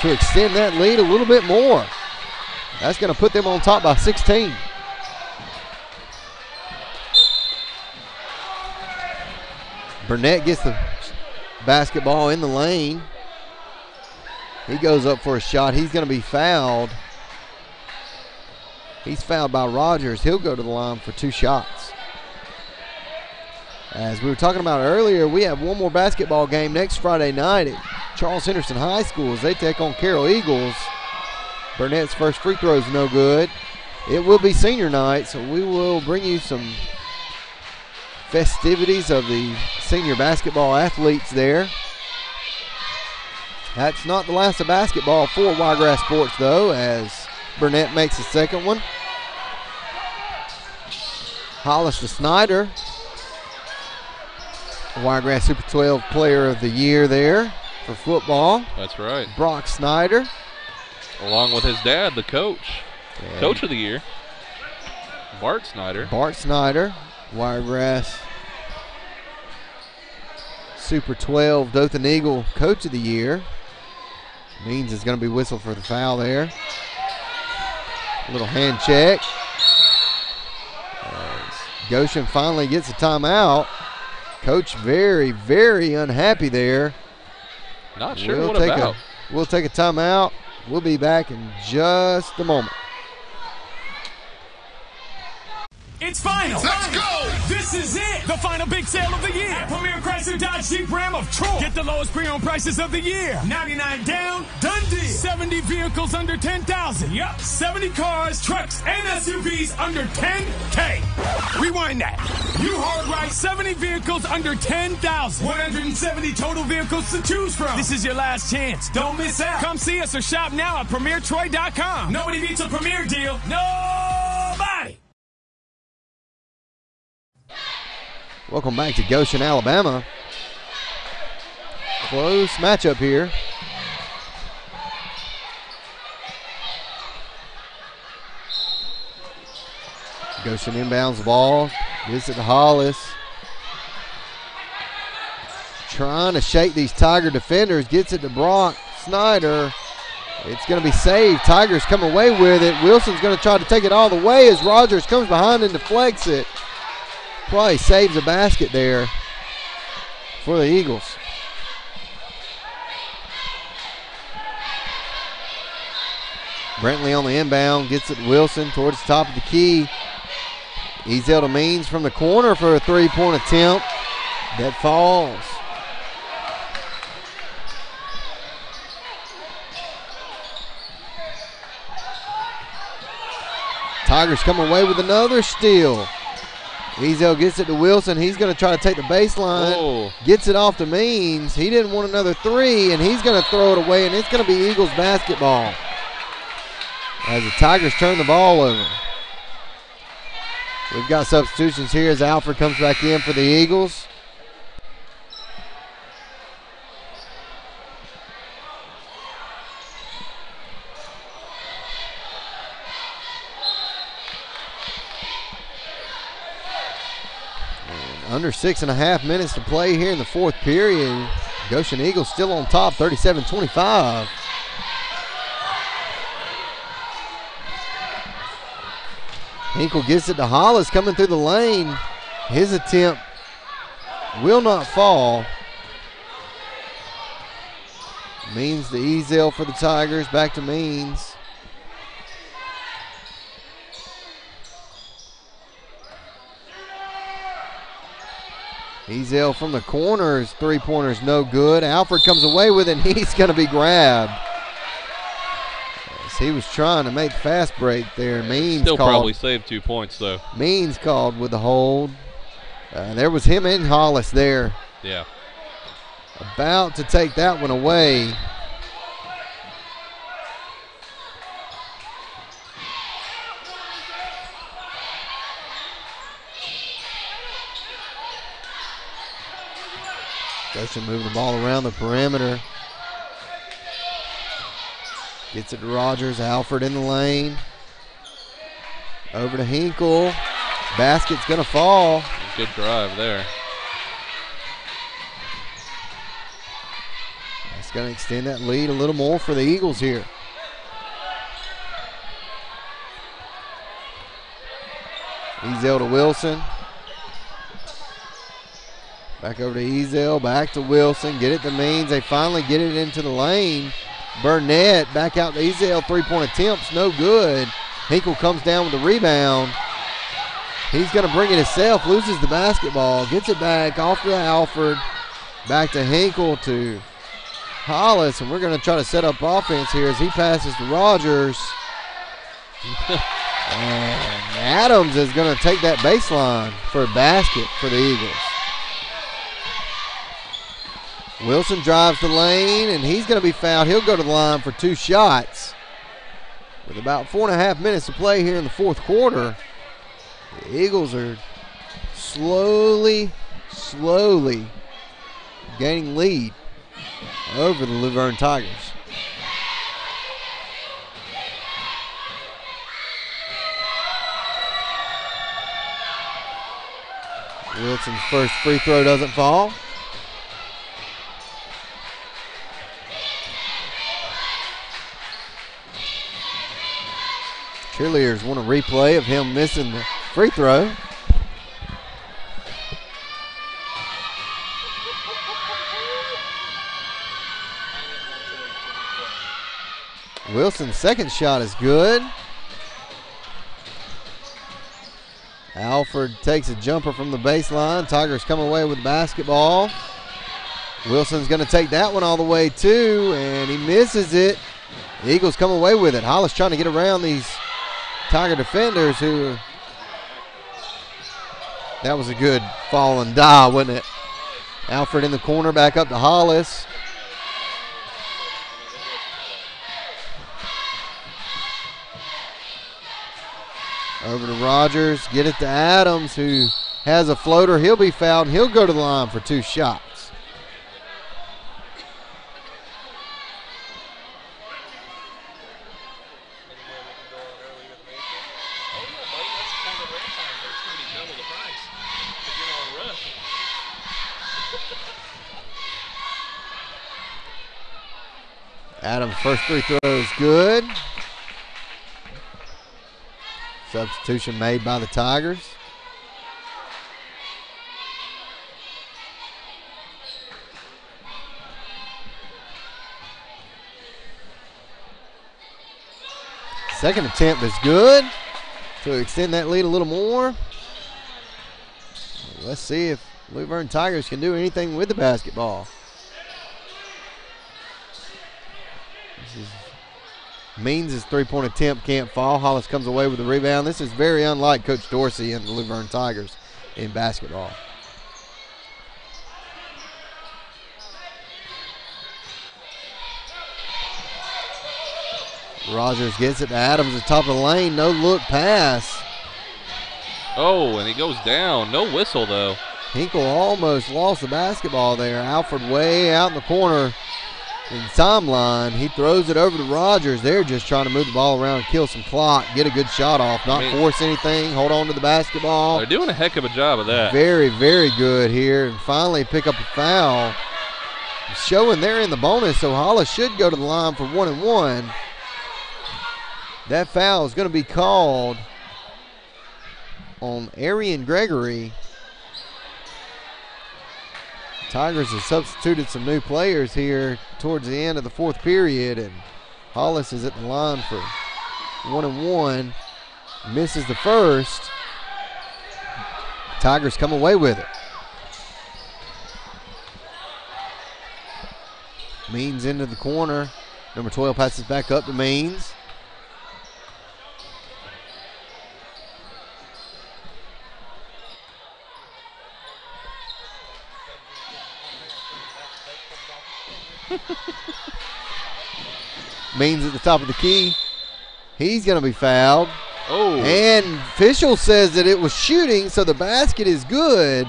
to extend that lead a little bit more. That's going to put them on top by 16. Burnett gets the basketball in the lane. He goes up for a shot. He's going to be fouled. He's fouled by Rogers. He'll go to the line for 2 shots. As we were talking about earlier, we have one more basketball game next Friday night at Charles Henderson High School as they take on Carroll Eagles. Burnett's first free throw is no good. It will be senior night, so we will bring you some festivities of the senior basketball athletes there. That's not the last of basketball for Wiregrass Sports, though, as Burnett makes the second one. Hollis to Snyder. Wiregrass Super 12 Player of the Year there for football. That's right. Brock Snyder. Along with his dad, the coach. Yeah. Coach of the Year. Bart Snyder. Bart Snyder. Wiregrass Super 12 Dothan Eagle Coach of the Year. Means it's going to be whistled for the foul there. A little hand check. Goshen finally gets a timeout. Coach very, very unhappy there. Not sure what about. We'll take a timeout. We'll be back in just a moment. It's final. Let's go. This is it. The final big sale of the year at Premier Chrysler Dodge Jeep Ram of Troy. Get the lowest pre-owned prices of the year. 99 down, done deal. 70 vehicles under 10,000. Yup. 70 cars, trucks, and SUVs under 10K. Rewind that. You heard right. 70 vehicles under 10,000. 170 total vehicles to choose from. This is your last chance. Don't miss out. Come see us or shop now at PremierTroy.com. Nobody beats a Premier deal. Nobody. Welcome back to Goshen, Alabama. Close matchup here. Goshen inbounds the ball. Gets it to Hollis. Trying to shake these Tiger defenders. Gets it to Brock Snyder. It's going to be saved. Tigers come away with it. Wilson's going to try to take it all the way as Rogers comes behind and deflects it. Probably saves a basket there for the Eagles. Brentley on the inbound. Gets it to Wilson towards the top of the key. Ezel to Means from the corner for a three-point attempt. That falls. Tigers come away with another steal. Ezel gets it to Wilson. He's going to try to take the baseline. Whoa. Gets it off to Means. He didn't want another three, and he's going to throw it away, and it's going to be Eagles basketball as the Tigers turn the ball over. We've got substitutions here as Alfred comes back in for the Eagles. Under 6.5 minutes to play here in the fourth period. Goshen Eagles still on top, 37-25. Hinkle gets it to Hollis coming through the lane. His attempt will not fall. Means to Ezel for the Tigers. Back to Means. Ezel from the corners, three-pointer's no good. Alfred comes away with it, and he's going to be grabbed. As he was trying to make fast break there. Means Still called. Probably saved 2 points, though. Means called with the hold. There was him and Hollis there. Yeah. About to take that one away. Goshen moving the ball around the perimeter. Gets it to Rogers. Alfred in the lane. Over to Hinkle. Basket's going to fall. Good drive there. That's going to extend that lead a little more for the Eagles here. Ezel to Wilson. Back over to Ezel, back to Wilson. Get it to Means. They finally get it into the lane. Burnett back out to Ezel. Three-point attempts, no good. Hinkle comes down with the rebound. He's going to bring it himself, loses the basketball, gets it back off to Alfred. Back to Hinkle to Hollis, and we're going to try to set up offense here as he passes to Rogers. And Adams is going to take that baseline for a basket for the Eagles. Wilson drives the lane, and he's going to be fouled. He'll go to the line for 2 shots. With about 4.5 minutes to play here in the fourth quarter, the Eagles are slowly gaining lead over the Luverne Tigers. Wilson's first free throw doesn't fall. Cheerleaders want a replay of him missing the free throw. Wilson's second shot is good. Alford takes a jumper from the baseline. Tigers come away with the basketball. Wilson's going to take that one all the way too, and he misses it. The Eagles come away with it. Hollis trying to get around these Tiger defenders who, that was a good fall and die, wasn't it? Alfred in the corner, back up to Hollis. Over to Rogers, get it to Adams, who has a floater. He'll be fouled, and he'll go to the line for 2 shots. Adams' first free throw is good. Substitution made by the Tigers. Second attempt is good to extend that lead a little more. Let's see if Luverne Tigers can do anything with the basketball. This is Means' three-point attempt can't fall. Hollis comes away with the rebound. This is very unlike Coach Dorsey and the Luverne Tigers in basketball. Rogers gets it to Adams at the top of the lane. No look pass. Oh, and he goes down. No whistle, though. Hinkle almost lost the basketball there. Alfred way out in the corner. In the timeline, he throws it over to Rogers. They're just trying to move the ball around and kill some clock, get a good shot off, not force anything, hold on to the basketball. They're doing a heck of a job of that. Very, very good here. And finally pick up a foul. Showing they're in the bonus, so Hollis should go to the line for 1 and 1. That foul is going to be called on Arian Gregory. Tigers have substituted some new players here towards the end of the 4th period, and Hollis is at the line for 1 and 1. Misses the first. Tigers come away with it. Means into the corner. Number 12 passes back up to Means. Means at the top of the key. He's going to be fouled. Oh. And official says that it was shooting, so the basket is good.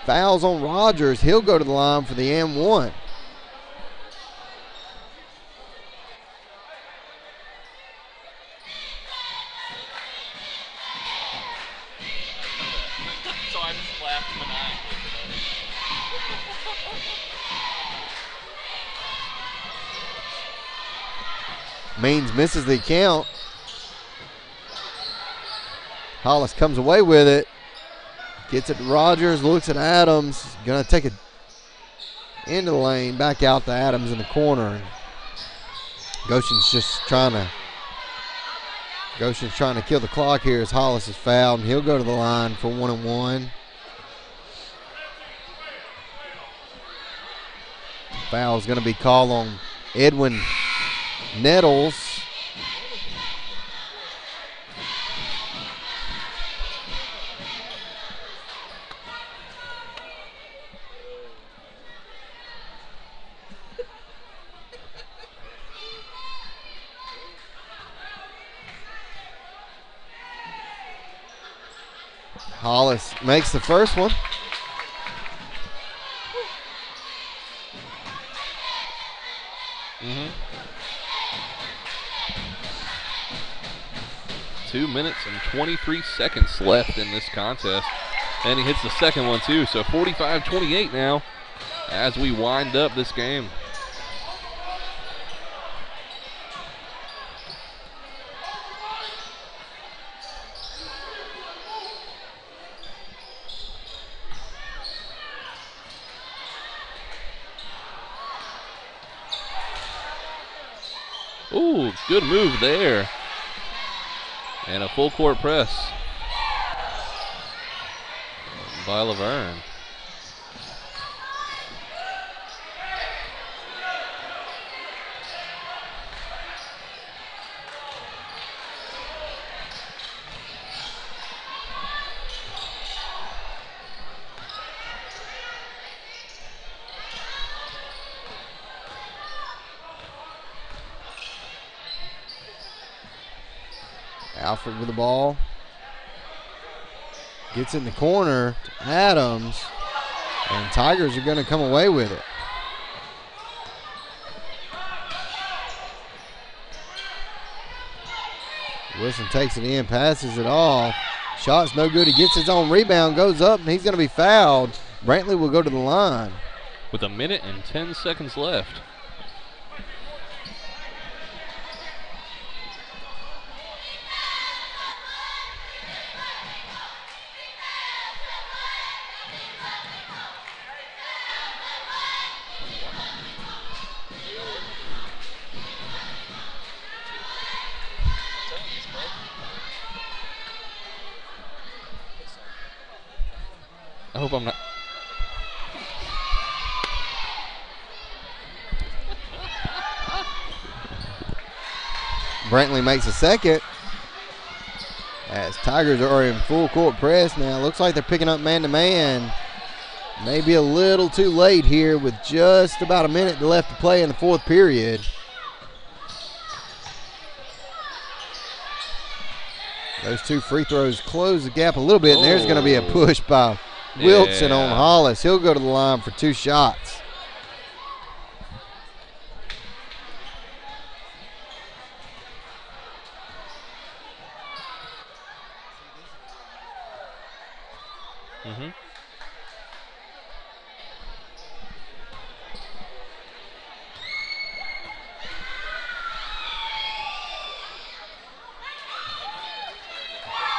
Fouls on Rogers. He'll go to the line for the and 1. So I just laughed maniacally. Means misses the count. Hollis comes away with it. Gets it to Rogers, looks at Adams. Going to take it into the lane, back out to Adams in the corner. Goshen's trying to kill the clock here as Hollis is fouled, and he'll go to the line for 1 and 1. Foul is going to be called on Edwin Nettles. Hollis makes the first one. Mm-hmm. 2 minutes and 23 seconds left in this contest. And he hits the second one too, so 45-28 now as we wind up this game. Ooh, good move there. And a full court press. by Luverne. Alfred with the ball. Gets in the corner to Adams. And Tigers are going to come away with it. Wilson takes it in, passes it off. Shot's no good. He gets his own rebound, goes up, and he's going to be fouled. Brantley will go to the line. With 1 minute and 10 seconds left. I hope I'm not. Brantley makes a second. As Tigers are in full court press now. Looks like they're picking up man-to-man. Maybe a little too late here with just about a minute left to play in the fourth period. Those two free throws close the gap a little bit, and there's going to be a push by Wilson on Hollis. He'll go to the line for 2 shots.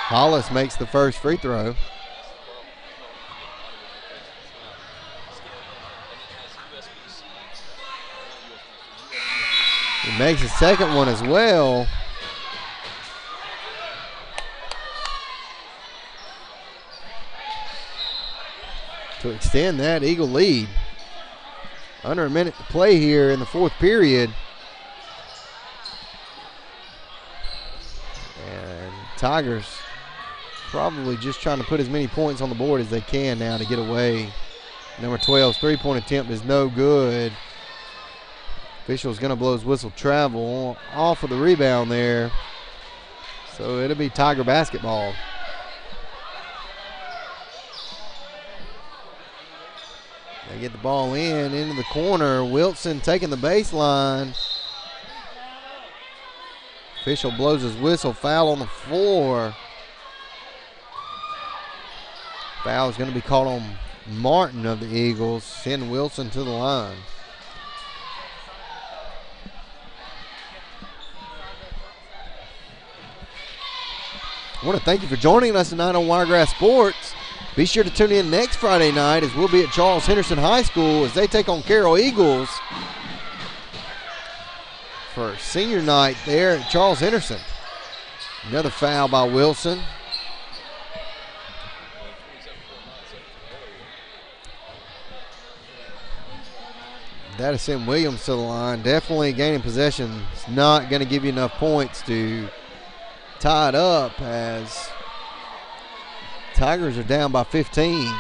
Hollis makes the first free throw. He makes the second one as well. To extend that Eagle lead. Under a minute to play here in the fourth period. And Tigers probably just trying to put as many points on the board as they can now to get away. Number 12's three-point attempt is no good. Official's going to blow his whistle travel off of the rebound there. So it'll be Tiger basketball. They get the ball into the corner. Wilson taking the baseline. Official blows his whistle. Foul on the floor. Foul is going to be called on Martin of the Eagles. Send Wilson to the line. I want to thank you for joining us tonight on Wiregrass Sports. Be sure to tune in next Friday night as we'll be at Charles Henderson High School as they take on Carroll Eagles for senior night there at Charles Henderson. Another foul by Wilson. That'll send Williams to the line. Definitely gaining possession is not going to give you enough points to tie it up as Tigers are down by 15.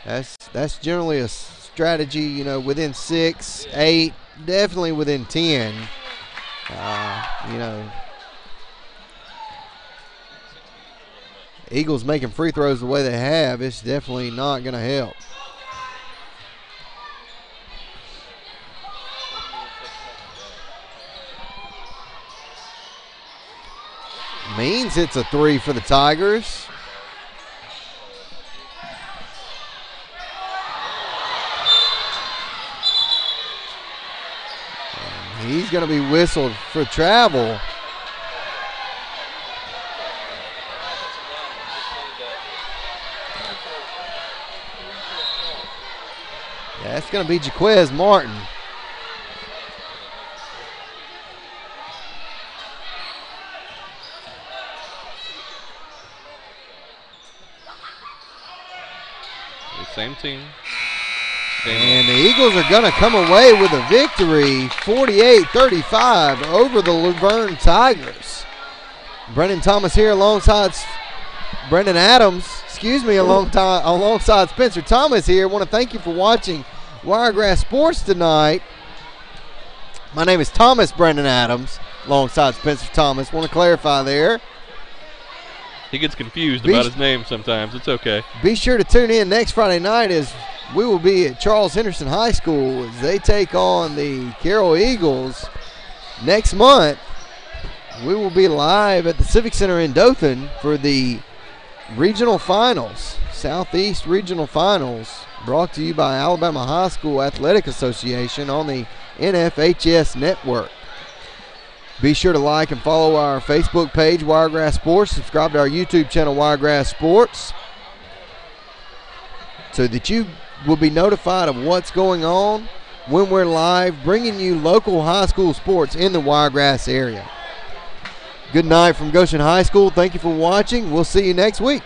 That's generally a strategy, you know, within 6, 8, definitely within 10. You know, Eagles making free throws the way they have, it's definitely not going to help. Means hits a 3 for the Tigers. And he's going to be whistled for travel. That's going to be Jaquez Martin. Same team. And the Eagles are going to come away with a victory, 48-35 over the Luverne Tigers. Brendan Thomas here alongside Brendan Adams, alongside Spencer Thomas here. I want to thank you for watching Wiregrass Sports tonight. My name is Thomas Brendan Adams, alongside Spencer Thomas. Want to clarify there. He gets confused about his name sometimes. It's okay. Be sure to tune in next Friday night as we will be at Charles Henderson High School as they take on the Carroll Eagles. Next month, we will be live at the Civic Center in Dothan for the regional finals, Southeast Regional Finals, brought to you by Alabama High School Athletic Association on the NFHS Network. Be sure to like and follow our Facebook page, Wiregrass Sports. Subscribe to our YouTube channel, Wiregrass Sports, so that you will be notified of what's going on when we're live, bringing you local high school sports in the Wiregrass area. Good night from Goshen High School. Thank you for watching. We'll see you next week.